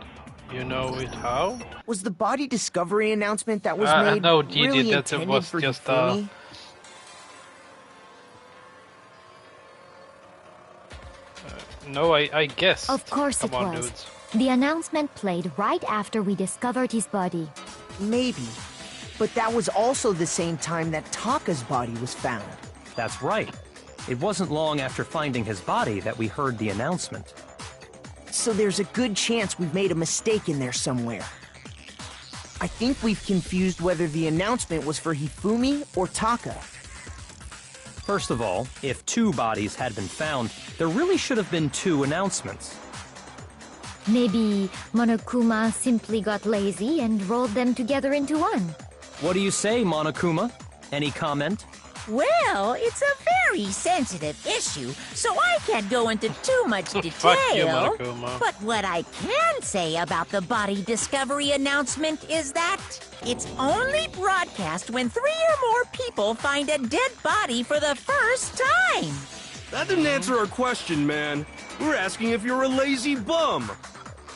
A: you know it how?
J: Was the body discovery announcement that was made
A: no, Gigi,
J: really
A: that
J: intended
A: was
J: for
A: just,
J: Hifumi?
A: No, I guess.
I: Of course
A: Come
I: it
A: on,
I: was.
A: dudes.
I: The announcement played right after we discovered his body.
J: Maybe. But that was also the same time that Taka's body was found.
D: That's right. It wasn't long after finding his body that we heard the announcement.
J: So there's a good chance we've made a mistake in there somewhere. I think we've confused whether the announcement was for Hifumi or Taka.
D: First of all, if two bodies had been found, there really should have been two announcements.
I: Maybe Monokuma simply got lazy and rolled them together into one.
D: What do you say, Monokuma? Any comment?
B: Well, it's a very sensitive issue, so I can't go into too much detail.
A: Fuck you, Monokuma.
B: But what I can say about the body discovery announcement is that it's only broadcast when 3 or more people find a dead body for the first time.
H: That didn't answer our question, man. We're asking if you're a lazy bum.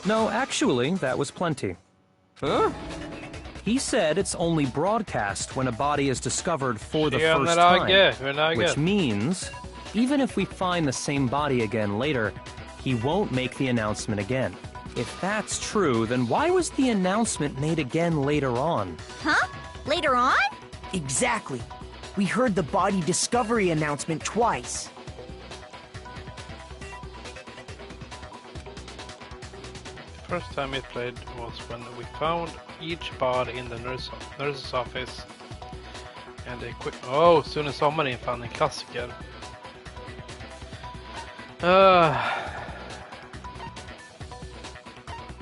D: No, actually, that was plenty.
H: Huh?
D: He said it's only broadcast when a body is discovered for the first time. Which means, even if we find the same body again later, he won't make the announcement again. If that's true, then why was the announcement made again later on?
B: Huh? Later on?
J: Exactly. We heard the body discovery announcement twice.
A: The first time it played was when we found each body in the nurse's office. And they quit. Oh, Sune Sommarin fann en klassiker.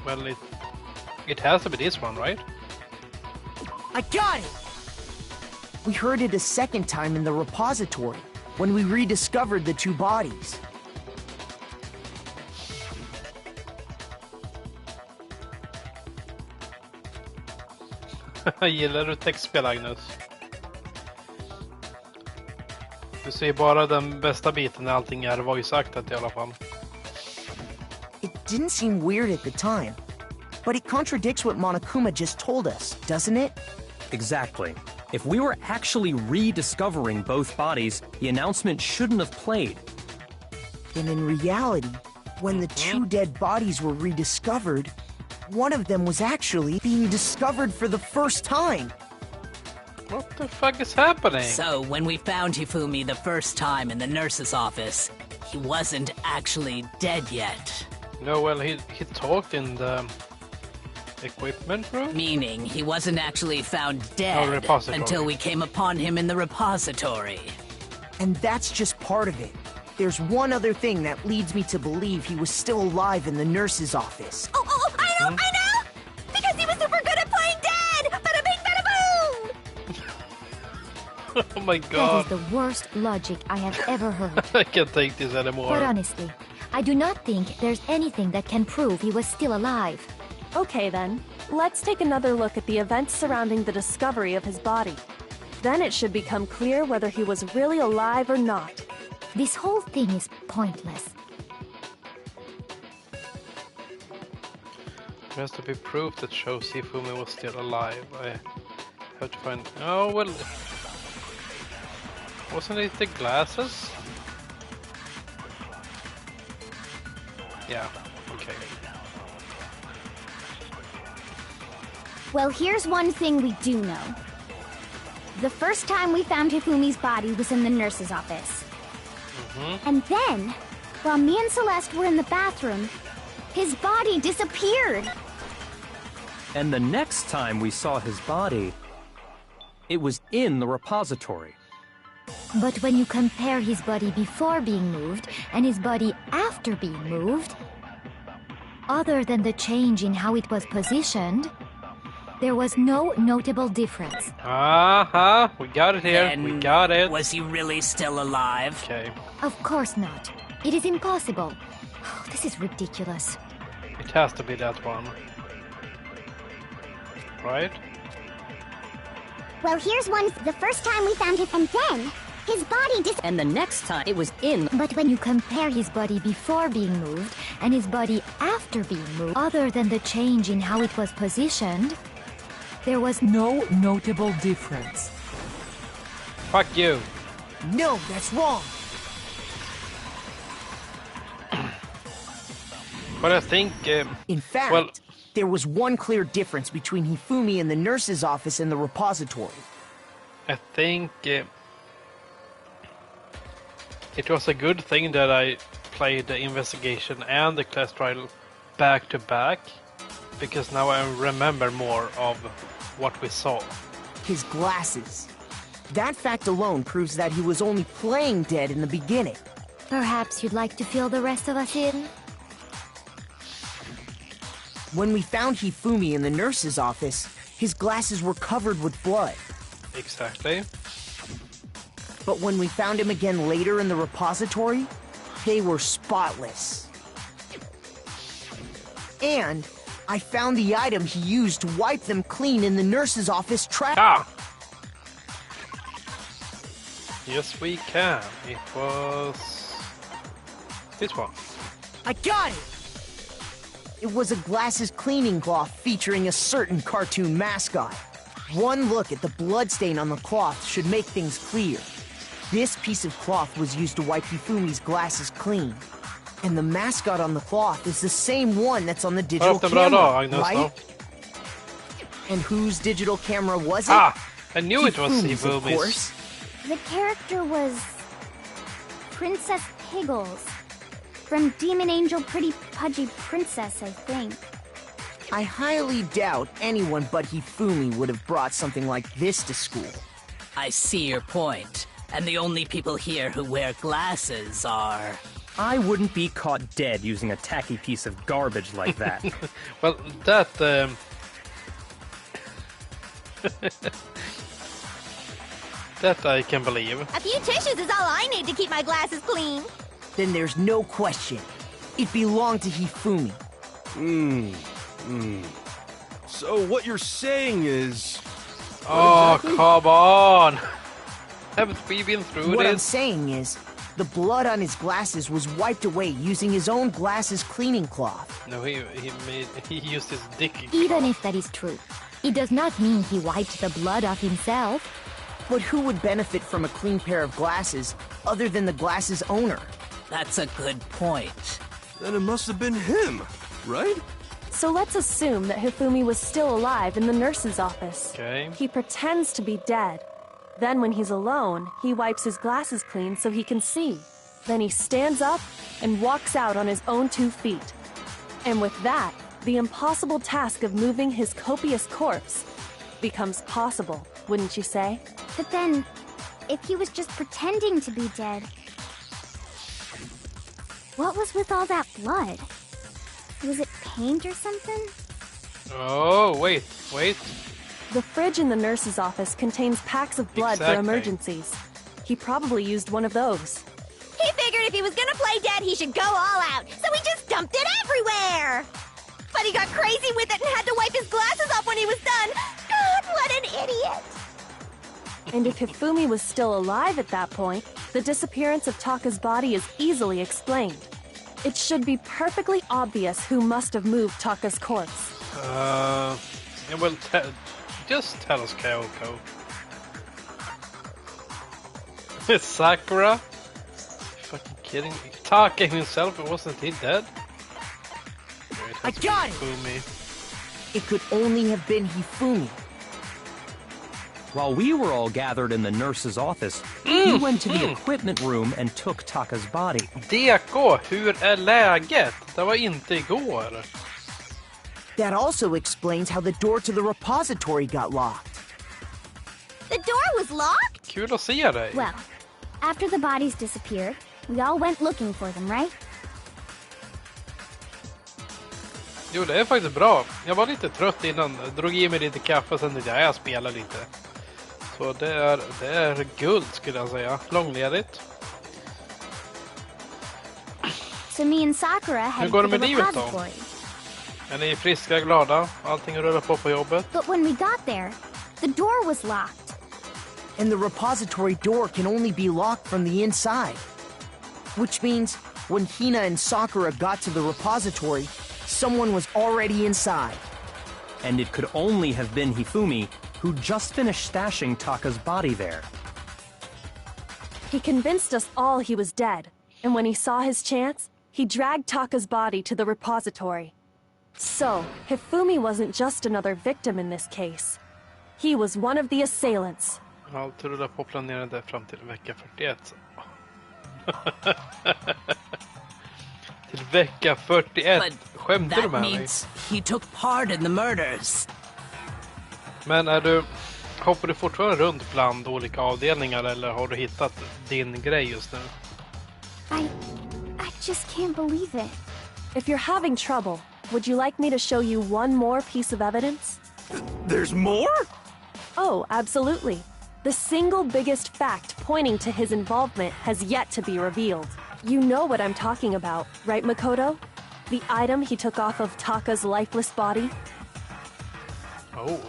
A: Well, it has to be this one, right?
J: I got it! We heard it a second time in the repository, when we rediscovered the two bodies.
A: Gillar du textspel, Agnes? Du ser bara den bästa biten när allting är voice-actat i alla fall.
J: It didn't seem weird at the time, but it contradicts what Monokuma just told us, doesn't it?
D: Exactly. If we were actually rediscovering both bodies, the announcement shouldn't have played.
J: And in reality, when the two dead bodies were rediscovered, one of them was actually being discovered for the first time.
A: What the fuck is happening?
F: So, when we found Hifumi the first time in the nurse's office, he wasn't actually dead yet.
A: No, well, he talked in the equipment room?
F: Meaning he wasn't actually found dead until we came upon him in the repository.
J: And that's just part of it. There's one other thing that leads me to believe he was still alive in the nurse's office.
L: Oh, I know! Because he was super good at playing dead! Bada bing, bada boom!
A: Oh my god.
I: That is the worst logic I have ever heard.
A: I can't take this anymore.
I: But honestly, I do not think there's anything that can prove he was still alive.
G: Okay then, let's take another look at the events surrounding the discovery of his body. Then it should become clear whether he was really alive or not.
I: This whole thing is pointless.
A: There has to be proof that shows Hifumi was still alive. I have to find... Oh, well... Wasn't it the glasses? Yeah, okay.
E: Well, here's one thing we do know. The first time we found Hifumi's body was in the nurse's office. And then, while me and Celeste were in the bathroom, his body disappeared.
D: And the next time we saw his body, it was in the repository.
I: But when you compare his body before being moved and his body after being moved, other than the change in how it was positioned, there was no notable difference.
A: We got it here.
F: Then
A: we got it.
F: Was he really still alive?
A: Okay.
I: Of course not. It is impossible. Oh, this is ridiculous.
A: It has to be that one. Right?
L: Well, here's one. The first time we found him, and then his body
K: And the next time it was in.
I: But when you compare his body before being moved and his body after being moved, other than the change in how it was positioned, there was no notable difference.
A: Fuck you.
J: No, that's wrong.
A: But I think...
J: In fact, there was one clear difference between Hifumi in the nurse's office and the repository.
A: I think... it was a good thing that I played the investigation and the class trial back to back, because now I remember more of what we saw.
J: His glasses. That fact alone proves that he was only playing dead in the beginning.
I: Perhaps you'd like to fill the rest of us in?
J: When we found Hifumi in the nurse's office, his glasses were covered with blood.
A: Exactly.
J: But when we found him again later in the repository, they were spotless. And I found the item he used to wipe them clean in the nurse's office trash.
A: Yes, we can. It was... this one.
J: I got it! It was a glasses cleaning cloth featuring a certain cartoon mascot. One look at the bloodstain on the cloth should make things clear. This piece of cloth was used to wipe Hifumi's glasses clean. And the mascot on the cloth is the same one that's on the digital camera, right? And whose digital camera was it?
A: Ah, I knew it was
J: Hifumi's, of
A: Hifumi's.
J: course.
E: The character was Princess Piggles from Demon Angel Pretty Pudgy Princess, I think.
J: I highly doubt anyone but Hifumi would have brought something like this to school.
F: I see your point. And the only people here who wear glasses are...
D: I wouldn't be caught dead using a tacky piece of garbage like that.
A: Well, that... that I can believe.
L: A few tissues is all I need to keep my glasses clean.
J: Then there's no question. It belonged to Hifumi.
H: So what you're saying is...
A: Oh, come on! Haven't we been through
J: What I'm
A: this?
J: saying is, the blood on his glasses was wiped away using his own glasses cleaning cloth.
A: No, he used his dick.
I: Even if that is true, it does not mean he wiped the blood off himself.
J: But who would benefit from a clean pair of glasses other than the glasses owner?
F: That's a good point.
H: Then it must have been him, right?
G: So let's assume that Hifumi was still alive in the nurse's office.
A: Okay.
G: He pretends to be dead. Then when he's alone, he wipes his glasses clean so he can see. Then he stands up and walks out on his own 2 feet. And with that, the impossible task of moving his copious corpse becomes possible, wouldn't you say?
E: But then, if he was just pretending to be dead, what was with all that blood? Was it paint or something?
A: Oh, wait.
G: The fridge in the nurse's office contains packs of blood for emergencies. He probably used one of those.
L: He figured if he was gonna play dead, he should go all out, so he just dumped it everywhere. But he got crazy with it and had to wipe his glasses off when he was done. God, what an idiot!
G: And if Hifumi was still alive at that point, the disappearance of Taka's body is easily explained. It should be perfectly obvious who must have moved Taka's corpse.
A: Yeah, well, just tell us, Kyoko. Sakura? You fucking kidding me? Taka himself, wasn't he dead?
J: I got it! It could only have been Hifumi.
D: While we were all gathered in the nurse's office, he went to the equipment room and took Taka's body.
A: DK, hur är läget? Det var inte igår.
J: That also explains how the door to the repository got locked.
L: The door was locked?
A: Kul att se dig.
E: Well, after the bodies disappeared, we all went looking for them, right?
A: Jo, det är faktiskt bra. Jag var lite trött innan, drog i mig lite kaffe, sen tänkte jag spelar lite. Så det är guld, skulle jag säga. Långledigt.
E: So me and Sakura headed
A: går
E: to
A: det
E: the
A: med livet då?
E: repository.
A: Är ni friska, glada? Allting rullar på jobbet?
E: But when we got there, the door was locked.
J: And the repository door can only be locked from the inside. Which means, when Hina and Sakura got to the repository, someone was already inside.
D: And it could only have been Hifumi, who just finished stashing Taka's body there.
G: He convinced us all he was dead, and when he saw his chance, he dragged Taka's body to the repository. So, Hifumi wasn't just another victim in this case. He was one of the assailants.
A: Allt rullar på planerade där fram till vecka 41. Till vecka 41. Skämtar du med mig?
F: He took part in the murders.
A: Men hoppar du fortfarande runt bland olika avdelningar eller har du hittat din grej just nu?
E: I just can't believe it.
G: If you're having trouble, would you like me to show you one more piece of evidence?
H: There's more?
G: Oh, absolutely. The single biggest fact pointing to his involvement has yet to be revealed. You know what I'm talking about, right, Makoto? The item he took off of Taka's lifeless body?
A: Oh,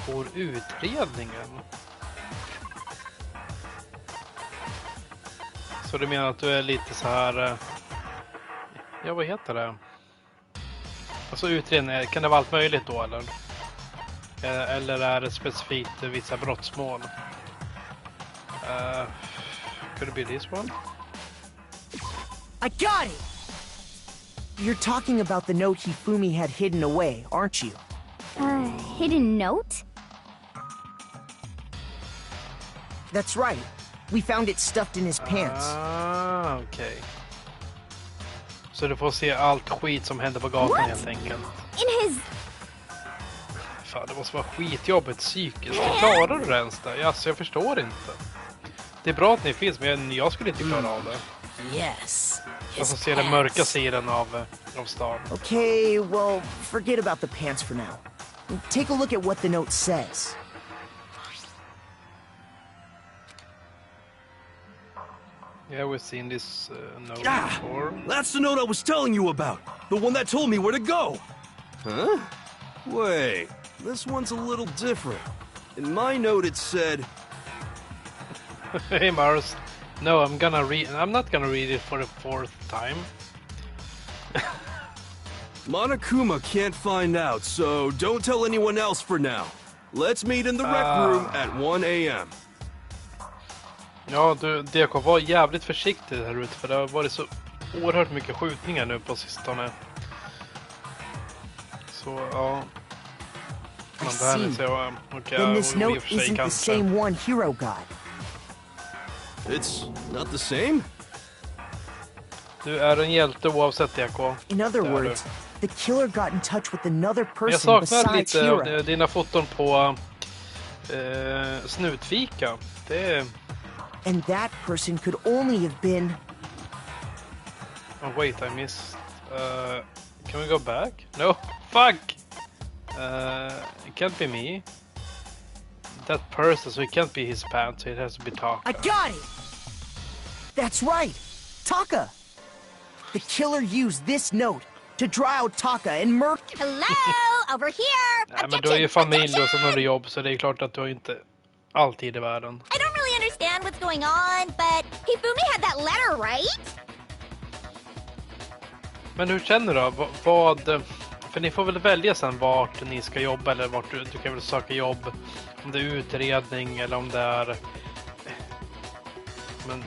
A: får utredningen? Så du menar att du är lite så här... Ja, vad heter det? Alltså utredning, kan det vara allt möjligt då eller? Eller är det specifikt vissa brottsmål? Could it be this one?
J: I got it! You're talking about the note Hifumi had hidden away, aren't you?
E: Hidden note?
J: That's right. We found it stuffed in his pants.
A: Ah, okej. Så du får se allt skit som händer på gatan helt enkelt.
E: In his...
A: Fan, det måste vara skitjobbigt psykiskt. Klarar du det ens där? Alltså, jag förstår inte. Det är bra att ni finns, men jag skulle inte klara av det.
F: Yes.
A: Alltså se den mörka sidan av stan.
J: Okay, well, forget about the pants for now. Take a look at what the note says.
A: Yeah, we've seen this note before.
H: That's the note I was telling you about. The one that told me where to go. Huh? Wait, this one's a little different. In my note it said...
A: Hey Mars. No, I'm not gonna read it for the 4th time.
H: Monokuma can't find out, so don't tell anyone else for now. Let's meet in the rec room at 1 a.m.
A: Ja, du, DK, var jävligt försiktig här ute för det har varit så oerhört mycket skjutningar nu på sistone. Så, ja.
J: I see. Then this note isn't the same one Hero got.
H: It's not the same?
A: Du är en hjälte oavsett DK.
J: In other words, the killer got in touch with another
A: Jag
J: person
A: saknar
J: besides
A: lite
J: Hero.
A: av dina foton på snutfika. Det är...
J: And that person could only have been...
A: Oh wait, I missed. Can we go back? No, fuck! It can't be me. That person, so it can't be his pants, so it has to be Taka.
J: I got it! That's right! Taka! The killer used this note to draw out Taka and murder...
E: Hello! Over here!
A: Nej, men du har ju familj och så har du jobb, så det är klart att du har inte alltid i världen.
L: I don't really understand what's going on, but Hifumi had that letter, right?
A: Men hur känner du då? Vad... För ni får väl välja sen vart ni ska jobba, eller vart du kan väl söka jobb. Om det är utredning eller om det är... Men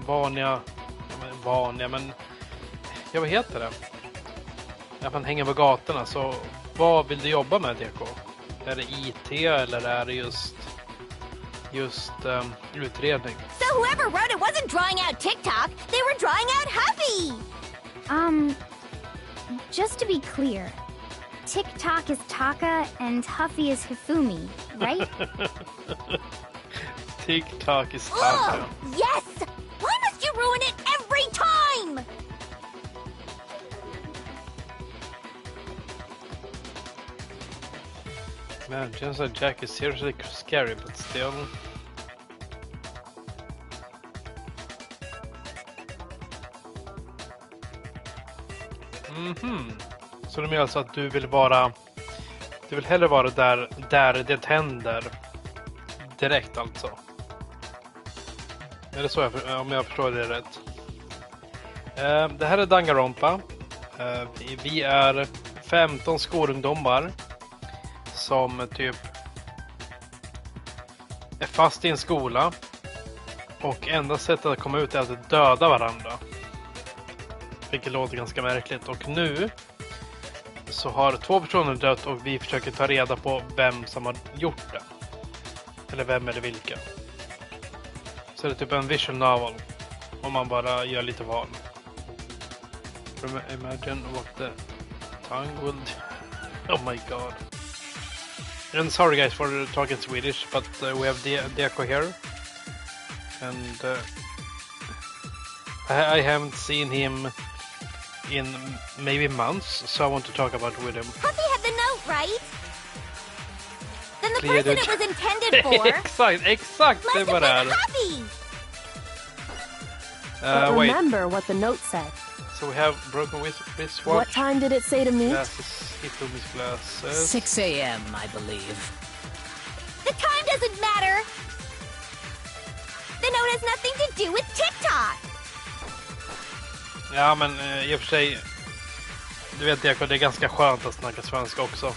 A: vanliga... Men... Ja, vad heter det? Att man hänger på gatorna, så vad vill du jobba med, DK? Är det IT eller är det just utredning?
L: So whoever wrote it wasn't drawing out TikTok, they were drawing out Huffy!
E: Just to be clear, TikTok is Taka and Huffy is Hifumi, right?
A: TikTok is Taka.
L: Yes! Why must you ruin it every time?
A: Man, Genocide Jack is seriously scary, but still... Så du menar alltså att du vill hellre vara där det händer direkt alltså? Är det så om jag förstår det rätt? Det här är Danganronpa. Vi är 15 skolungdomar som typ är fast i en skola och enda sättet att komma ut är att döda varandra. Vilket låter ganska märkligt. Och nu så har 2 personer dött och vi försöker ta reda på vem som har gjort det. Eller vem eller vilka. Så det är typ en visual novel. Om man bara gör lite val. Imagine what the tongue would... Oh my god. And sorry guys for talking Swedish, but we have Deko here. And I haven't seen him in maybe months, so I want to talk about with him.
L: Huffy had the note, right? Then the person it was intended for
A: Exakt, det var det.
L: Huffy!
G: Remember what the note said.
A: So we have broken wristwatch.
G: What time did it say to meet?
A: Glasses, Hifumi's glasses.
F: 6 a.m., I believe.
L: The time doesn't matter! The note has nothing to do with TikTok!
A: Ja, men i och för sig Du vet Jakob, det är ganska skönt att snacka svenska också.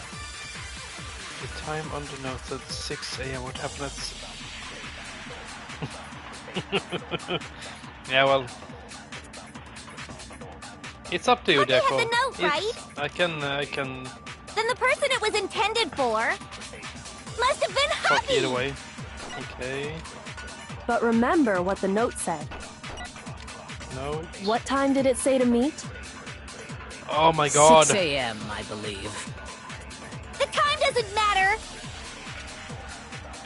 A: The time on the note at 6 a.m. What happened at... Yeah, well... It's up to you,
L: Puppy had
A: Jakob.
L: the note, right?
A: I can...
L: Then the person it was intended for must have been
A: Fuck
L: Hubby!
A: either way. Okay.
G: But remember what the note said.
A: No.
G: What time did it say to meet?
A: Oh my god.
F: 6 a.m., I believe.
L: The time doesn't matter!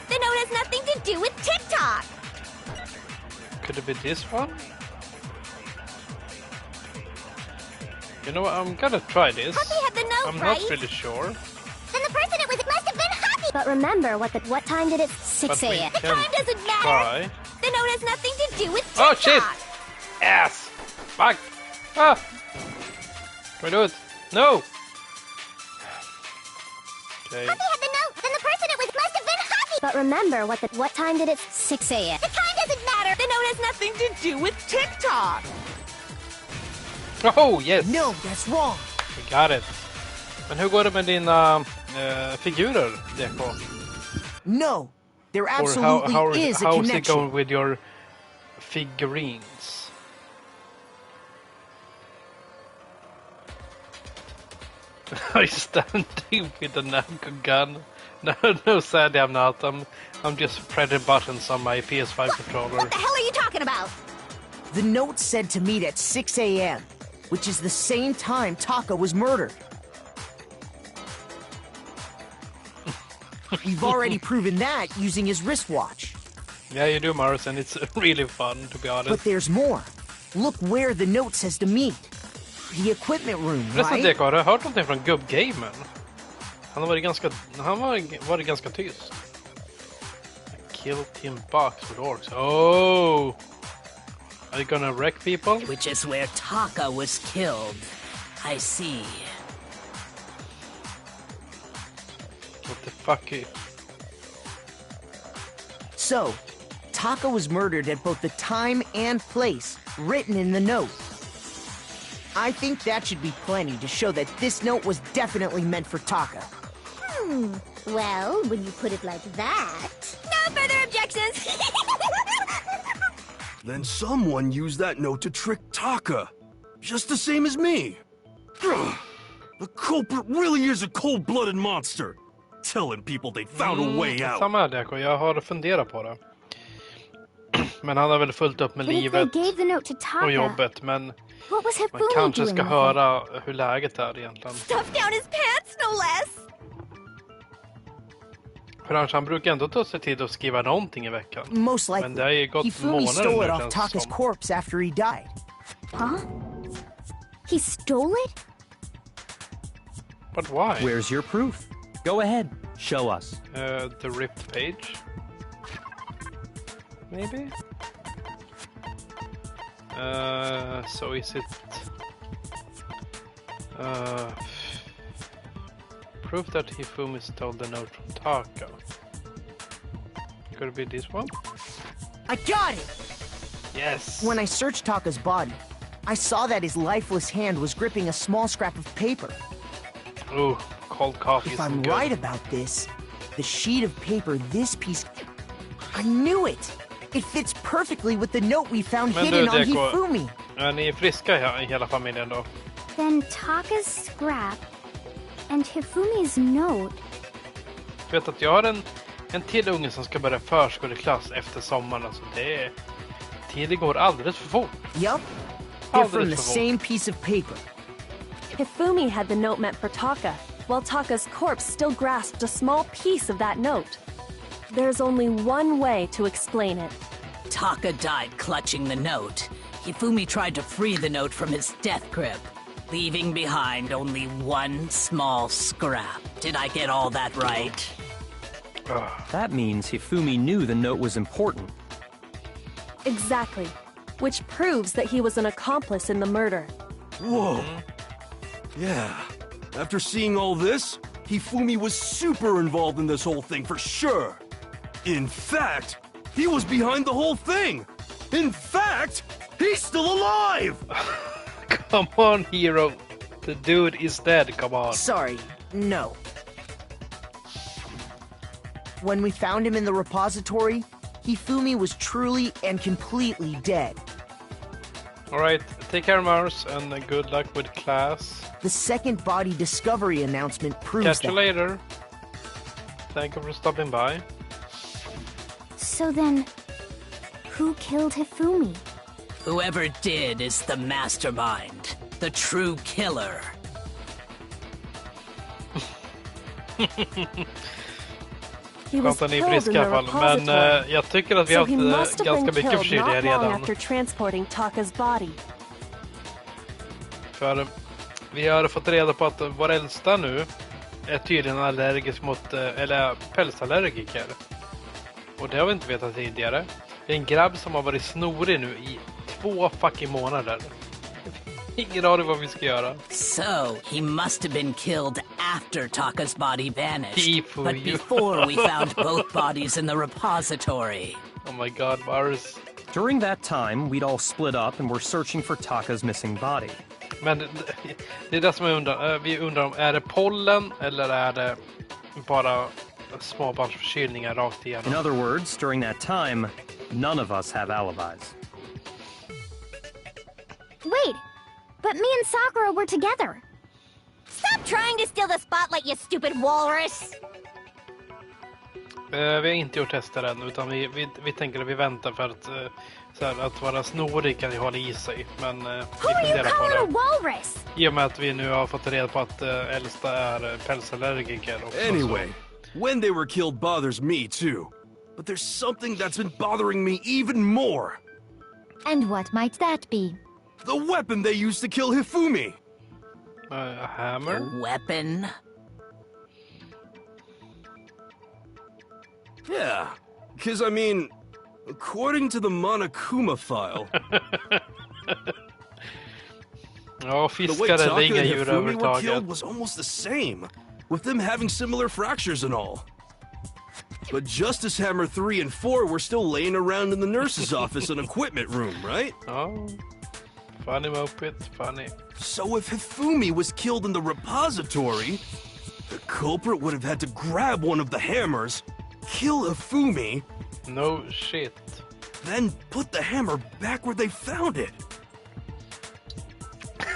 L: The note has nothing to do with TikTok!
A: Could it be this one? You know what, I'm gonna try this.
L: Puppy had the note,
A: I'm
L: right?
A: not really sure.
L: Then the person it was must have been Hubby!
I: But remember what time did it? 6
A: But we
I: a.m.
L: The
A: can
L: time doesn't matter!
A: try.
L: The note has nothing to do with
A: Oh
L: TikTok!
A: shit! Ass! Fuck! Ah! Can we do it? No! Okay.
L: Puppy had the note! Then the person it was must have been Hubby!
I: But remember what time did it? 6 a.m.
L: The time doesn't matter! The note has nothing to do with TikTok!
A: Oh yes!
J: No, that's wrong.
A: We got it. Men hur går det med dina figurer, DK?
J: No, there
A: Or
J: absolutely is a
A: how's it
J: connection.
A: going with your figurines? Are you standing with a Namco gun? No, sadly I'm not. I'm just pressing buttons on my PS5 controller.
L: What the hell are you talking about?
J: The note said to meet at 6 a.m., which is the same time Taka was murdered. We've already proven that using his wristwatch.
A: Yeah, you do, Morris, and it's really fun, to be honest.
J: But there's more. Look where the note says to meet. The equipment room,
A: Förresten,
J: right?
A: DK, har du hört någonting från gubb-gamen? Han har varit ganska tyst. Kill team box with orcs. Oh! Are you gonna wreck people?
F: Which is where Taka was killed. I see.
A: What the fuck?
J: So, Taka was murdered at both the time and place written in the note. I think that should be plenty to show that this note was definitely meant for Taka.
I: Well, when you put it like that...
L: No further objections!
H: Then someone used that note to trick Taka. Just the same as me. The culprit really is a cold-blooded monster. Telling people they found a way out.
A: Samma här, DK, jag har funderat på det. Men han har väl fullt upp med
I: But if
A: livet
I: they gave the note to Taka,
A: och jobbet, men
I: what was
A: man
I: Hifumi
A: kanske
I: doing
A: ska
I: with
A: höra hur läget är egentligen.
L: Stuffed down his pants, no less!
A: För annars, han brukar ändå ta sig tid att skriva någonting i veckan.
J: Most likely,
A: Men det har ju gått
J: Hifumi
A: månader
J: stole
A: nu,
J: it off
A: känns
J: Taka's
A: som.
J: corpse after he died.
I: Huh? He stole it?
A: But why?
D: Where's your proof? Go ahead, show us.
A: The ripped page? Maybe? So is it... proof that Hifumi stole the note from Taka. Could it be this one?
J: I got it!
A: Yes!
J: When I searched Taka's body, I saw that his lifeless hand was gripping a small scrap of paper.
A: Ooh, cold coffee
J: If
A: isn't
J: I'm
A: good.
J: right about this, the sheet of paper this piece... I knew it! It fits perfectly with the note we found
A: Men
J: hidden
A: du,
J: on
A: DK,
J: Hifumi.
A: ni är friska i hela familjen då?
I: Then Taka's scrap and Hifumi's note.
A: Jag vet att jag har en till unge som ska börja förskoleklass efter sommaren. Alltså tiden går alldeles för fort.
J: Yup. They're from the
A: Alldeles för fort.
J: same piece of paper.
G: Hifumi had the note meant for Taka, while Taka's corpse still grasped a small piece of that note. There's only one way to explain it.
F: Taka died clutching the note. Hifumi tried to free the note from his death grip, leaving behind only one small scrap. Did I get all that right?
D: That means Hifumi knew the note was important.
G: Exactly. Which proves that he was an accomplice in the murder.
H: Whoa. Yeah. After seeing all this, Hifumi was super involved in this whole thing for sure. In fact, he was behind the whole thing. In fact, he's still alive!
A: Come on, hero. The dude is dead, come on.
J: Sorry, no. When we found him in the repository, Hifumi was truly and completely dead.
A: Alright, take care, Mars, and good luck with class.
J: The second body discovery announcement proves
A: Catch
J: that.
A: you later. Thank you for stopping by.
E: So then, who killed Hifumi?
F: Whoever did is the mastermind, the true killer.
G: He was
A: Skönt att ni är
G: killed in
A: friska i
G: the
A: alla fall. Men
G: repository.
A: jag tycker att vi
G: So
A: har
G: he must
A: haft
G: have
A: ganska
G: been
A: mycket
G: killed
A: förkylningar
G: not long
A: redan.
G: after transporting Taka's body.
A: För vi har fått reda på att vår äldsta nu är tydligen allergisk mot, eller pälsallergiker. Och det har vi inte vetat tidigare. Det är en grabb som har varit snorig nu i 2 fucking månader. Ingen aning vad vi ska göra.
F: So, he must have been killed after Taka's body vanished,
A: Deep
F: but before we found both bodies in the repository.
A: Oh my god, Mars.
D: During that time, we'd all split up and were searching for Taka's missing body.
A: Men det är det som jag undrar. Vi undrar om är det pollen eller är det bara småbarnsförkylningar rakt igenom?
D: In other words, during that time, none of us have alibis.
E: Wait, but me and Sakura were together.
L: Stop trying to steal the spotlight, you stupid walrus!
A: Vi har inte gjort tester än, utan vi tänker att vi väntar för att, så här, att vara snorig kan ju hålla i sig. Men vi
E: Who are you
A: funderar på
E: calling a
A: det.
E: walrus?
A: I och med att vi nu har fått reda på att äldsta är pälsallergiker också.
H: Anyway, when they were killed bothers me too. But there's something that's been bothering me even more.
I: And what might that be?
H: The weapon they used to kill Hifumi!
A: A hammer?
F: A weapon?
H: Yeah, because I mean, according to the Monokuma file,
A: Ja,
H: the way
A: fiskare eller
H: Taka
A: inga
H: and
A: djur
H: Hifumi were
A: överhuvudtaget.
H: killed was almost the same, with them having similar fractures and all. But Justice Hammer 3 and 4 were still laying around in the nurse's office and equipment room, right?
A: Ja, funny moped, funny.
H: So if Hifumi was killed in the repository, the culprit would have had to grab one of the hammers, kill Hifumi,
A: No shit.
H: then put the hammer back where they found it.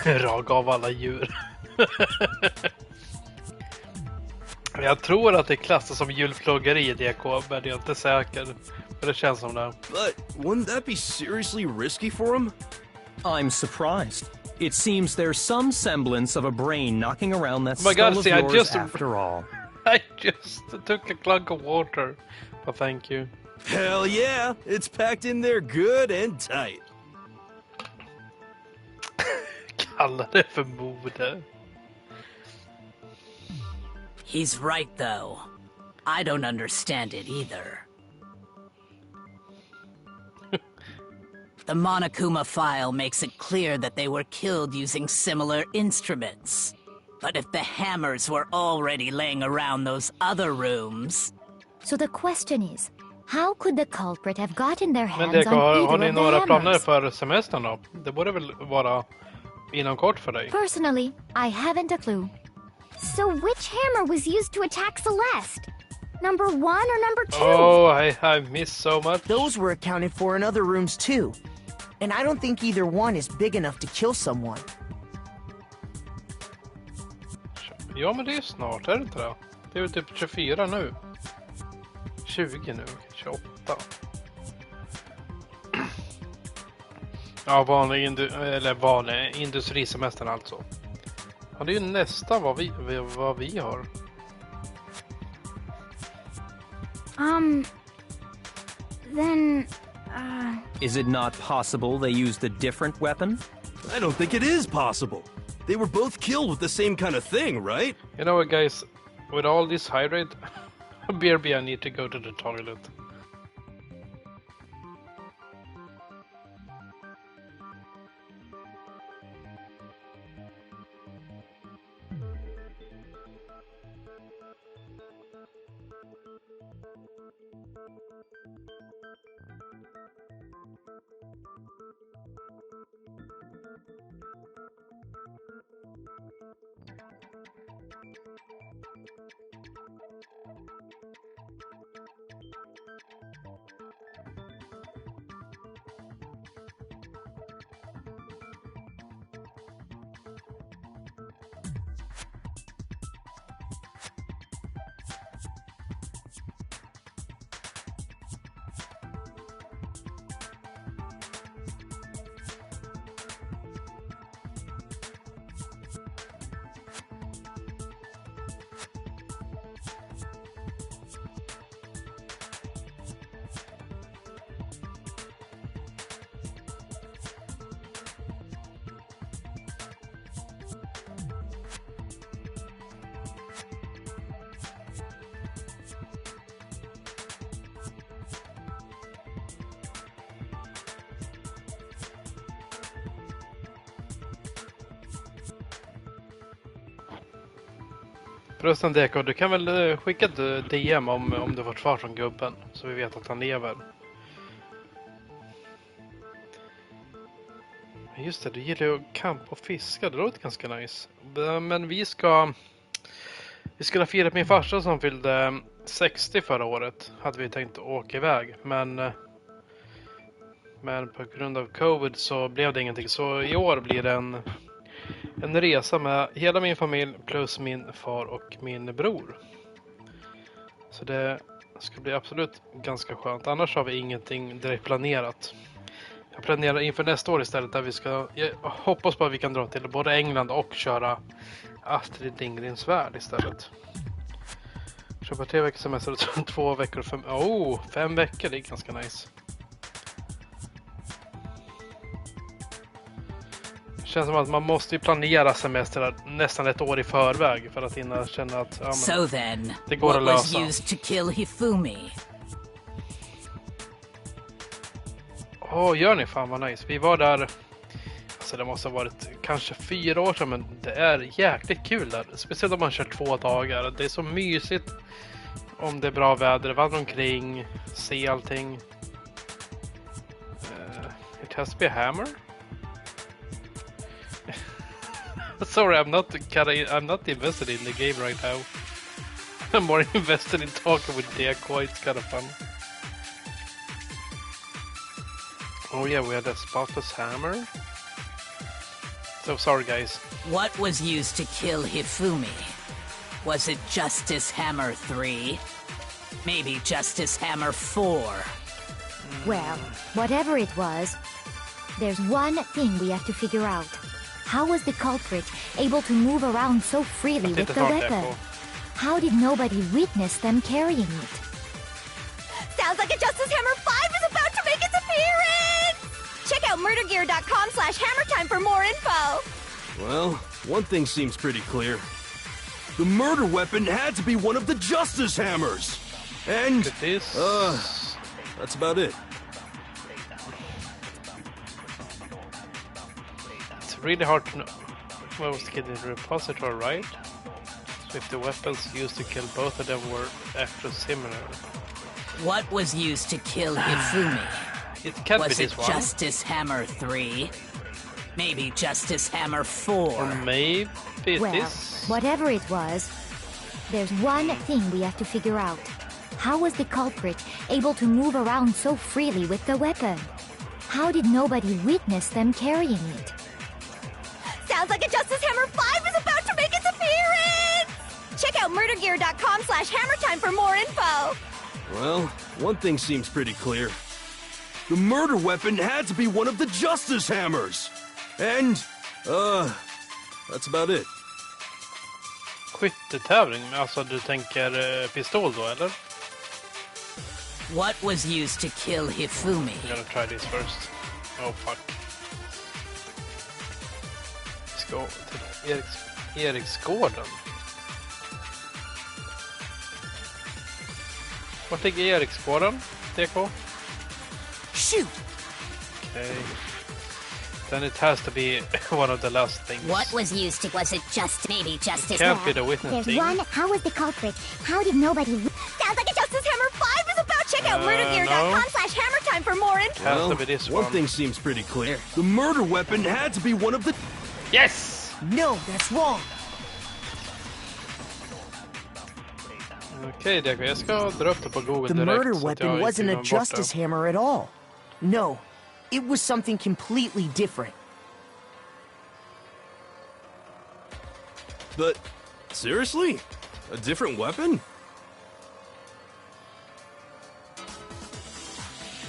A: Raga av alla djur. Jag tror att det klassas som djurplågeri i DK, men jag är inte säker. Men det känns som det.
H: But wouldn't that be seriously risky for him?
D: I'm surprised. It seems there's some semblance of a brain knocking around that
A: Oh my God,
D: skull of
A: see, I
D: yours
A: just-
D: after all.
A: I just took a glug of water. But thank you.
H: Hell yeah, it's packed in there good and tight.
A: Kalla det för mode.
F: He's right, though. I don't understand it either. The Monokuma file makes it clear that they were killed using similar instruments. But if the hammers were already laying around those other rooms...
I: So the question is, how could the culprit have gotten their
A: Men
I: hands
A: DK,
I: on
A: har
I: either
A: ni
I: of the
A: några planer
I: hammers?
A: för semestern då? Det borde väl vara inom kort för dig?
I: Personally, I haven't a clue.
E: So which hammer was used to attack Celeste? Number 1 or number 2?
A: Oh, I missed so much.
J: Those were accounted for in other rooms too. And I don't think either one is big enough to kill someone.
A: Ja, men det är snart, är det inte det? Det är ju typ 24 nu. 20 nu, 28. Ja, vanlig industrisemestern alltså. Ja, det är ju nästan vad vi har.
E: Then,
D: Is it not possible they used a different weapon?
H: I don't think it is possible. They were both killed with the same kind of thing, right?
A: You know what, guys? With all this hydrate, BRB, I need to go to the toilet. Förresten Deko, du kan väl skicka ett DM om du fått svar från gubben, så vi vet att han lever. Just det, du gillar ju kamp och fiska, det låter ganska nice. Men vi skulle ha firat min farsa som fyllde 60 förra året, hade vi tänkt åka iväg. Men på grund av covid så blev det ingenting, så i år blir det en resa med hela min familj plus min far och min bror. Så det ska bli absolut ganska skönt. Annars har vi ingenting direkt planerat. Jag planerar inför nästa år istället där jag hoppas på att vi kan dra till både England och köra Astrid Lindgrens värld istället. Köpa 3 veckors semester och 2 veckor 5 veckor, det är ganska nice. Det känns som att man måste planera semester nästan ett år i förväg för att hinna känna att
F: So then,
A: det går att lösa.
F: What was used to kill Hifumi?
A: Gör ni? Fan vad nice. Vi var där, alltså det måste ha varit kanske 4 år sedan, men det är jäkligt kul där. Speciellt om man kör 2 dagar. Det är så mysigt om det är bra väder, vandra omkring, se allting. It has to be a hammer. Sorry, I'm not invested in the game right now. I'm more invested in talking with Deko. It's kind of fun. Oh yeah, we had a spotless hammer. So sorry, guys.
F: What was used to kill Hifumi? Was it Justice Hammer 3? Maybe Justice Hammer 4?
I: Well, whatever it was, there's one thing we have to figure out. How was the culprit able to move around so freely with the weapon? How did nobody witness them carrying it?
L: Sounds like a Justice Hammer 5 is about to make its appearance! Check out murdergear.com/hammertime for more info!
H: Well, one thing seems pretty clear. The murder weapon had to be one of the Justice Hammers! And, that's about it.
A: It's really hard to know what was killed in the repository, right? So if the weapons used to kill both of them were actually similar.
F: What was used to kill Hifumi?
A: It can't
F: was
A: be this
F: it
A: one.
F: Justice Hammer 3? Maybe Justice Hammer 4?
A: Or maybe
I: this? Whatever it was, there's one thing we have to figure out. How was the culprit able to move around so freely with the weapon? How did nobody witness them carrying it?
L: Sounds like a Justice Hammer 5 is about to make its appearance! Check out murdergear.com/hammertime for more info!
H: Well, one thing seems pretty clear. The murder weapon had to be one of the Justice Hammers! And, that's about it.
A: Skyttetävling? Alltså du tänker pistol då, eller?
F: What was used to kill Hifumi?
A: I'm gonna try this first. Oh fuck. Let's go till Eriksgården. Vart ligger Eriksgården? DK?
F: Shoot!
A: Okay. Then it has to be one of the last things.
E: What was used to... Was it maybe Justice...
A: It can't be the witness
E: There's
A: thing.
E: one... How was the culprit? How did nobody...
L: Sounds like a Justice Hammer 5 is about... Check out murdergear.com/hammertime time for more info.
A: Has
H: Well,
A: to be this
H: one
A: one.
H: thing seems pretty clear. The murder weapon had to be one of the...
A: Yes!
J: No, that's wrong.
A: Okej, Diego, jag ska dra upp det på Google
J: The
A: direkt.
J: murder
A: så att
J: weapon
A: jag
J: wasn't
A: inte
J: a
A: glömmer bort
J: justice
A: det.
J: hammer at all. No, it was something completely different.
H: But, seriously? A different weapon?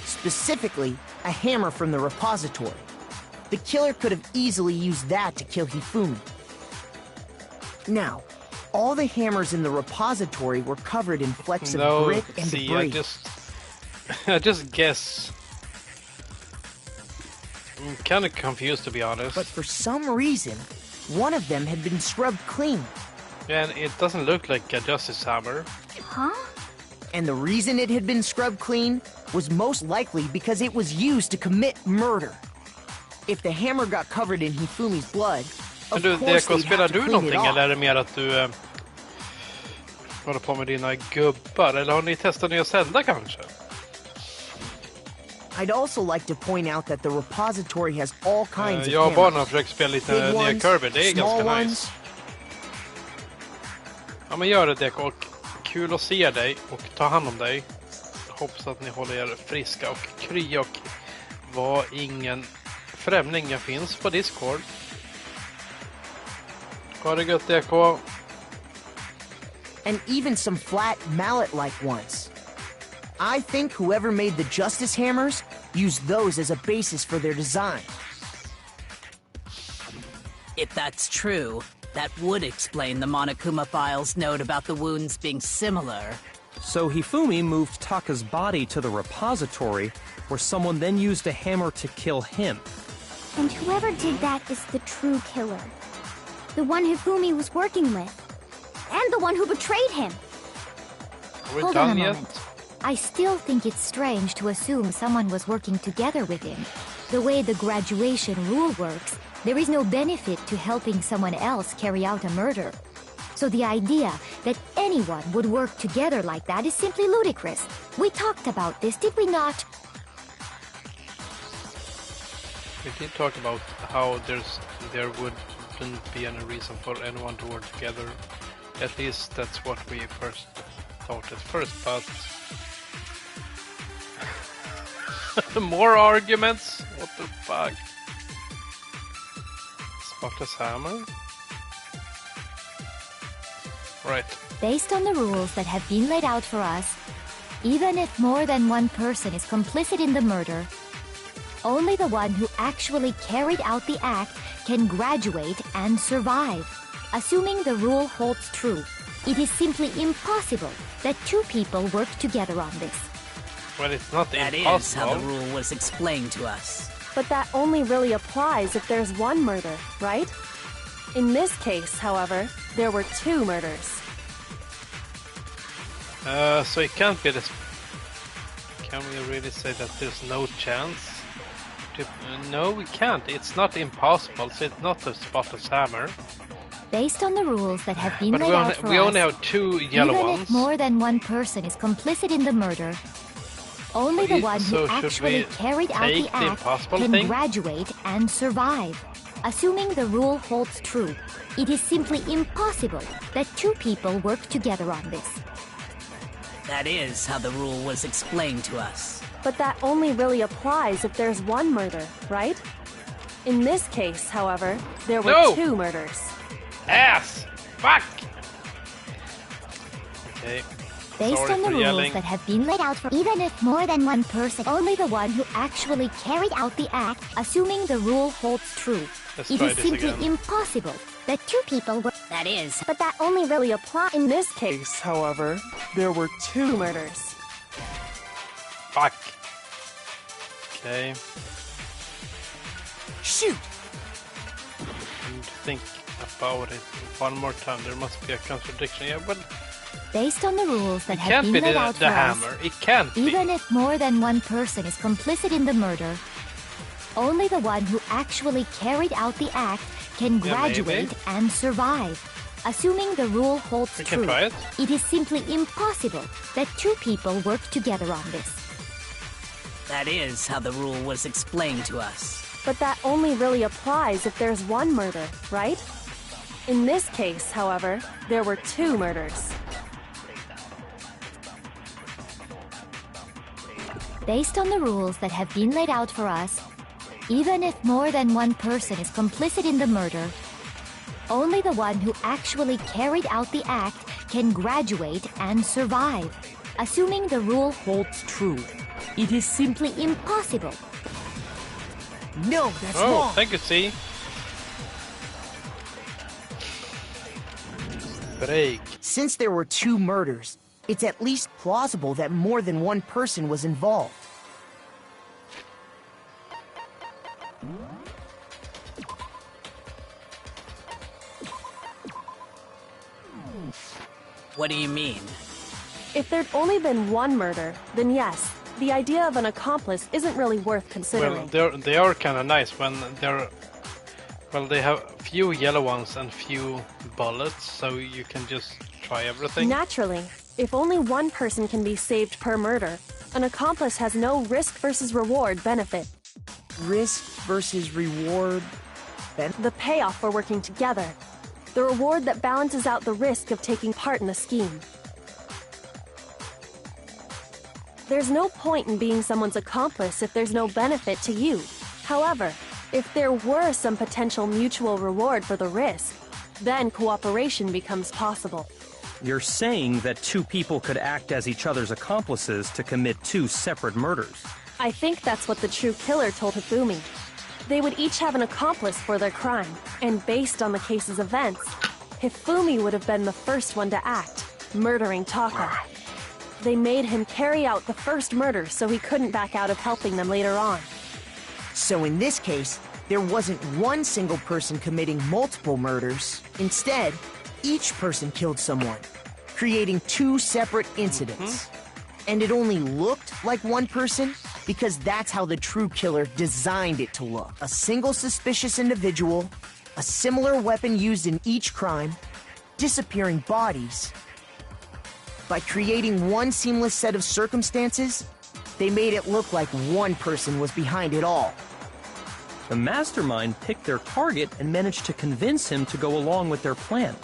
J: Specifically, a hammer from the repository. The killer could have easily used that to kill Hifumi. Now, all the hammers in the repository were covered in flecks of
A: No,
J: grit and
A: see,
J: debris.
A: I just guess. I'm kind of confused, to be honest.
J: But for some reason, one of them had been scrubbed clean.
A: And it doesn't look like a justice hammer.
E: Huh?
J: And the reason it had been scrubbed clean was most likely because it was used to commit murder. If the hammer got covered in Hifumi's blood,
A: Men
J: of
A: du,
J: course
A: Deko,
J: they'd
A: spelar
J: have to
A: du
J: clean it
A: någonting
J: off.
A: eller är det mer att du håller på med dina gubbar? Eller har ni testat nya Zelda kanske?
J: I'd also like to point out that the repository has all kinds of
A: Jag och barnen har
J: hammers.
A: försökt spela lite
J: Big
A: nya
J: ones,
A: Kirby, det är
J: small
A: ganska
J: ones.
A: nice. Ja men gör det Deko, och kul att se dig och ta hand om dig. Hoppas att ni håller er friska och krya och var ingen främling. Jag finns på Discord. Ha det gött Deko.
J: And even some flat mallet-like ones. I think whoever made the justice hammers used those as a basis for their design.
F: If that's true, that would explain the Monokuma file's note about the wounds being similar.
D: So Hifumi moved Taka's body to the repository, where someone then used a hammer to kill him.
E: And whoever did that is the true killer. The one Hifumi was working with. And the one who betrayed him.
A: Are we
I: Hold on a
A: done yet?
I: moment. I still think it's strange to assume someone was working together with him. The way the graduation rule works, there is no benefit to helping someone else carry out a murder. So the idea that anyone would work together like that is simply ludicrous. We talked about this, did we not?
A: We did talk about how there wouldn't be any reason for anyone to work together. At least that's what we first thought at first, but more arguments? What the fuck? Spotless hammer? Right.
I: Based on the rules that have been laid out for us, even if more than one person is complicit in the murder, only the one who actually carried out the act can graduate and survive. Assuming the rule holds true, it is simply impossible that two people work together on this.
A: Well, it's not
F: That is
A: impossible.
F: how the rule was explained to us.
G: But that only really applies if there's one murder, right? In this case, however, there were two murders.
A: So it can't be this. Can we really say that there's no chance? No, we can't. It's not impossible. So it's not a spotless hammer.
I: Based on the rules that have been
A: But
I: laid out for
A: we
I: us,
A: only have two yellow
I: even
A: ones.
I: if more than one person is complicit in the murder, only the one
A: So
I: who
A: should
I: actually
A: we
I: carried out
A: take
I: the
A: the
I: act
A: impossible
I: can
A: thing?
I: graduate and survive. Assuming the rule holds true, it is simply impossible that two people work together on this.
F: That is how the rule was explained to us.
G: But that only really applies if there's one murder, right? In this case, however, there were
A: No!
G: two murders.
A: Ass! Fuck! Okay.
I: Based
A: Sorry
I: on the
A: for
I: rules
A: yelling.
I: that have been laid out for even if more than one person, only the one who actually carried out the act, assuming the rule holds true,
A: Let's
I: it
A: try
I: is
A: this
I: simply
A: again.
I: impossible that two people work.
F: That is.
G: But that only really applies. In this case, however, there were two murders.
A: Fuck. Okay.
J: Shoot!
A: And think about it one more time. There must be a contradiction. Yeah, but
I: Based on the rules that
A: it
I: have
A: can't
I: been
A: be
I: laid
A: the
I: out for us,
A: hammer. It can't be.
I: even if more than one person is complicit in the murder, only the one who actually carried out the act can
A: Yeah,
I: graduate
A: maybe.
I: and survive. Assuming the rule holds
A: We can
I: true,
A: try it.
I: it is simply impossible that two people work together on this.
F: That is how the rule was explained to us.
G: But that only really applies if there's one murder, right? In this case, however, there were 2 murders.
I: Based on the rules that have been laid out for us, even if more than one person is complicit in the murder, only the one who actually carried out the act can graduate and survive. Assuming the rule holds true, it is simply impossible.
J: No, that's
A: Oh,
J: wrong.
A: thank you, C. Break.
J: Since there were 2 murders, it's at least plausible that more than one person was involved.
F: What do you mean?
G: If there'd only been one murder, then yes, the idea of an accomplice isn't really worth considering.
A: Well, they are kind of nice when they're... Well, they have few yellow ones and few bullets, so you can just try everything.
G: Naturally, if only one person can be saved per murder, an accomplice has no risk versus reward benefit.
J: Risk versus reward.
G: The payoff for working together. The reward that balances out the risk of taking part in the scheme. There's no point in being someone's accomplice if there's no benefit to you. However, if there were some potential mutual reward for the risk, then cooperation becomes possible.
D: You're saying that 2 people could act as each other's accomplices to commit 2 separate murders.
G: I think that's what the true killer told Hifumi. They would each have an accomplice for their crime, and based on the case's events, Hifumi would have been the first one to act, murdering Taka. They made him carry out the first murder so he couldn't back out of helping them later on.
J: So in this case, there wasn't one single person committing multiple murders. Instead, each person killed someone, creating 2 separate incidents. And it only looked like one person because that's how the true killer designed it to look. A single suspicious individual, a similar weapon used in each crime, disappearing bodies. By creating one seamless set of circumstances, they made it look like one person was behind it all.
D: The mastermind picked their target and managed to convince him to go along with their plan.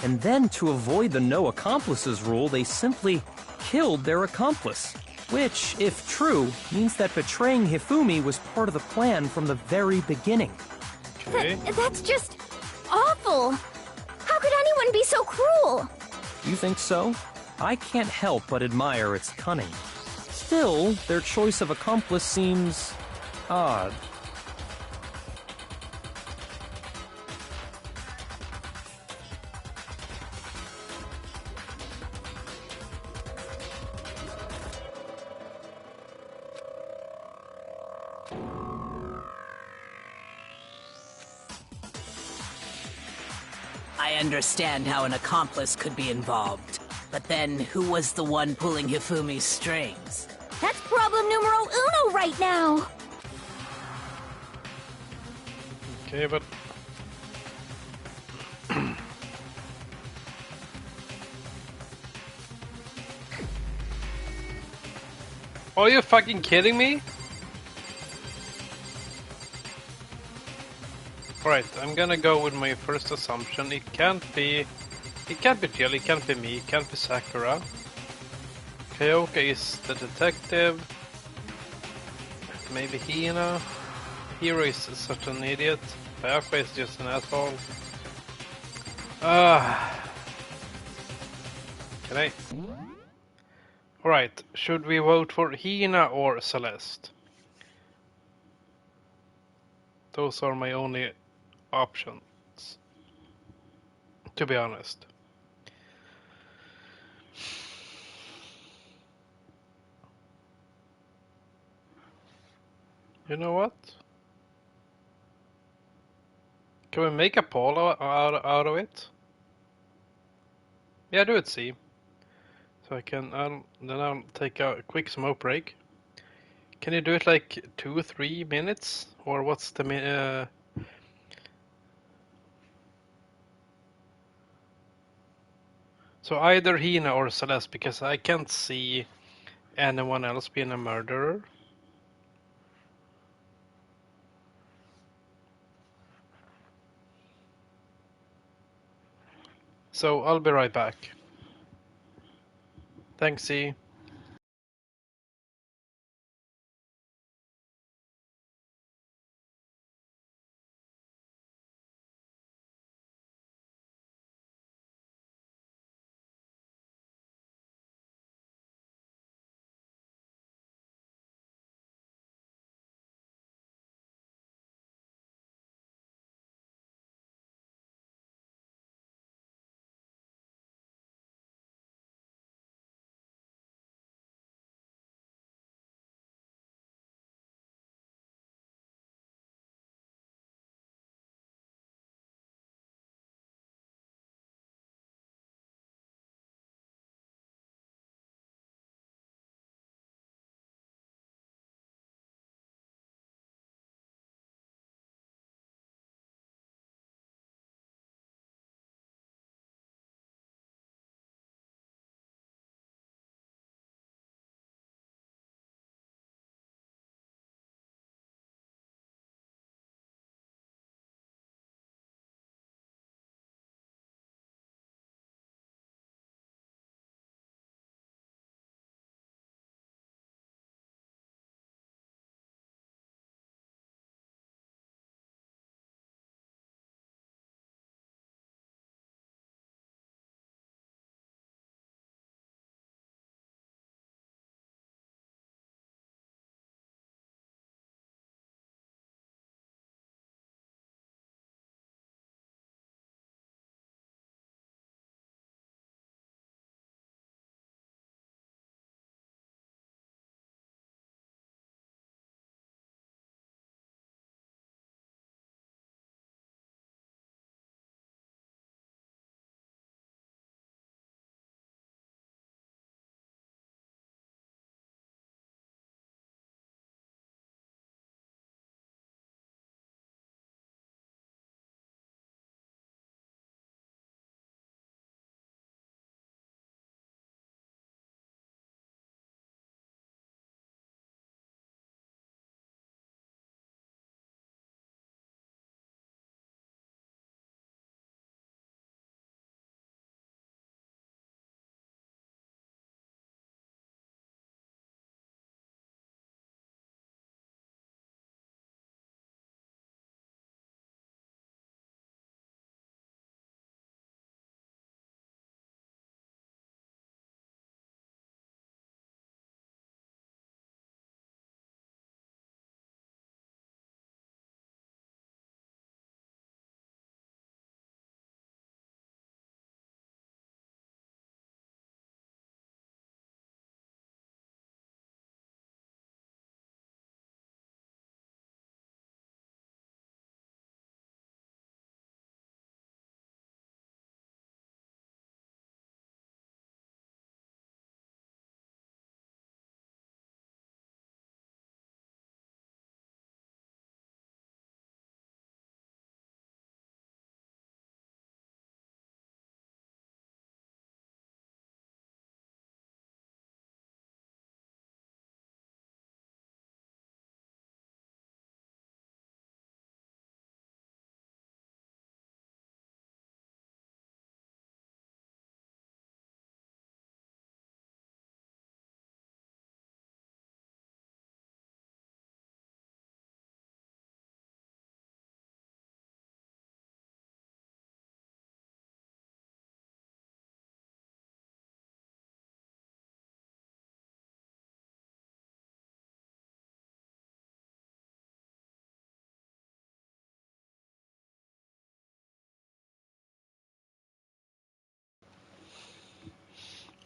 D: And then, to avoid the no accomplices rule, they simply killed their accomplice. Which, if true, means that betraying Hifumi was part of the plan from the very beginning.
A: Okay.
E: That's just awful. How could anyone be so cruel?
D: You think so? I can't help but admire its cunning. Still, their choice of accomplice seems odd.
F: I understand how an accomplice could be involved. But then, who was the one pulling Hifumi's strings?
E: That's problem numero uno right now.
A: Okay, but... Are you fucking kidding me? Right, I'm gonna go with my first assumption. It can't be Jill, it can't be me, it can't be Sakura. Kyoka is the detective. Maybe Hina. Hiro is such an idiot. Bayaka is just an asshole. Can I? Alright, should we vote for Hina or Celeste? Those are my only options, to be honest. You know what? Can we make a poll out of it? Yeah, do it, C. So I'll take a quick smoke break. Can you do it like 2-3 minutes? Or what's the So either Hina or Celeste, because I can't see anyone else being a murderer. So I'll be right back. Thanks, Z.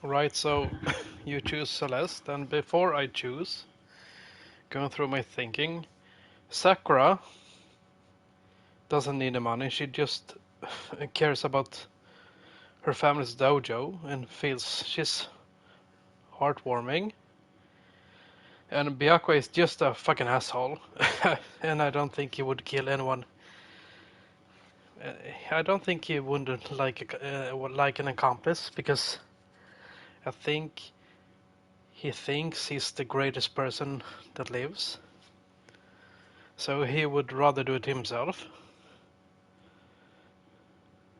A: Right, so you choose Celeste, and before I choose, going through my thinking, Sakura doesn't need the money, she just cares about her family's dojo and feels she's heartwarming. And Byakuya is just a fucking asshole, and I don't think he would kill anyone. I don't think he would like an accomplice, because I think he thinks he's the greatest person that lives. So he would rather do it himself.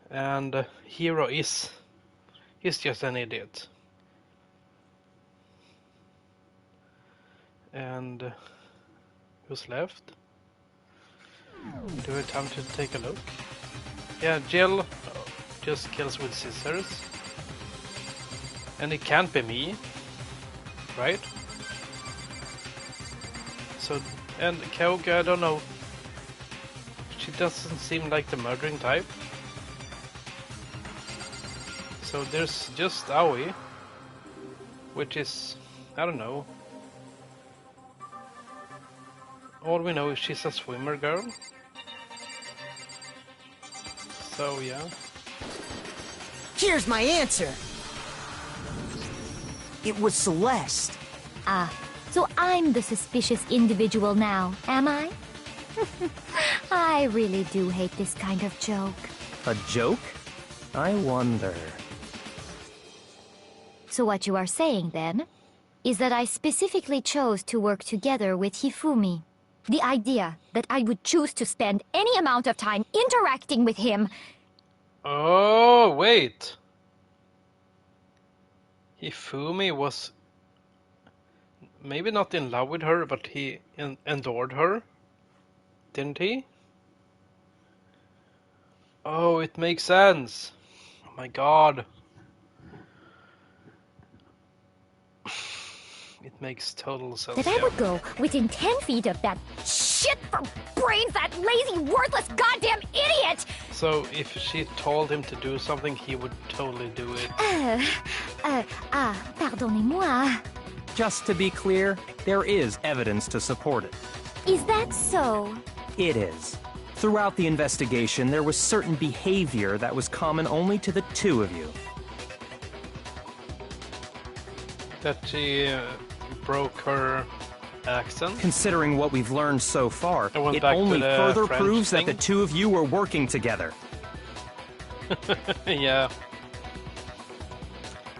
A: And Hero is just an idiot. And who's left? Do we have time to take a look? Yeah, Jill just kills with scissors. And it can't be me, right? So, and Kaoga, I don't know. She doesn't seem like the murdering type. So there's just Aoi, which is, I don't know. All we know is she's a swimmer girl. So yeah.
J: Here's my answer. It was Celeste.
I: Ah, so I'm the suspicious individual now, am I? I really do hate this kind of joke.
D: A joke? I wonder.
I: So what you are saying, then, is that I specifically chose to work together with Hifumi. The idea that I would choose to spend any amount of time interacting with him.
A: Oh, wait. Hifumi was maybe not in love with her, but he adored her. Didn't he? Oh, it makes sense. Oh my god. It makes total sense.
I: That I would go within 10 feet of that shit for brains, that lazy, worthless, goddamn idiot!
A: So if she told him to do something, he would totally do it.
I: Pardonnez-moi.
D: Just to be clear, there is evidence to support it.
I: Is that so?
D: It is. Throughout the investigation, there was certain behavior that was common only to the two of you.
A: That she broke her accent?
D: Considering what we've learned so far,
A: I went
D: it
A: back to
D: only
A: the
D: further
A: French
D: proves
A: thing.
D: that the two of you were working together.
A: Yeah.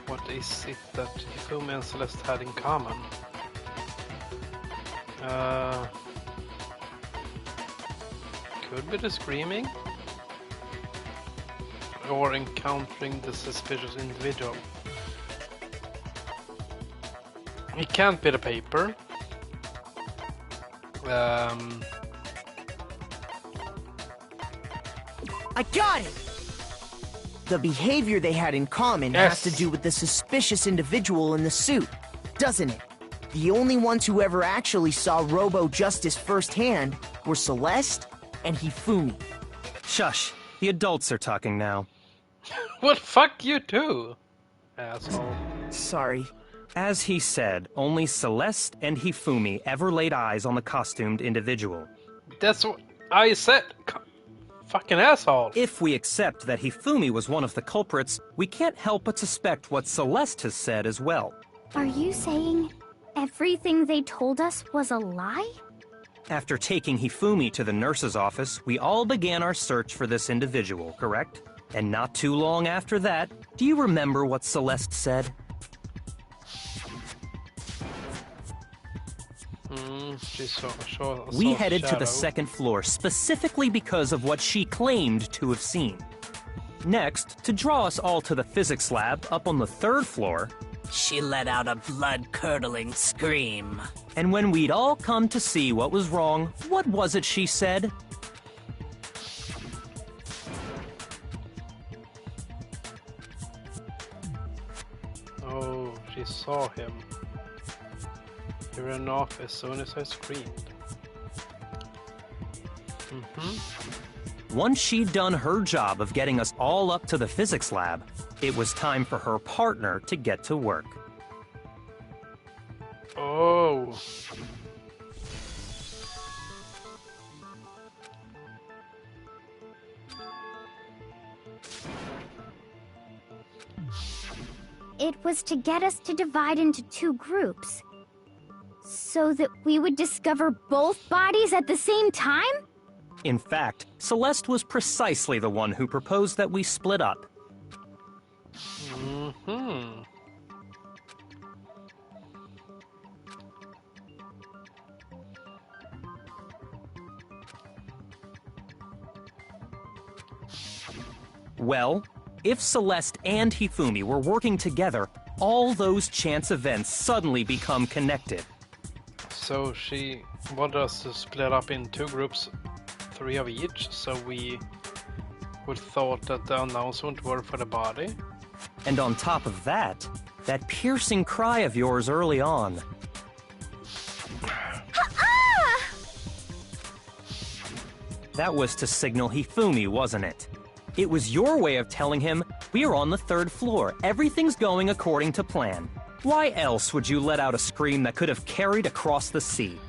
A: What is it that Hifumi and Celeste had in common? Could be the screaming? Or encountering the suspicious individual. It can't be the paper.
J: I got it! The behavior they had in common has to do with the suspicious individual in the suit, doesn't it? The only ones who ever actually saw Robo-Justice firsthand were Celeste and Hifumi.
D: Shush, the adults are talking now.
A: Well, fuck you too, asshole.
J: Sorry.
D: As he said, only Celeste and Hifumi ever laid eyes on the costumed individual.
A: That's what I said. Fucking asshole.
D: If we accept that Hifumi was one of the culprits, we can't help but suspect what Celeste has said as well.
E: Are you saying everything they told us was a lie?
D: After taking Hifumi to the nurse's office, we all began our search for this individual, correct? And not too long after that, do you remember what Celeste said? We headed to the second floor specifically because of what she claimed to have seen. Next, to draw us all to the physics lab up on the third floor,
F: she let out a blood-curdling scream.
D: And when we'd all come to see what was wrong, what was it she said?
A: Oh, she saw him. He ran off as soon as I screamed.
D: Once she'd done her job of getting us all up to the physics lab, it was time for her partner to get to work.
A: Oh.
E: It was to get us to divide into two groups. So that we would discover both bodies at the same time?
D: In fact, Celeste was precisely the one who proposed that we split up. Well, if Celeste and Hifumi were working together, all those chance events suddenly become connected.
A: So she wanted us to split up in 2 groups, 3 of each, so we would thought that the announcement were for the body.
D: And on top of that, that piercing cry of yours early on. That was to signal Hifumi, wasn't it? It was your way of telling him, we're on the 3rd floor, everything's going according to plan. Why else would you let out a scream that could have carried across the sea?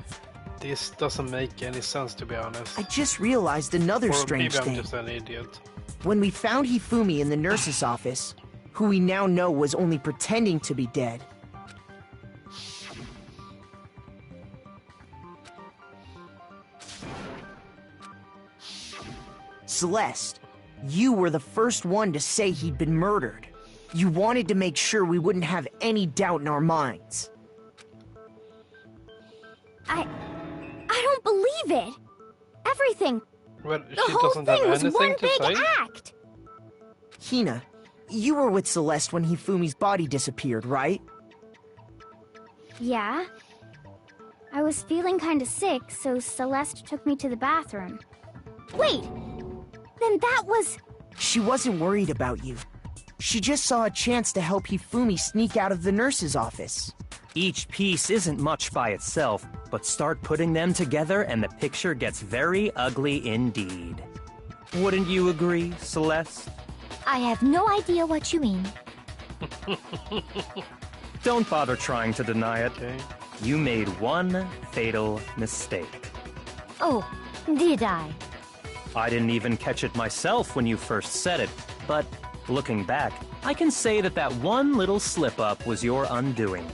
A: This doesn't make any sense, to be honest.
J: I just realized another
A: Or
J: strange
A: maybe I'm
J: thing.
A: just an idiot.
J: When we found Hifumi in the nurse's office, who we now know was only pretending to be dead, Celeste, you were the first one to say he'd been murdered. You wanted to make sure we wouldn't have any doubt in our minds.
E: I don't believe it. Everything.
A: Well,
E: The
A: she
E: whole
A: doesn't have
E: thing was
A: anything
E: one
A: to
E: big
A: say.
E: act.
J: Hina, you were with Celeste when Hifumi's body disappeared, right?
E: Yeah. I was feeling kinda sick, so Celeste took me to the bathroom. Wait! Then that was...
J: She wasn't worried about you. She just saw a chance to help Hifumi sneak out of the nurse's office.
D: Each piece isn't much by itself, but start putting them together and the picture gets very ugly indeed. Wouldn't you agree, Celeste?
I: I have no idea what you mean.
D: Don't bother trying to deny it.
A: Okay.
D: You made one fatal mistake.
I: Oh, did I?
D: I didn't even catch it myself when you first said it, but looking back, I can say that that one little slip-up was your undoing.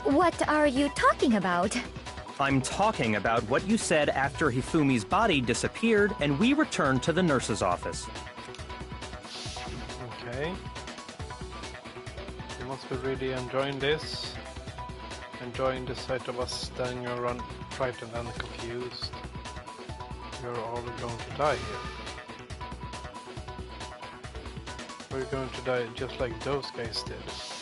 I: What are you talking about?
D: I'm talking about what you said after Hifumi's body disappeared and we returned to the nurse's office.
A: Okay. You must be really enjoying this. Enjoying the sight of us standing around frightened and confused. You're all going to die here. We're going to die just like those guys did.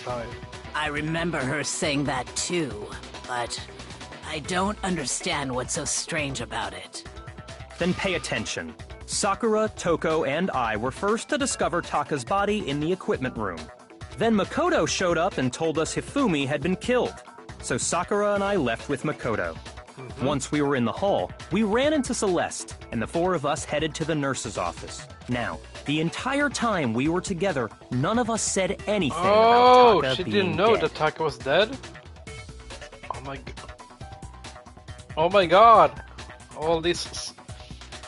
A: Die.
F: I remember her saying that too, but I don't understand what's so strange about it.
D: Then pay attention. Sakura, Toko, and I were first to discover Taka's body in the equipment room. Then Makoto showed up and told us Hifumi had been killed. So Sakura and I left with Makoto. Once we were in the hall, we ran into Celeste, and the 4 of us headed to the nurse's office. Now, the entire time we were together, none of us said anything about Taka
A: she
D: being
A: didn't know
D: dead.
A: that Taka was dead? Oh my god. Oh my god! All these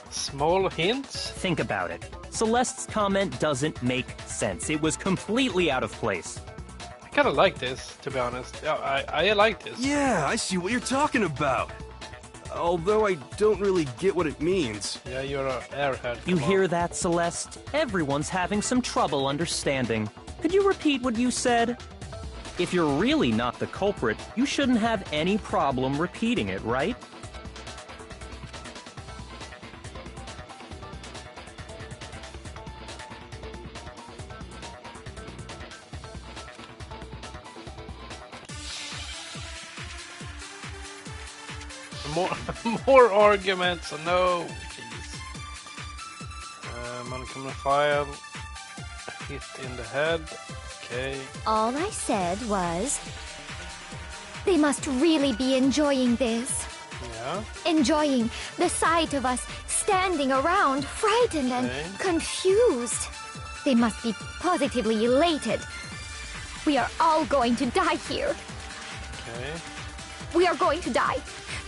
A: small hints?
D: Think about it. Celeste's comment doesn't make sense. It was completely out of place.
A: I kinda like this, to be honest. Yeah, I like this.
H: Yeah, I see what you're talking about. Although I don't really get what it means.
A: Yeah, you're an airhead.
D: You
A: come on.
D: hear that, Celeste? Everyone's having some trouble understanding. Could you repeat what you said? If you're really not the culprit, you shouldn't have any problem repeating it, right?
A: More arguments. No, jeez. Uncommon file. Hit in the head. Okay.
I: All I said was... They must really be enjoying this.
A: Yeah.
I: Enjoying the sight of us standing around, frightened and
A: Okay.
I: confused. They must be positively elated. We are all going to die here.
A: Okay.
I: We are going to die,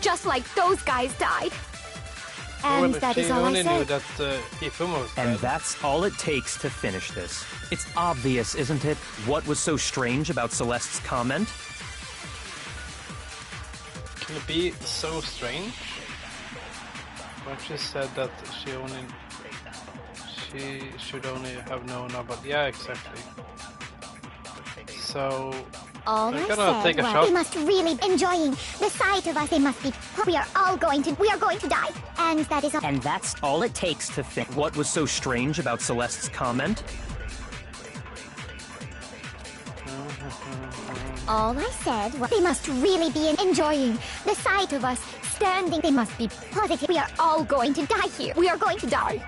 I: just like those guys died. And
A: Well,
I: that
A: she
I: is all I
A: only knew
I: said.
A: that Hifumi was
D: And
A: dead.
D: that's all it takes to finish this. It's obvious, isn't it? What was so strange about Celeste's comment?
A: Can it be so strange? But she said that she should only have known about. Yeah, exactly. So
E: All
A: I'm
E: I
A: gonna take
E: said
A: a
E: was
A: shot.
E: they must really be enjoying the sight of us. They must be. We are going to die, and that is all.
K: And that's all it takes to think.
D: What was so strange about Celeste's comment?
E: All I said was they must really be enjoying the sight of us standing. They must be positive. We are all going to die here. We are going to die.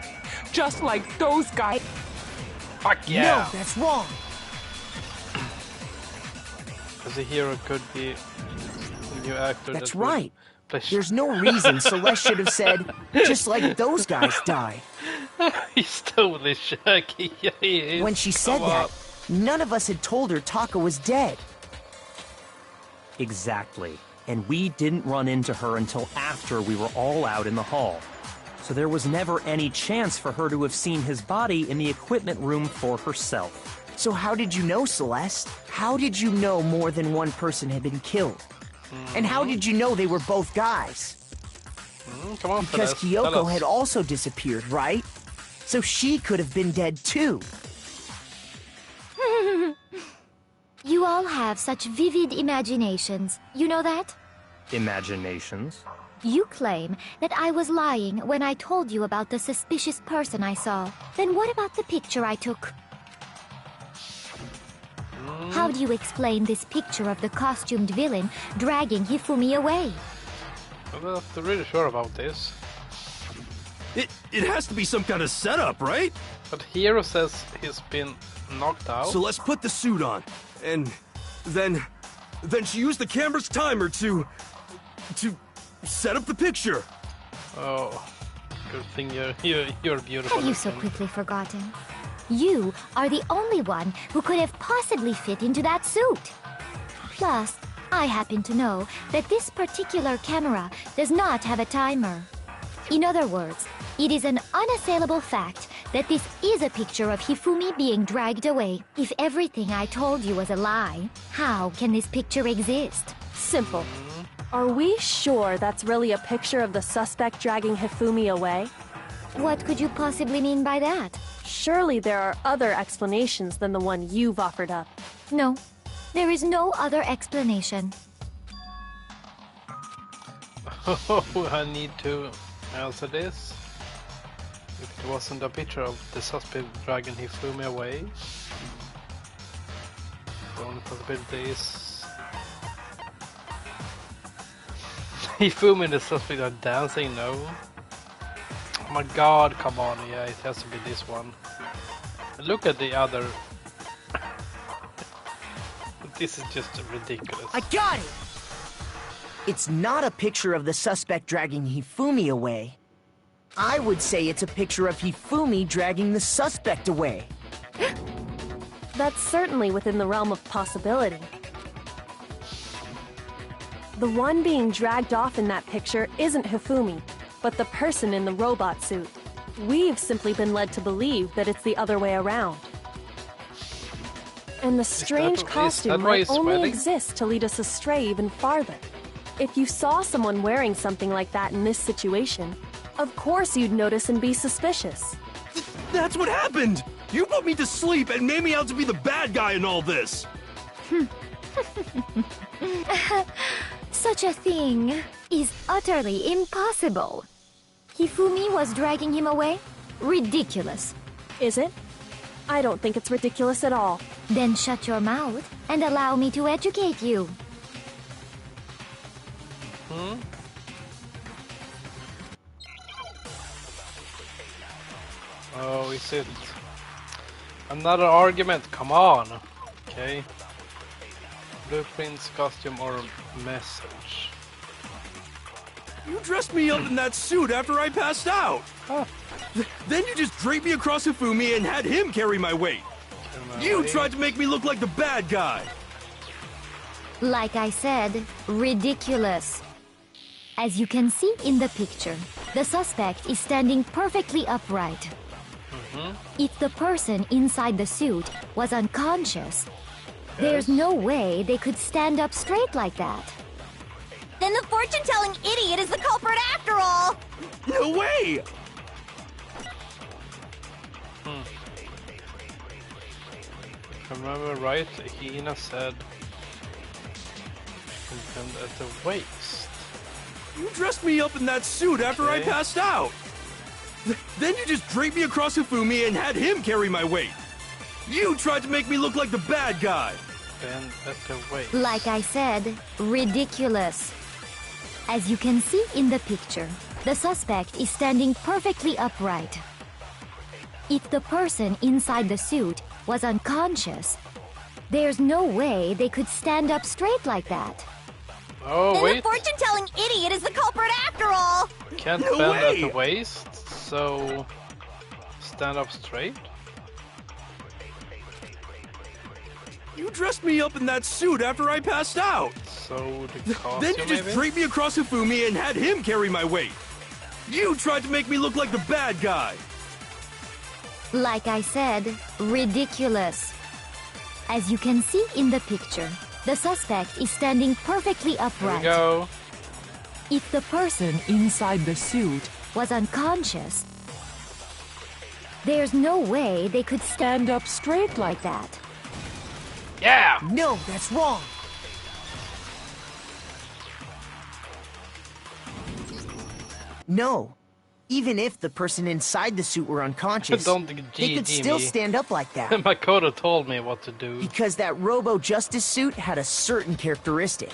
M: Just like those guys.
A: Fuck yeah!
J: No, that's wrong.
A: Because the hero could be a new actor.
J: That's
A: that would
J: right.
A: play
J: There's no reason Celeste should have said, just like those guys died.
A: He's totally shaky. Yeah, he is.
J: When she said
A: Come
J: that,
A: on.
J: none of us had told her Taka was dead.
D: Exactly. And we didn't run into her until after we were all out in the hall. So there was never any chance for her to have seen his body in the equipment room for herself.
J: So how did you know, Celeste? How did you know more than one person had been killed? And how did you know they were both guys?
A: Come on,
J: Because
A: Celeste, tell
J: Kyoko
A: us.
J: had also disappeared, right? So she could have been dead too.
I: You all have such vivid imaginations. You know that?
D: Imaginations?
I: You claim that I was lying when I told you about the suspicious person I saw. Then what about the picture I took? How do you explain this picture of the costumed villain dragging Hifumi away?
A: I'm not really sure about this.
H: It has to be some kind of setup, right?
A: But Hero says he's been knocked out.
H: So let's put the suit on. And then she used the camera's timer to set up the picture.
A: Oh, good thing you're beautiful.
I: Have you so quickly forgotten? You are the only one who could have possibly fit into that suit. Plus, I happen to know that this particular camera does not have a timer. In other words, it is an unassailable fact that this is a picture of Hifumi being dragged away. If everything I told you was a lie, how can this picture exist?
G: Simple. Are we sure that's really a picture of the suspect dragging Hifumi away?
I: What could you possibly mean by that?
G: Surely there are other explanations than the one you've offered up.
I: No, there is no other explanation.
A: Oh, I need to answer this. If it wasn't a picture of the suspect dragging Hifumi away, the only possibility is Hifumi and the suspect are dancing. No. Oh my god, come on, yeah, it has to be this one. Look at the other. This is just ridiculous.
J: I got it! It's not a picture of the suspect dragging Hifumi away. I would say it's a picture of Hifumi dragging the suspect away.
G: That's certainly within the realm of possibility. The one being dragged off in that picture isn't Hifumi, but the person in the robot suit. We've simply been led to believe that it's the other way around. And the strange costume might only exist to lead us astray even farther. If you saw someone wearing something like that in this situation, of course you'd notice and be suspicious.
H: That's what happened! You put me to sleep and made me out to be the bad guy in all this!
I: Such a thing is utterly impossible. Hifumi was dragging him away? Ridiculous.
G: Is it? I don't think it's ridiculous at all.
I: Then shut your mouth and allow me to educate you.
A: Oh, is it another argument? Come on. Okay. Blueprints, costume, or message?
H: You dressed me up in that suit after I passed out! Then you just draped me across Hifumi and had him carry my weight! You tried to make me look like the bad guy!
I: Like I said, ridiculous. As you can see in the picture, the suspect is standing perfectly upright. If the person inside the suit was unconscious, there's no way they could stand up straight like that.
L: Then the fortune-telling idiot is the culprit after all!
H: No way!
A: If I remember right, Hina said And at the waist.
H: You dressed me up in that suit after I passed out. Then you just draped me across Hifumi and had him carry my weight. You tried to make me look like the bad guy.
A: And at the waist.
I: Like I said, ridiculous. As you can see in the picture, the suspect is standing perfectly upright. If the person inside the suit was unconscious, there's no way they could stand up straight like that.
A: Oh,
L: then
A: wait.
L: the fortune-telling idiot is the culprit after all!
A: Can't bend at the waist, so stand up straight?
H: You dressed me up in that suit after I passed out.
A: So the costume,
H: Then you just
A: maybe?
H: draped me across Hifumi and had him carry my weight. You tried to make me look like the bad guy.
I: Like I said, ridiculous. As you can see in the picture, the suspect is standing perfectly
A: There
I: upright.
A: we go.
I: If the person inside the suit was unconscious, there's no way they could stand up straight like that.
A: Yeah!
J: No, that's wrong. No. Even if the person inside the suit were unconscious,
A: Don't
J: they could
A: GG
J: still
A: me.
J: stand up like that.
A: Makoto told me what to do.
J: Because that Robo-Justice suit had a certain characteristic.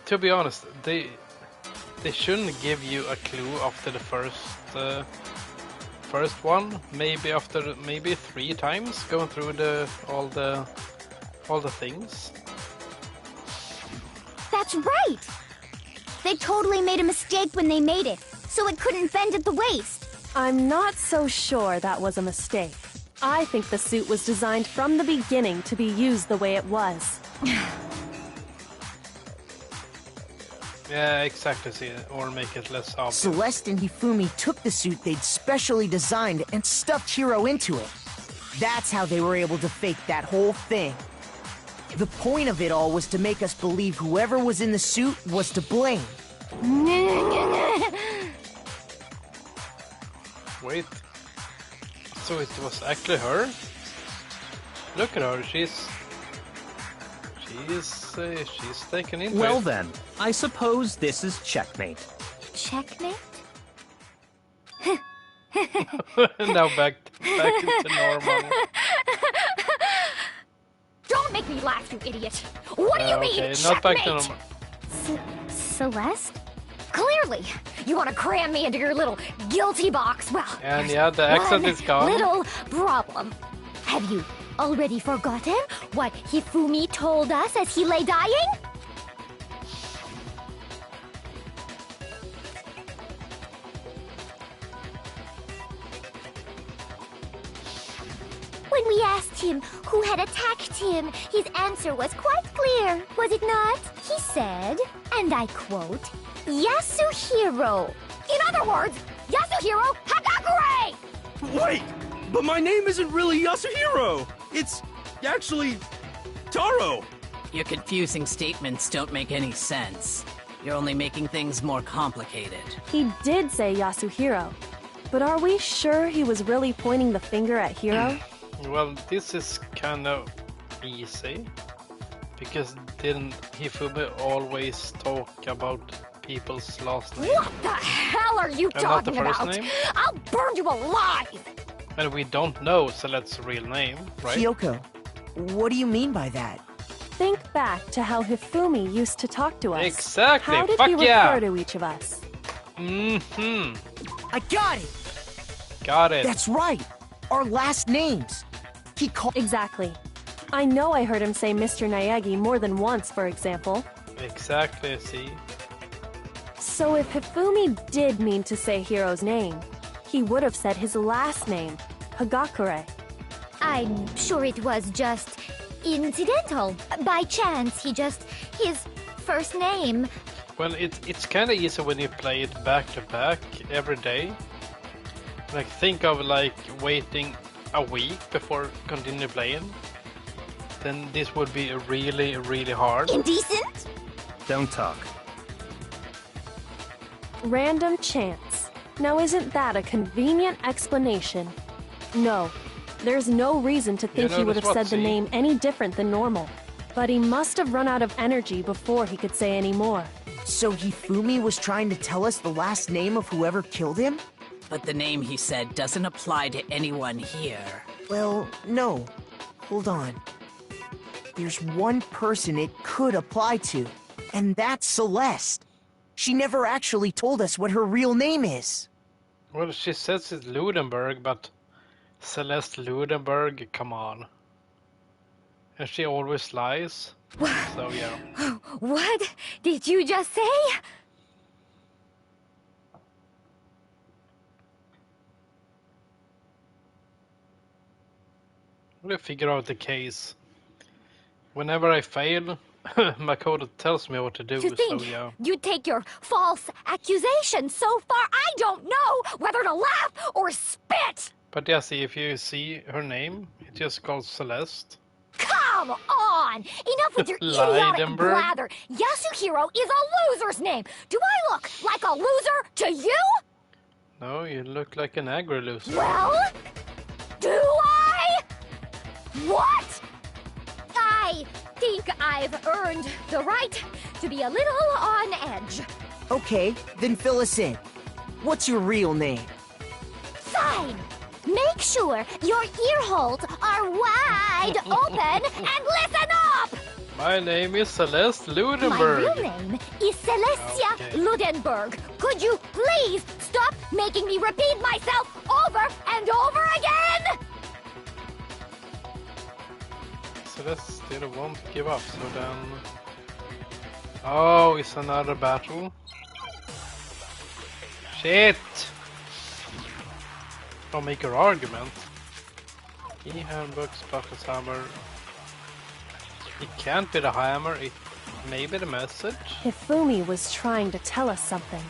A: To be honest, they shouldn't give you a clue after the first one. Maybe after 3 times going through all the things.
E: That's right! They totally made a mistake when they made it, so it couldn't bend at the waist.
G: I'm not so sure that was a mistake. I think the suit was designed from the beginning to be used the way it was.
A: Yeah, exactly. See, or make it less obvious.
J: Celeste and Hifumi took the suit they'd specially designed and stuffed Hiro into it. That's how they were able to fake that whole thing. The point of it all was to make us believe whoever was in the suit was to blame.
A: Wait. So it was actually her? Look at her. She's taken into
D: Well
A: it.
D: then, I suppose this is checkmate.
I: Checkmate?
A: Now back to normal.
L: Don't make me laugh, you idiot! What do you mean,
A: Okay, not back to
L: checkmate?
A: normal.
I: Celeste?
L: Clearly, you want to cram me into your little guilty box. Well,
A: And
L: there's
A: yeah, the accent
L: one
A: is gone.
L: little problem.
I: Have you already forgotten what Hifumi told us as he lay dying?
E: When we asked him who had attacked him, his answer was quite clear, was it not? He said, and I quote, Yasuhiro.
L: In other words, Yasuhiro Hagakure!
H: Wait, but my name isn't really Yasuhiro. It's actually Taro.
F: Your confusing statements don't make any sense. You're only making things more complicated.
G: He did say Yasuhiro, but are we sure he was really pointing the finger at Hiro?
A: Well, this is kind of easy. Because didn't Hifumi always talk about people's last name?
L: What the hell are you
A: And not the
L: talking
A: first
L: about?
A: name?
L: I'll burn you alive!
A: And we don't know Celette's real name, right?
J: Kyoko, what do you mean by that?
G: Think back to how Hifumi used to talk to us.
A: Exactly,
G: How did
A: fuck
G: he
A: yeah.
G: refer to each of us?
A: Mm-hmm.
J: I got it!
A: Got it.
J: That's right! Our last names! He called.
G: Exactly. I know I heard him say Mr. Naegi more than once, for example.
A: Exactly, see?
G: So if Hifumi did mean to say Hiro's name, he would have said his last name, Hagakure.
E: I'm sure it was just incidental. By chance, his first name.
A: Well, it's kind of easy when you play it back to back every day. Like, think of like waiting a week before continue playing. Then this would be really, really hard.
E: Indecent?
D: Don't talk.
G: Random chance. Now isn't that a convenient explanation? No. There's no reason to think
A: You
G: he would
A: notice
G: have
A: what,
G: said the
A: see?
G: name any different than normal. But he must have run out of energy before he could say any more.
J: So Hifumi was trying to tell us the last name of whoever killed him?
F: But the name he said doesn't apply to anyone here.
J: Well, no. Hold on. There's one person it could apply to, and that's Celeste. She never actually told us what her real name is.
A: Well, she says it's Ludenberg, but Celeste Ludenberg, come on. And she always lies. So yeah.
I: What did you just say?
A: I'm gonna figure out the case. Whenever I fail, Makoto tells me what to do,
I: To
A: so
I: think
A: yeah.
I: you take your false accusation so far, I don't know whether to laugh or spit!
A: But yeah, see, if you see her name, it just calls Celeste.
I: Come on! Enough with your idiotic
A: Leidenberg?
I: blather! Yasuhiro is a loser's name! Do I look like a loser to you?
A: No, you look like an agri-loser.
I: Well? Do I? What? I think I've earned the right to be a little on edge.
J: Okay, then fill us in. What's your real name?
E: Fine. Make sure your ear holes are wide open and listen up!
A: My name is Celeste
I: My
A: Ludenberg.
I: real name is Celestia
A: Okay.
I: Ludenberg. Could you please stop making me repeat myself over and over again?
A: Celeste still won't give up, so then... Oh, it's another battle. Shit! Don't make your argument. E-handbook, Sparkle's hammer. It can't be the hammer, it may be the message.
G: Hifumi was trying to tell us something.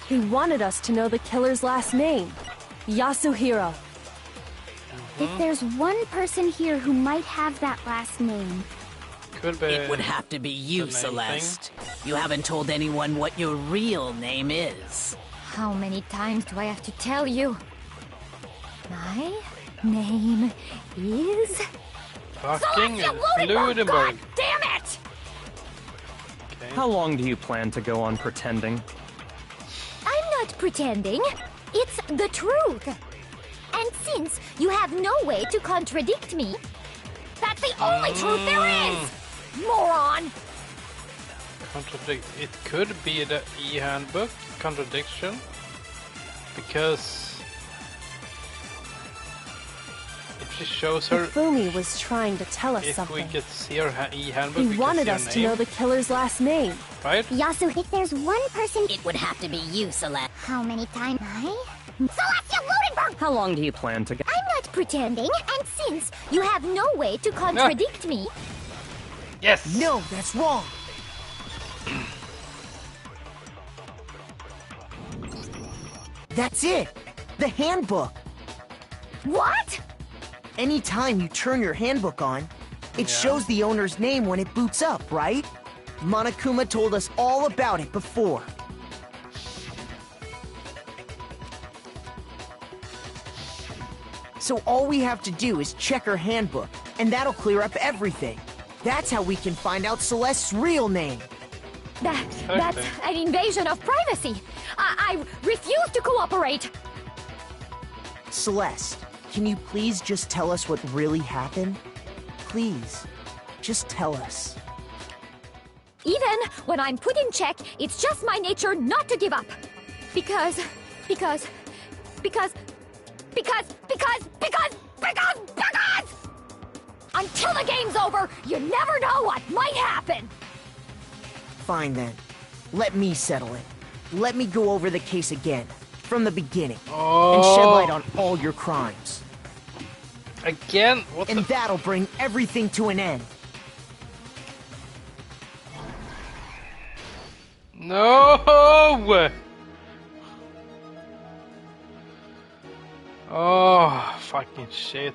G: He wanted us to know the killer's last name. Yasuhiro.
E: If there's one person here who might have that last name,
A: Could be.
F: It would have to be you,
A: the name
F: Celeste. You haven't told anyone what your real name is.
I: How many times do I have to tell you? My name is...
A: Fucking
I: Celestia Ludenberg!
A: Ludenberg.
I: God damn it!
A: Okay.
D: How long do you plan to go on pretending?
I: I'm not pretending. It's the truth. And since you have no way to contradict me, that's the only truth there is! Moron!
A: Contradict. It could be the e-handbook contradiction. Because... if she shows her...
G: Hifumi was trying to tell us
A: If we
G: something.
A: get to see her e-handbook,
G: He
A: we
G: wanted
A: can
G: us
A: see
G: to
A: her
G: know
A: name,
G: the killer's last name.
A: right?
E: Yasu, if there's one person...
F: It would have to be you, Celeste.
E: How many times? Celestia Ludenberg!
K: How long do you plan to go?
I: I'm not pretending, and since you have no way to contradict me,
A: Yes!
J: No, that's wrong. That's it. The handbook.
I: what?
J: Anytime you turn your handbook on, it
A: Yeah.
J: shows the owner's name when it boots up, right? Monokuma told us all about it before. So all we have to do is check her handbook, and that'll clear up everything. That's how we can find out Celeste's real name.
I: That's an invasion of privacy. I refuse to cooperate.
J: Celeste, can you please just tell us what really happened? Please, just tell us.
I: Even when I'm put in check, it's just my nature not to give up. Because... Until the game's over, you never know what might happen.
J: Fine then. Let me settle it. Let me go over the case again, from the beginning, and shed light on all your crimes.
A: Again? What
J: And
A: the...
J: that'll bring everything to an end.
A: No! Oh, fucking shit.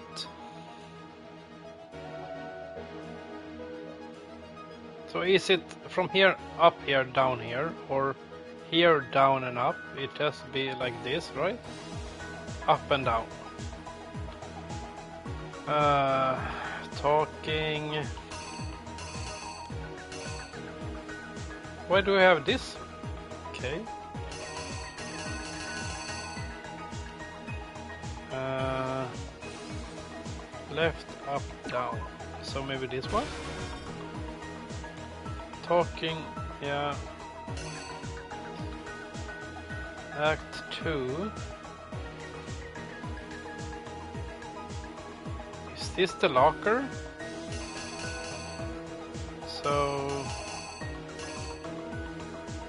A: So is it from here, up here, down here, or here, down and up? It has to be like this, right? Up and down. Talking... Why do we have this? Okay. Left, up, down. So maybe this one? Talking, yeah. Act 2. Is this the locker? So...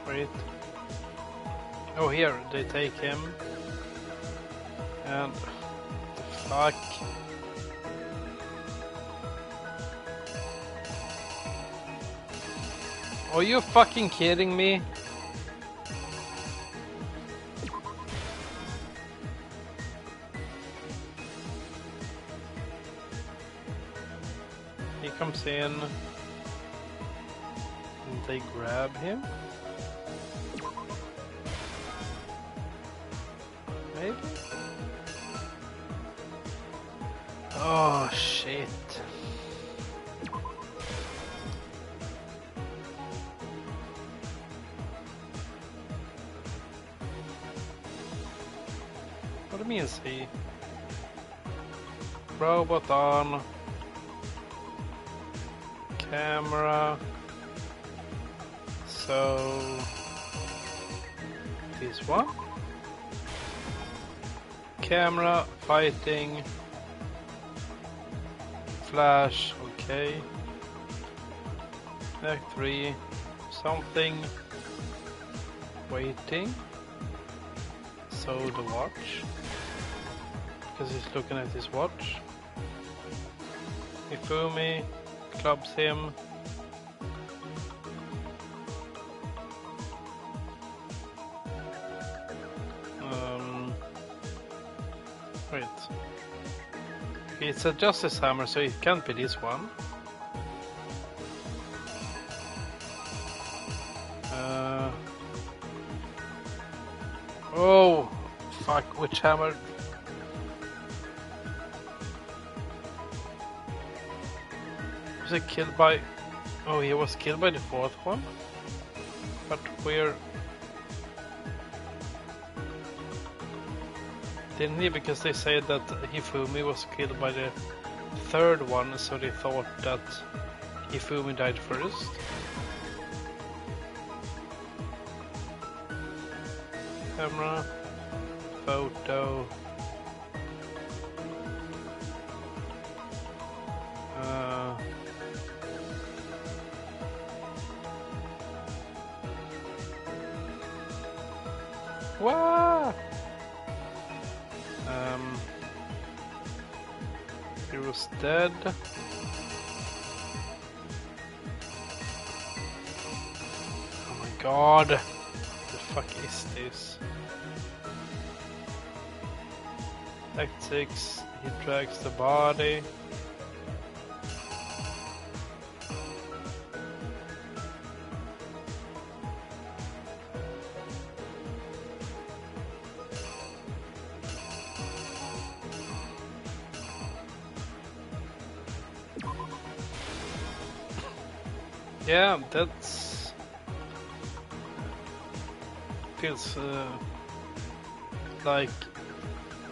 A: Wait. Oh, here, they take him. And... the fuck? Are you fucking kidding me? He comes in and they grab him. Maybe? Oh shit. What do you mean see? Robot on. Camera. So this one. Camera, fighting. Flash, okay. Act 3. Something. Waiting. So the watch. Because he's looking at his watch. Ifumi clubs him. Wait. It's a Justice Hammer, so it can't be this one. Oh, fuck, which hammer? Was he killed by... Oh, he was killed by the fourth one? But where... Didn't he? Because they said that Hifumi was killed by the third one, so they thought that Hifumi died first. Camera, photo. What? He was dead. Oh my god. What the fuck is this? Act 6, he drags the body. Yeah, that's feels like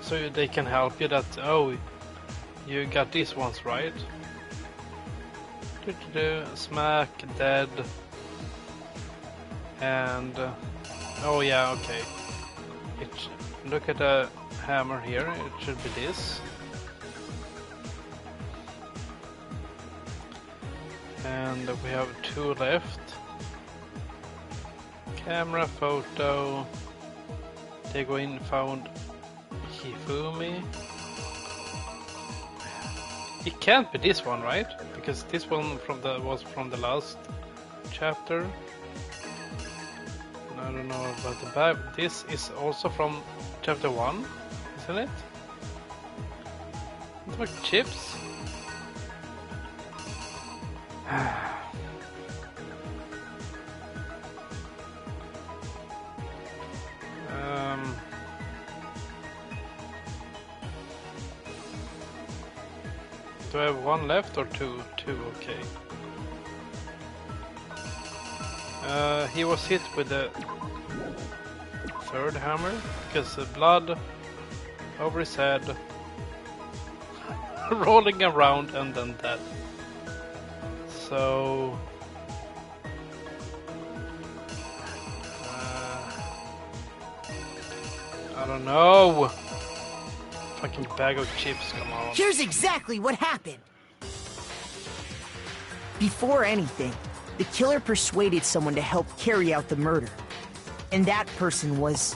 A: so they can help you that oh you got these ones right. Smack, dead, and oh yeah, okay. Look at the hammer here. It should be this. And we have 2 left. Camera, photo. They go in, found Hifumi. It can't be this one, right? Because this one was from the last chapter. And I don't know about the back. This is also from chapter 1, isn't it? It's like chips. Do I have 1 left or 2? 2, okay. He was hit with the third hammer because the blood over his head, rolling around and then dead. So I don't know. Fucking bag of chips, come on.
J: Here's exactly what happened. Before anything, the killer persuaded someone to help carry out the murder. And that person was...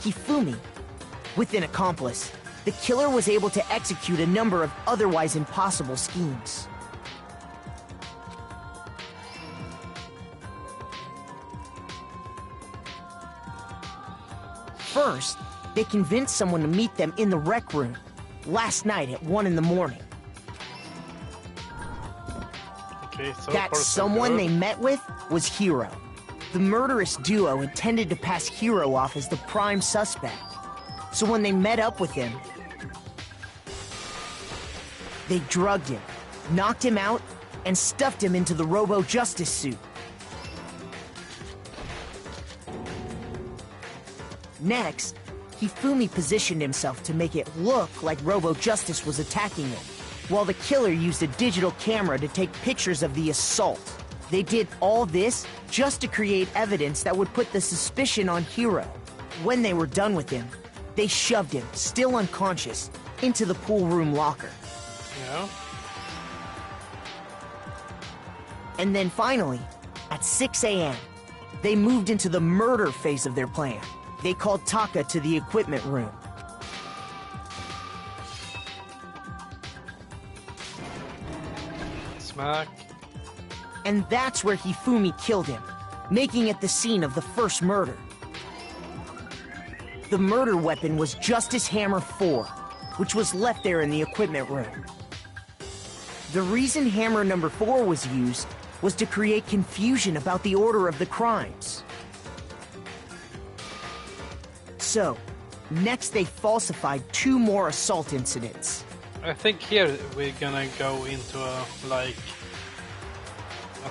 J: Hifumi. With an accomplice, the killer was able to execute a number of otherwise impossible schemes. First, they convinced someone to meet them in the rec room last night at 1 in the morning.
A: Okay, so
J: that someone they met with was Hiro. The murderous duo intended to pass Hiro off as the prime suspect. So when they met up with him, they drugged him, knocked him out, and stuffed him into the Robo-Justice suit. Next, Hifumi positioned himself to make it look like Robo-Justice was attacking him, while the killer used a digital camera to take pictures of the assault. They did all this just to create evidence that would put the suspicion on Hiro. When they were done with him, they shoved him, still unconscious, into the pool room locker.
A: Yeah.
J: And then finally, at 6 a.m., they moved into the murder phase of their plan. They called Taka to the equipment room.
A: Smack.
J: And that's where Hifumi killed him, making it the scene of the first murder. The murder weapon was Justice Hammer 4, which was left there in the equipment room. The reason Hammer number 4 was used was to create confusion about the order of the crimes. So, next they falsified 2 more assault incidents.
A: I think here we're gonna go into a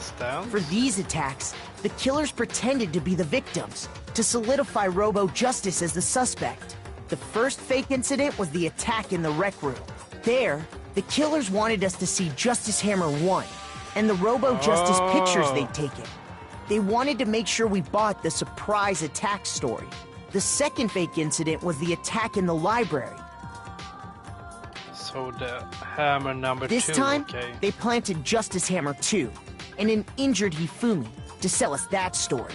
A: stance.
J: For these attacks, the killers pretended to be the victims, to solidify Robo-Justice as the suspect. The first fake incident was the attack in the rec room. There, the killers wanted us to see Justice Hammer 1, and the Robo-Justice pictures they'd taken. They wanted to make sure we bought the surprise attack story. The second fake incident was the attack in the library.
A: So the hammer number 2,
J: This time,
A: okay.
J: they planted Justice Hammer 2 and an injured Hifumi to sell us that story.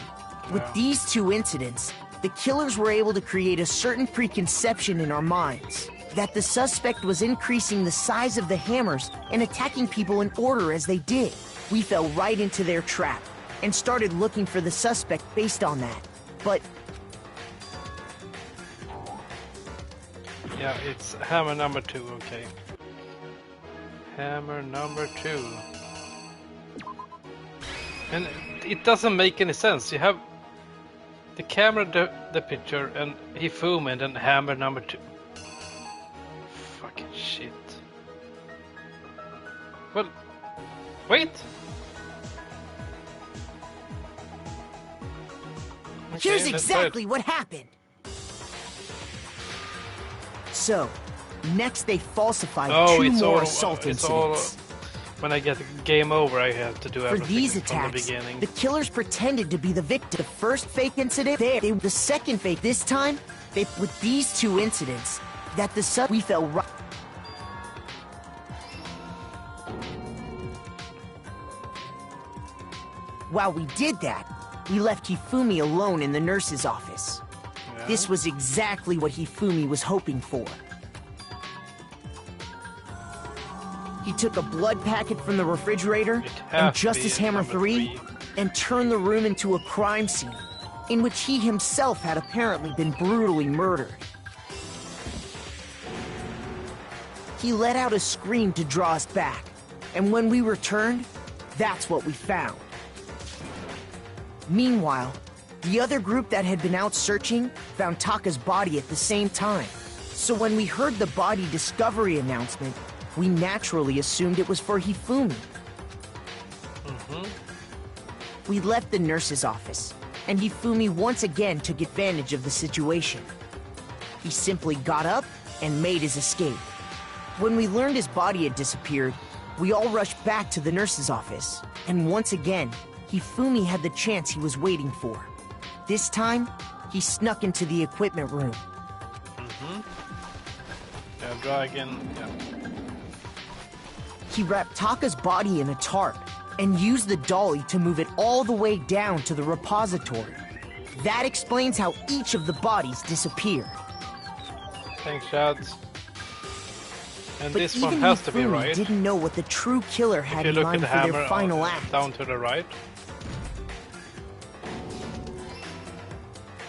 J: With these 2 incidents, the killers were able to create a certain preconception in our minds that the suspect was increasing the size of the hammers and attacking people in order as they did. We fell right into their trap and started looking for the suspect based on that. But
A: yeah, it's hammer number 2, okay. Hammer number 2. And it doesn't make any sense. You have the camera, the picture, and Hifumi, and then hammer number 2. Fucking shit. Well, wait. Okay,
J: here's
A: let's try it.
J: exactly what happened. So, next they falsified 2 more assault incidents.
A: When I get game over, I have to do
J: For
A: everything
J: these
A: from the
J: attacks,
A: beginning.
J: the killers pretended to be the victim. The first fake incident, the second fake. This time, with these 2 incidents, that we fell right. While we did that, we left Hifumi alone in the nurse's office.
A: Yeah.
J: This was exactly what Hifumi was hoping for. He took a blood packet from the refrigerator and Justice Hammer 3 and turned the room into a crime scene in which he himself had apparently been brutally murdered. He let out a scream to draw us back, and when we returned, that's what we found. Meanwhile, the other group that had been out searching found Taka's body at the same time. So when we heard the body discovery announcement, we naturally assumed it was for Hifumi. We left the nurse's office, and Hifumi once again took advantage of the situation. He simply got up and made his escape. When we learned his body had disappeared, we all rushed back to the nurse's office, and once again, Hifumi had the chance he was waiting for. This time, he snuck into the equipment room.
A: Yeah, dragon, yeah.
J: He wrapped Taka's body in a tarp and used the dolly to move it all the way down to the repository. That explains how each of the bodies disappeared.
A: Thanks, Shads. And
J: But
A: this
J: even
A: one has to be
J: Hifumi
A: right.
J: didn't know what the true killer
A: If
J: had
A: you
J: in
A: look at
J: mind
A: the
J: for their
A: hammer
J: final act.
A: down to the right.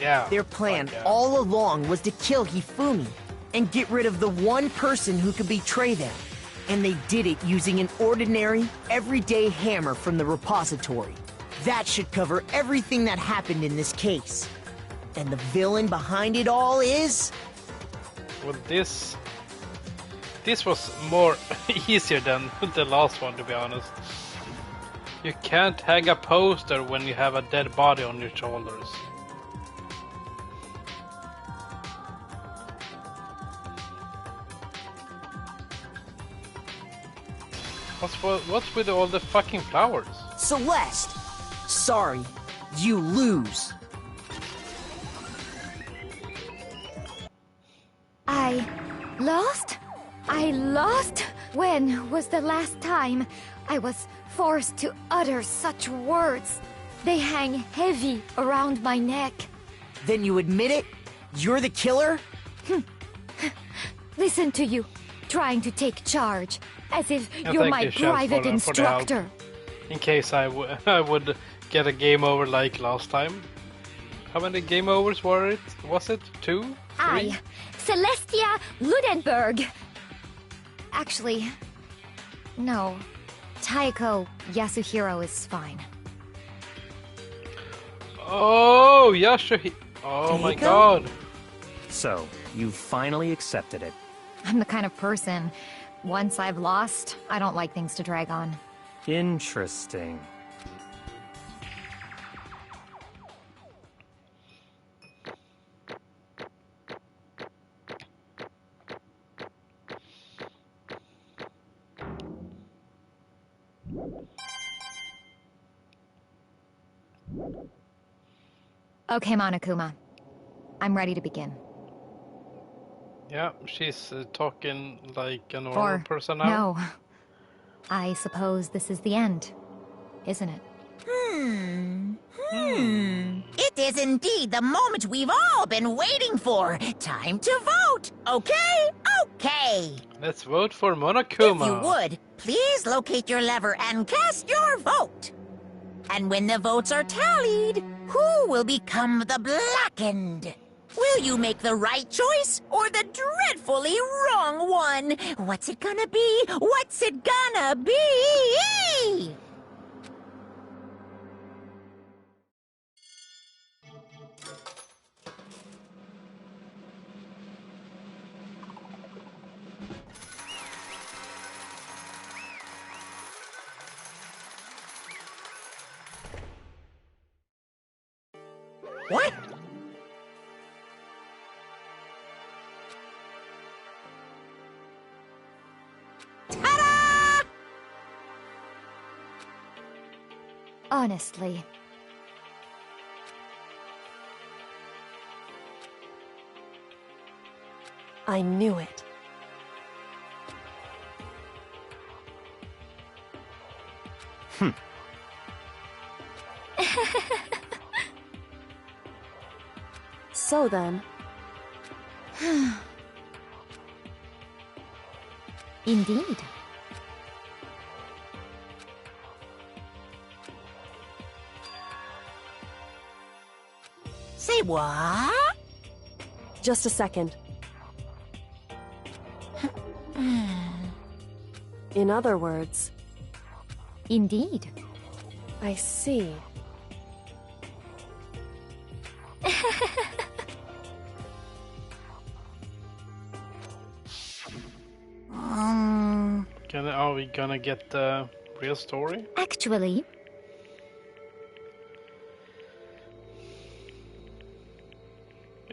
A: Yeah.
J: Their plan
A: yeah.
J: all along was to kill Hifumi and get rid of the one person who could betray them. And they did it using an ordinary, everyday hammer from the repository. That should cover everything that happened in this case. And the villain behind it all is...
A: Well, this was more easier than the last one, to be honest. You can't hang a poster when you have a dead body on your shoulders. What's with all the fucking flowers?
J: Celeste! Sorry, you lose.
I: I lost? I lost? When was the last time I was forced to utter such words? They hang heavy around my neck.
J: Then you admit it? You're the killer?
I: Listen to you, trying to take charge, as if
A: Yeah,
I: you're
A: thank
I: my
A: you, Chef,
I: private
A: for the help.
I: instructor.
A: In case I would get a game over like last time. How many game overs were it? Was it 2? 3?
I: I, Celestia Ludenberg. Actually, no. Taiko Yasuhiro is fine.
A: Oh, Yasuhiro. Oh my god.
D: So, you finally accepted it.
I: I'm the kind of person, once I've lost, I don't like things to drag on.
D: Interesting.
I: Okay, Monokuma. I'm ready to begin.
A: Yeah, she's talking like a normal person now.
I: No. I suppose this is the end, isn't it?
B: It is indeed the moment we've all been waiting for. Time to vote. Okay? Okay.
A: Let's vote for Monokuma.
B: If you would, please locate your lever and cast your vote. And when the votes are tallied, who will become the blackened? Will you make the right choice or the dreadfully wrong one? What's it gonna be? What's it gonna be? What? Ta-da!
I: Honestly.
G: I knew it. So then...
I: Indeed.
B: Say what?
G: Just a second. In other words...
I: Indeed.
G: I see.
A: Are we gonna get the real story?
I: Actually,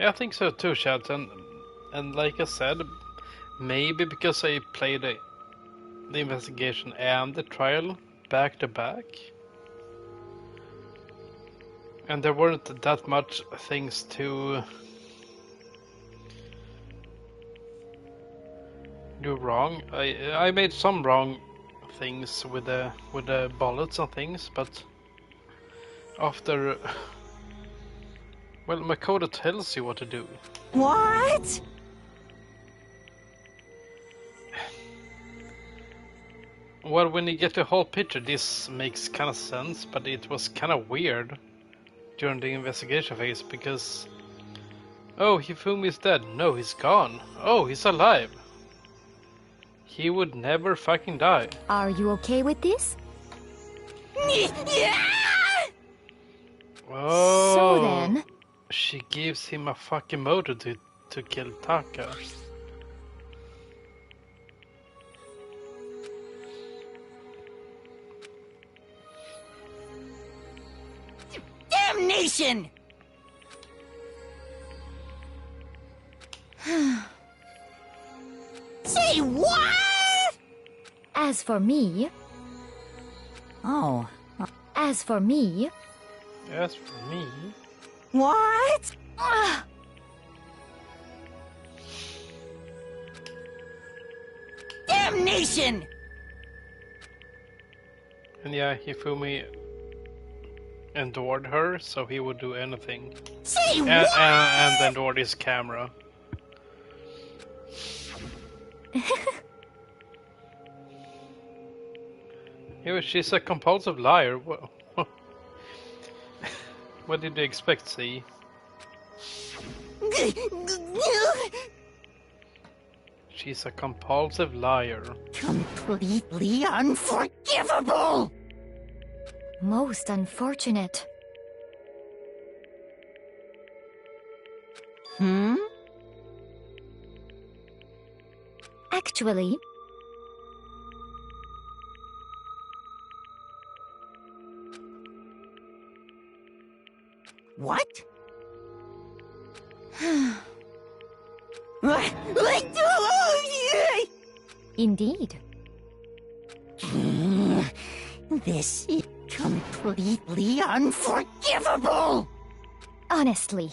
A: Yeah, I think so too, chat. And like I said, maybe because I played the investigation and the trial back to back, and there weren't that much things to do wrong. I made some wrong things with the bullets and things, but after, well, Makoto tells you what to do.
B: What?
A: Well, when you get the whole picture, this makes kind of sense, but it was kind of weird during the investigation phase because, oh, Hifumi's dead. No, he's gone. Oh, he's alive. He would never fucking die.
I: Are you okay with this?
A: Oh,
I: So then,
A: she gives him a fucking motive to kill Taka.
B: Damnation! Say what?
I: as for me,
B: Oh.
I: as for me,
A: As for me,
B: What? Damnation!
A: and yeah, Hifumi endured her, so he would do anything.
B: Say
A: And,
B: what?
A: and endured his camera. She's a compulsive liar. What did you expect, see? She's a compulsive liar.
B: Completely unforgivable!
I: most unfortunate.
B: Hmm?
I: Actually,
B: What?
I: indeed.
B: This is completely unforgivable!
I: Honestly,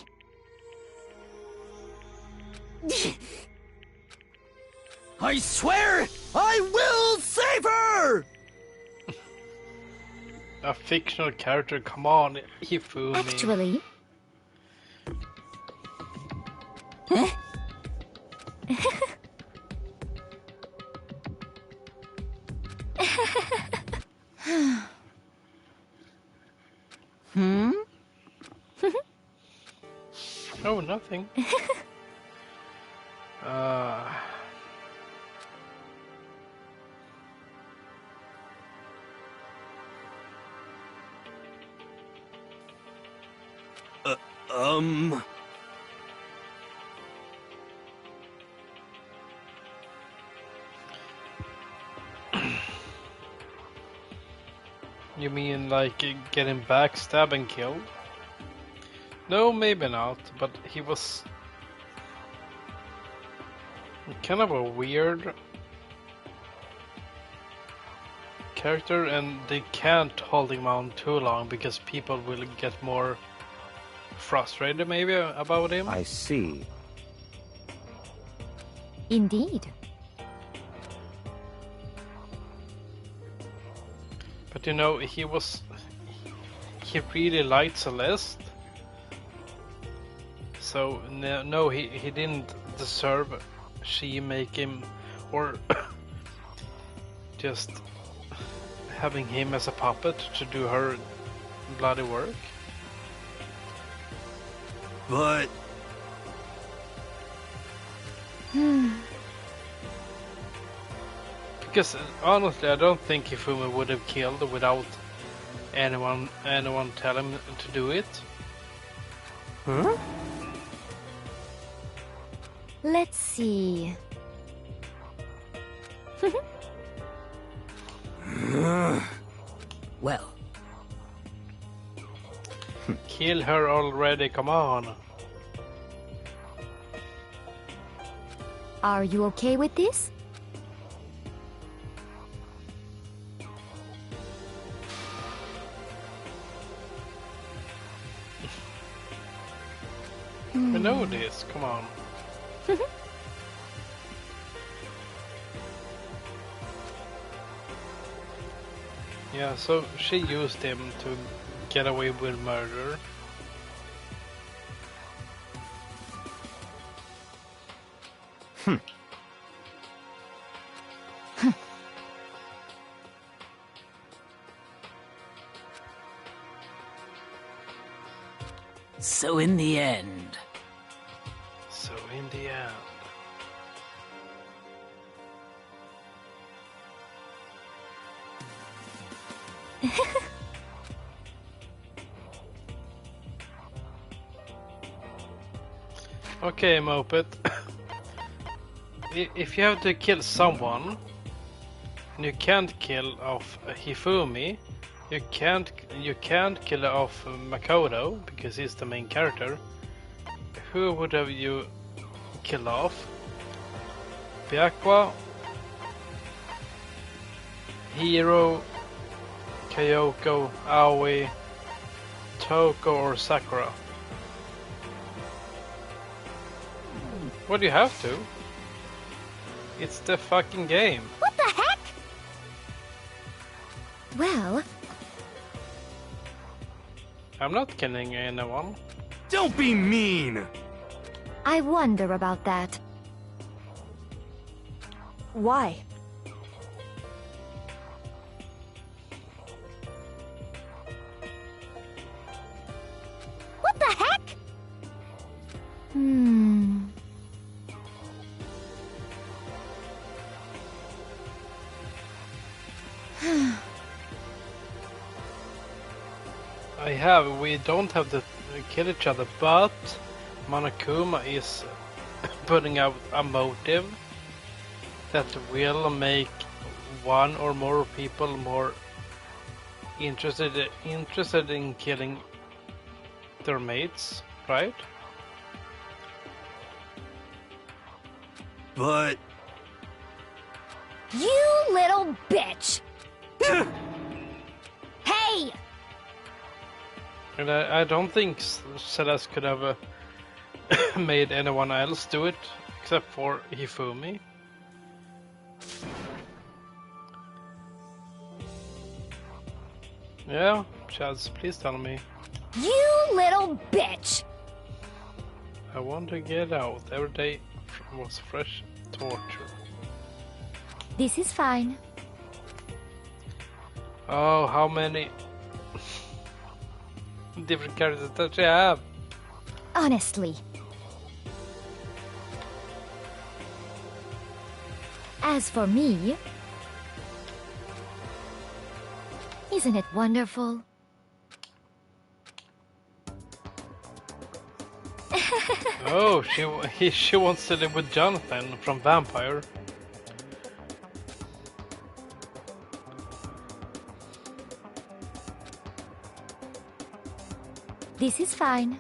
H: I swear I will save her!
A: A fictional character, come on, Hifumi.
I: actually,
B: Hmm?
A: Oh, nothing.
H: Um...
A: You mean like getting backstabbed and killed? No, maybe not, but he was kind of a weird character, and they can't hold him on too long because people will get more frustrated maybe about him.
D: I see.
I: indeed.
A: But you know, he really liked Celeste. So no, he didn't deserve she make him, or just having him as a puppet to do her bloody work.
H: But...
A: Because honestly, I don't think Hifumi would have killed without anyone tell him to do it.
H: Huh?
I: Let's see.
F: Well,
A: Kill her already, come on.
I: Are you okay with this?
A: We know this, come on. Yeah, so she used him to get away with murder.
F: So in the end...
A: So in the end... Okay, Moped. If you have to kill someone, and you can't kill off Hifumi, you can't kill off Makoto because he's the main character. Who would have you kill off? Byakwa, Hiro, Kyoko, Aoi, Toko, or Sakura? What do you have to? It's the fucking game.
L: What the heck?
I: Well,
A: I'm not killing anyone.
H: Don't be mean!
I: I wonder about that.
G: Why?
L: What the heck?
A: We don't have to kill each other, but Monokuma is putting out a motive that will make one or more people more interested in killing their mates, right?
H: But...
L: You little bitch! Hey!
A: And I don't think Celeste could have made anyone else do it, except for Hifumi. Yeah, Chaz, please tell me.
L: You little bitch!
A: I want to get out. Every day was fresh torture.
I: This is fine.
A: Oh, how many different characters does she have?
I: Honestly. As for me, isn't it wonderful?
A: Oh, she wants to live with Jonathan from Vampire.
I: This is fine.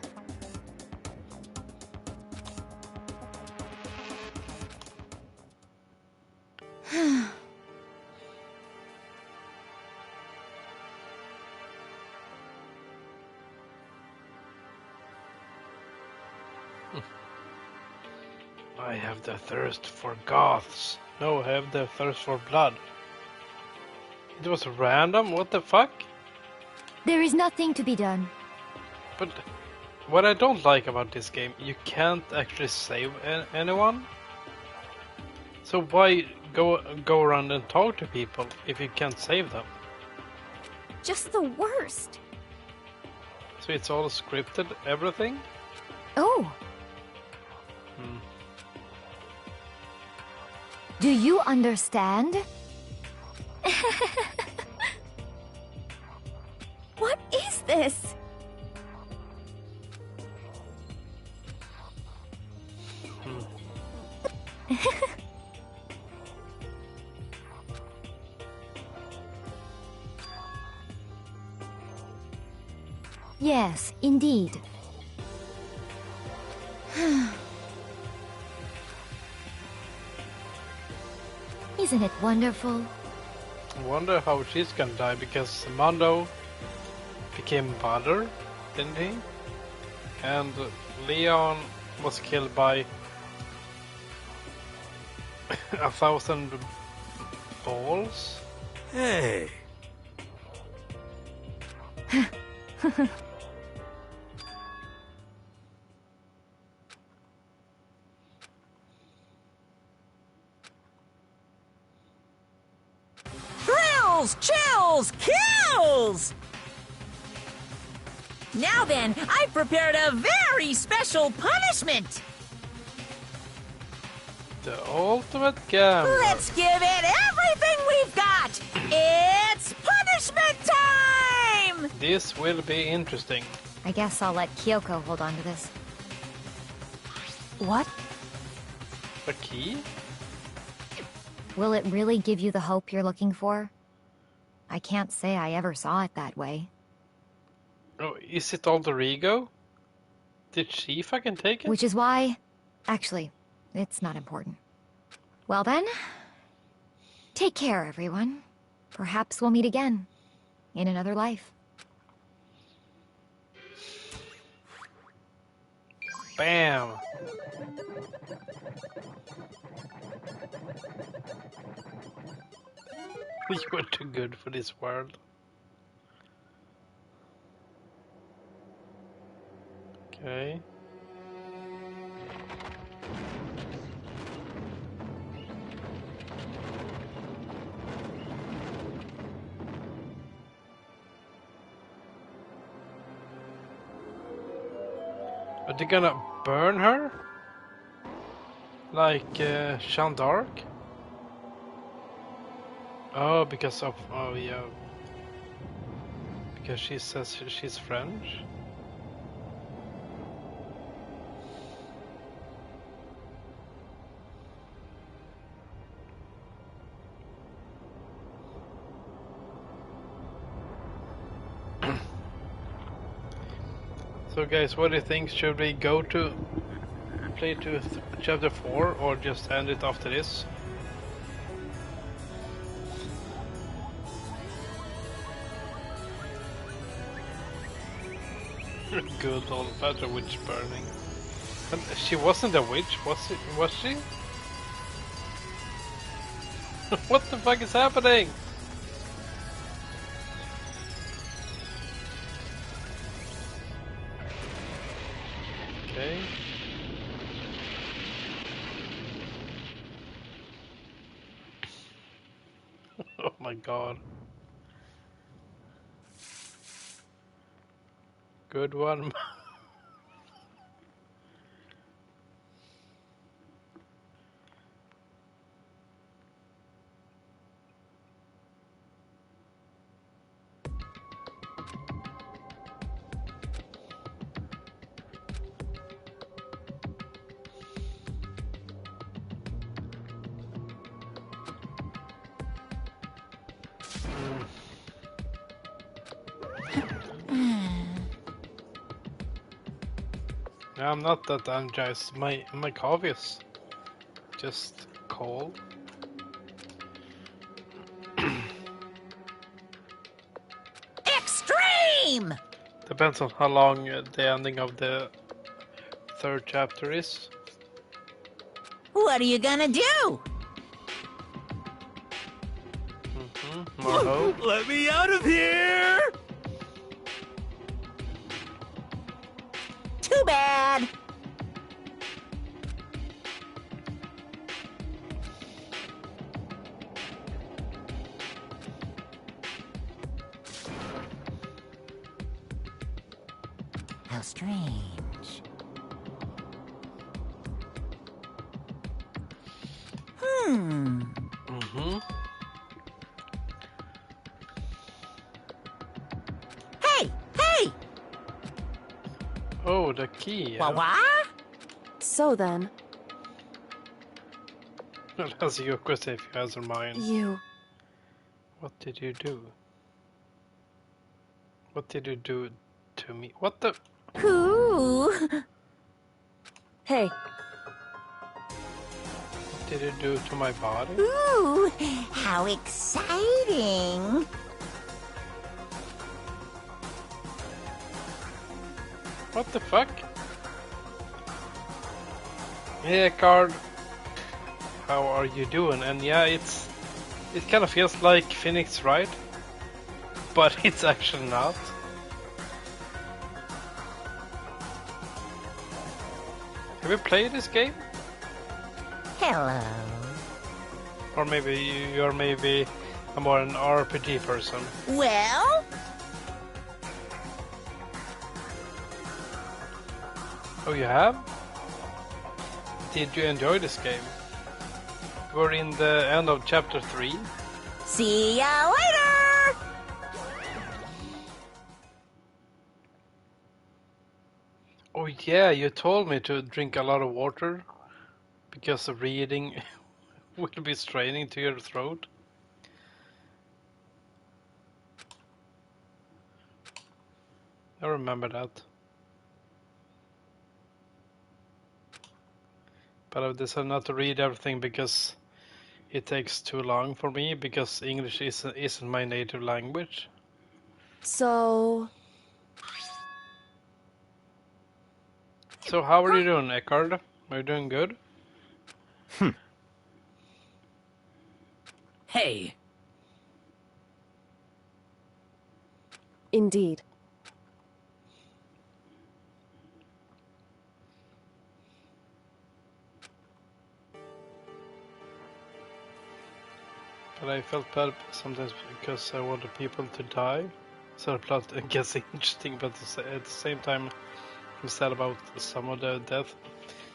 A: I have the thirst for goths. No, I have the thirst for blood. It was random? What the fuck?
I: There is nothing to be done.
A: But what I don't like about this game, you can't actually save anyone. So why go around and talk to people if you can't save them?
L: Just the worst.
A: So it's all scripted, everything?
I: Oh. Do you understand?
L: What is this?
I: Yes, indeed. Isn't it wonderful?
A: I wonder how she's gonna die, because Mondo became mother, didn't he? And Leon was killed by 1,000 balls.
H: Hey.
B: Thrills, chills, kills! Now then, I've prepared a very special punishment.
A: The ultimate gamble.
B: Let's give it everything we've got. It's punishment time!
A: This will be interesting.
I: I guess I'll let Kyoko hold on to this.
G: What?
A: A key?
I: Will it really give you the hope you're looking for? I can't say I ever saw it that way.
A: Oh, is it alter ego? Did she fucking take it?
I: Which is why... Actually, it's not important. Well then, take care, everyone. Perhaps we'll meet again. In another life.
A: Bam! We were too good for this world. Okay. Are they gonna burn her? Like Jeanne d'Arc? Oh, because of... Oh, yeah. Because she says she's French? So guys, what do you think? Should we go to... play to chapter 4 or just end it after this? Good old fashioned witch burning. And she wasn't a witch, was she? What the fuck is happening? Okay. Oh my god. Good one. I'm not that energized. My coffee is just cold.
B: Extreme!
A: Depends on how long the ending of the third chapter is.
B: What are you gonna do?
A: More hope.
H: Let me out of here!
B: Too bad. How strange. Hey! Hey!
A: Oh, the key.
B: Wah?
G: So then,
A: That's a good question if you has her mind.
G: you...
A: What did you do? What did you do to me? What the?
B: Who?
G: Hey,
A: What did it do to my body?
B: Ooh, how exciting!
A: What the fuck? Yeah, Card. How are you doing? And yeah, it kind of feels like Phoenix Wright, but it's actually not. Have you played this game?
B: Hello.
A: Or maybe you're maybe a more an RPG person.
B: Well?
A: Oh, you have? Did you enjoy this game? We're in the end of chapter 3.
B: See ya later!
A: Oh yeah, you told me to drink a lot of water because of reading will be straining to your throat. I remember that. But I've decided not to read everything because it takes too long for me, because English isn't my native language.
G: So
A: how are you doing, Eckhard? Are you doing good?
F: Hey,
G: indeed.
A: But I felt bad sometimes because I wanted people to die. So the plot gets interesting, but at the same time, I'm sad about some of the death.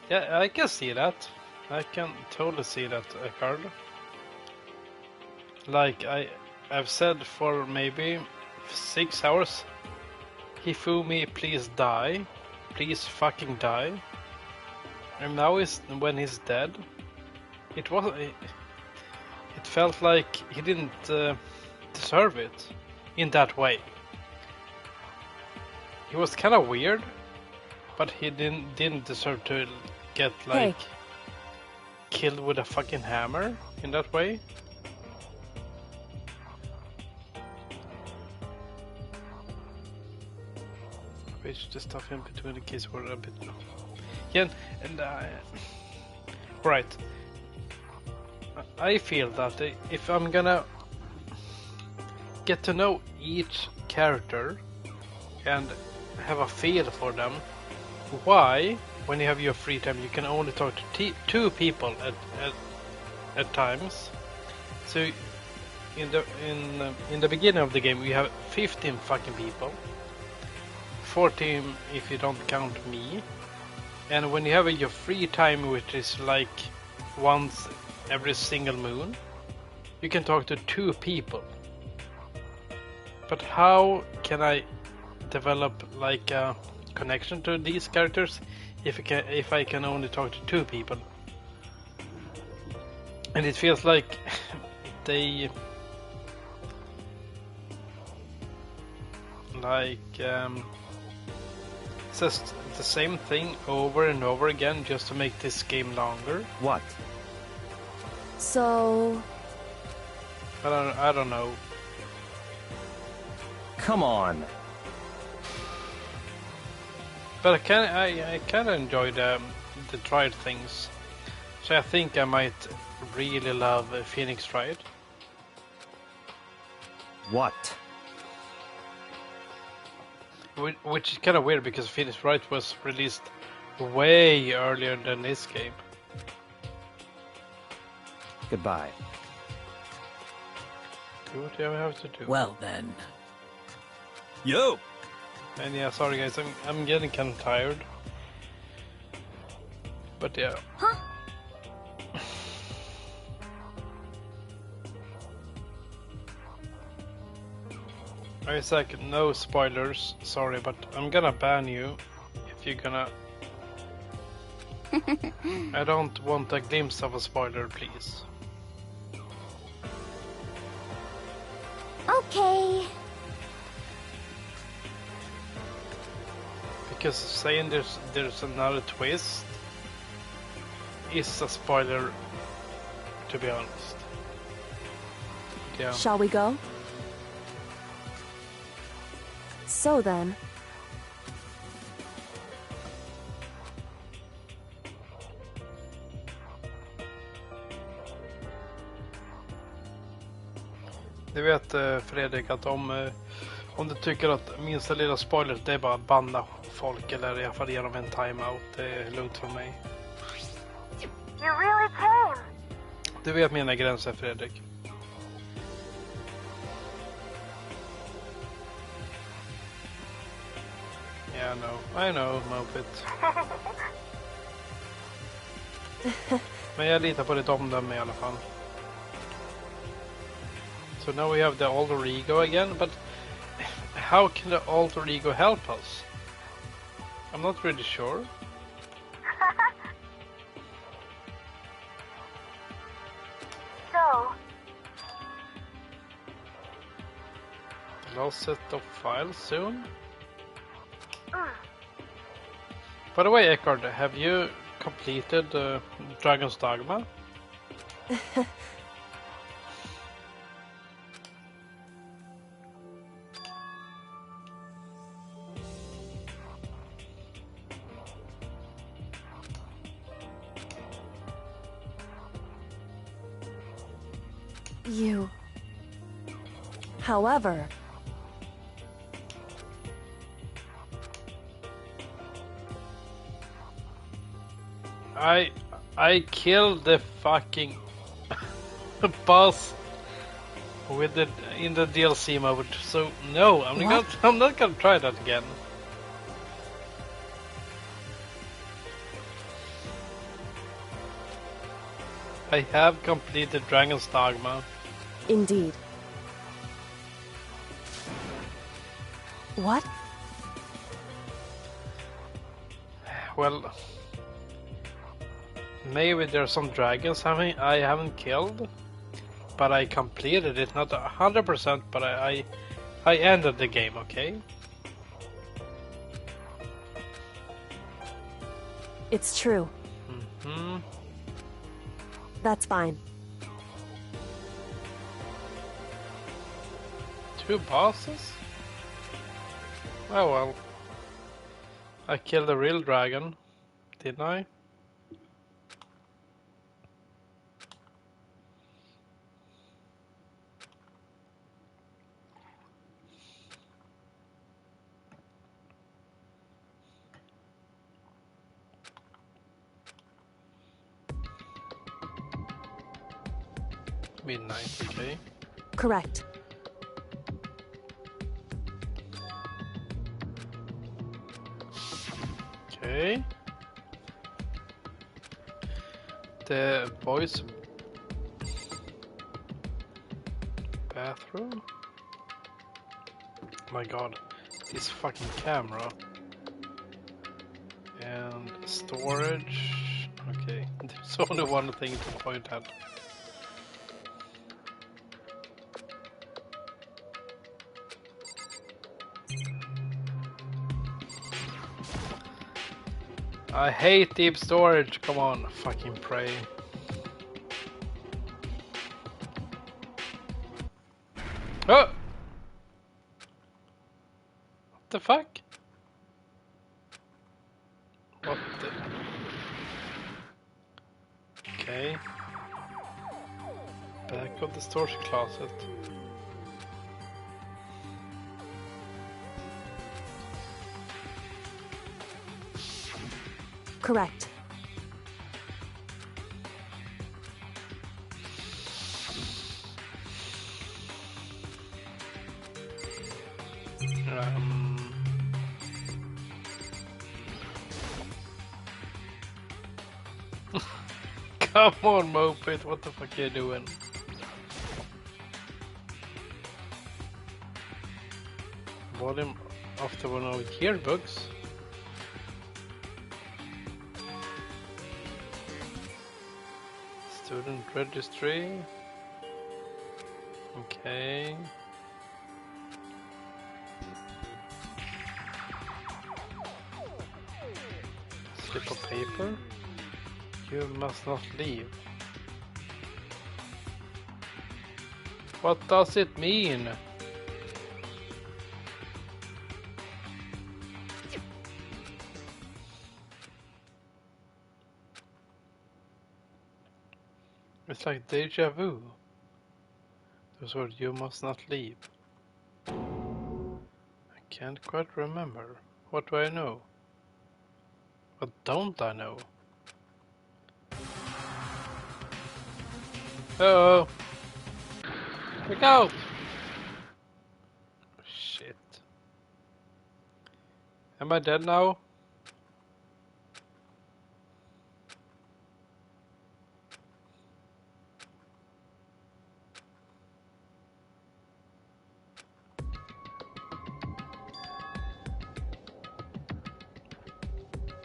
A: Yeah, I can see that. I can totally see that, Eckhard. Like I've said for maybe 6 hours, Hifumi, please die. Please fucking die. And now when he's dead, it felt like he didn't deserve it in that way. He was kind of weird, but he didn't deserve to get like killed with a fucking hammer in that way. Which the stuff in between the keys were a bit. Yeah, and right. I feel that if I'm gonna get to know each character and have a feel for them, why, when you have your free time, you can only talk to 2 people at times? So in the beginning of the game, we have 15 fucking people, 14 if you don't count me, and when you have your free time, which is like once every single moon, you can talk to 2 people. But how can I develop like a connection to these characters if I can only talk to 2 people? And it feels like they says the same thing over and over again just to make this game longer.
D: What?
G: So
A: I don't know.
D: Come on.
A: But I kind of enjoy the tried things. So I think I might really love Phoenix Wright.
D: What?
A: Which is kind of weird because Phoenix Wright was released way earlier than this game.
D: Goodbye.
A: Do what you have to do.
F: well then.
H: Yo!
A: And yeah, sorry guys, I'm getting kind of tired. But yeah.
E: Huh?
A: Isaac, no spoilers, sorry, but I'm gonna ban you if you're gonna... I don't want a glimpse of a spoiler, please.
E: Okay.
A: Because saying there's another twist is a spoiler to be honest. Yeah.
G: Shall we go? So then...
A: Du vet Fredrik att om du tycker att minsta lilla spoiler det är bara att banna folk eller i alla fall ge dem en timeout. Det är lugnt för mig.
L: You really came.
A: Du vet mina gränser Fredrik. Yeah, I know, Mopit. Men jag litar på ditt omdöme i alla fall. So now we have the alter ego again, but how can the alter ego help us? I'm not really sure.
L: So,
A: The last set of files soon? By the way, Eckhart, have you completed Dragon's Dogma?
G: You... However...
A: I killed the fucking boss with it in the DLC mode, so no, I'm not gonna try that again. I have completed Dragon's Dogma.
G: Indeed. What?
A: Well, maybe there's some dragons I haven't killed, but I completed it, not 100%, but I ended the game, okay?
G: It's true.
A: Mm-hmm.
G: That's fine.
A: 2 bosses? Oh well. I killed a real dragon, didn't I? Midnight, okay.
G: Correct.
A: Okay. The boys' bathroom? My god, this fucking camera. And storage. Okay, there's only one thing to point at. I hate deep storage, come on, fucking pray. Oh! What the fuck? What the... Okay. Back of the storage closet.
G: Correct.
A: Come on, Moped, what the fuck are you doing? Volume of one of yearbooks. Student registry. Okay. Slip of paper. You must not leave. What does it mean? It's like deja vu. Those words, you must not leave. I can't quite remember. What do I know? What don't I know? Uh-oh! Look out! Shit. Am I dead now?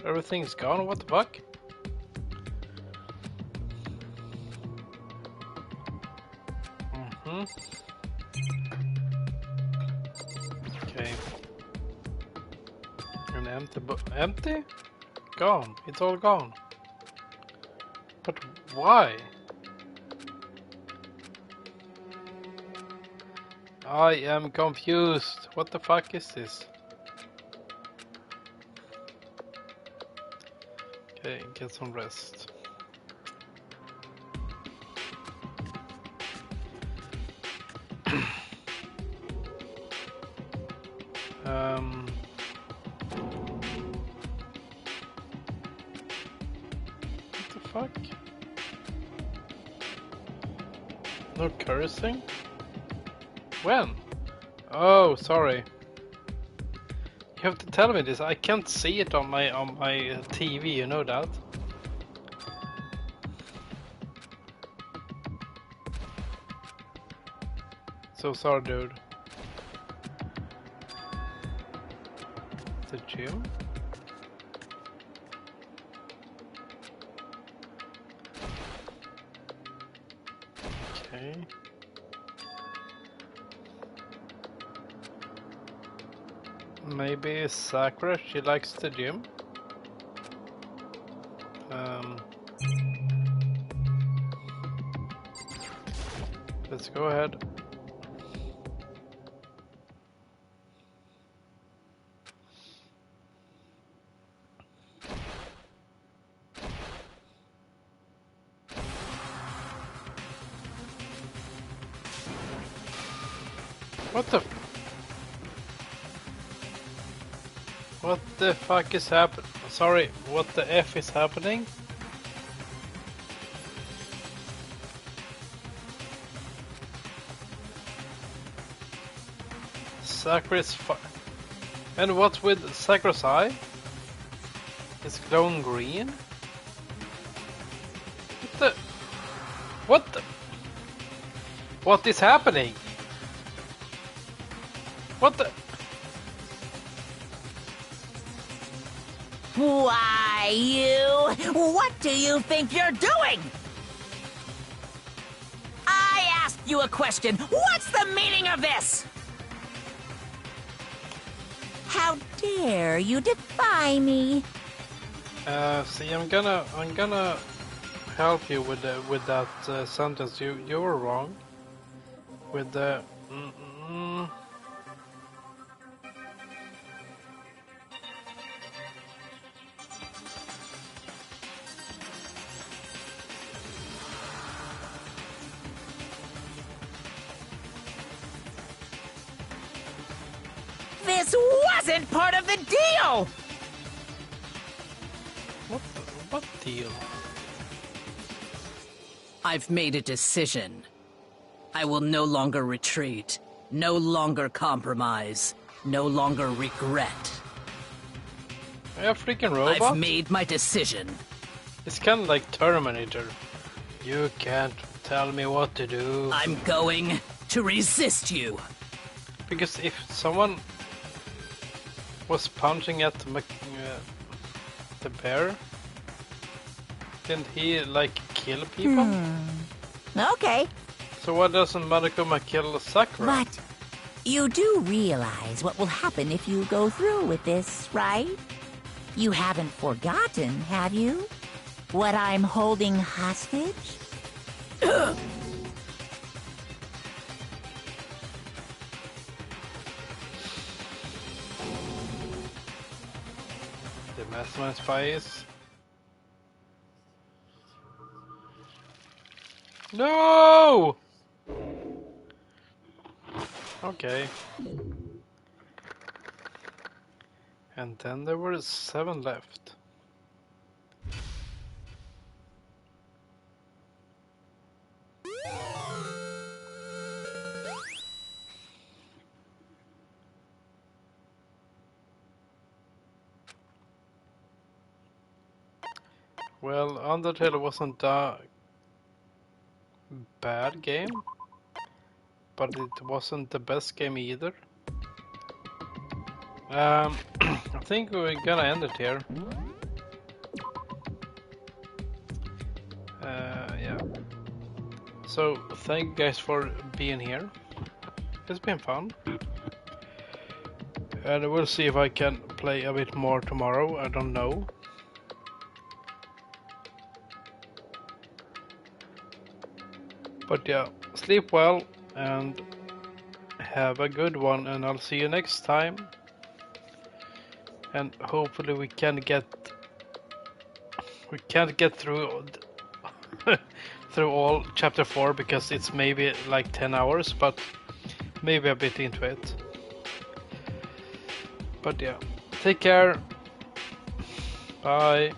A: Everything's gone? What the fuck? Okay. An empty empty? Gone. It's all gone. But why? I am confused. What the fuck is this? Okay, get some rest. What the fuck? No cursing? When? Oh, sorry. You have to tell me this. I can't see it on my TV. You know that. So sorry, dude. The gym? Okay. Maybe Sakura, she likes the gym. Let's go ahead. What the fuck is happening? Sorry, what the F is happening? Sakura's and what's with Sakura's eye? It's glowing green? What is happening? What the?
B: Why, you? What do you think you're doing? I asked you a question. What's the meaning of this? How dare you defy me?
A: See, I'm gonna help you with that sentence. You were wrong. With the
B: This wasn't part of the deal!
A: What deal?
F: I've made a decision. I will no longer retreat, no longer compromise, no longer regret.
A: Are you a freaking robot?
F: I've made my decision.
A: It's kind of like Terminator. You can't tell me what to do.
F: I'm going to resist you.
A: Because if someone was punching at the bear, didn't he like kill people?
B: Okay.
A: So why doesn't Madokuma kill Sakura?
B: But you do realize what will happen if you go through with this, right? You haven't forgotten, have you? What I'm holding hostage?
A: Mastermind Spies. No! Okay. And then there were 7 left. Well, Undertale wasn't a bad game, but it wasn't the best game either. I think we're gonna end it here. Yeah. So, thank you guys for being here. It's been fun. And we'll see if I can play a bit more tomorrow, I don't know. But yeah, sleep well and have a good one, and I'll see you next time. And hopefully we can't get through through all chapter 4 because it's maybe like 10 hours, but maybe a bit into it. But yeah, take care. Bye.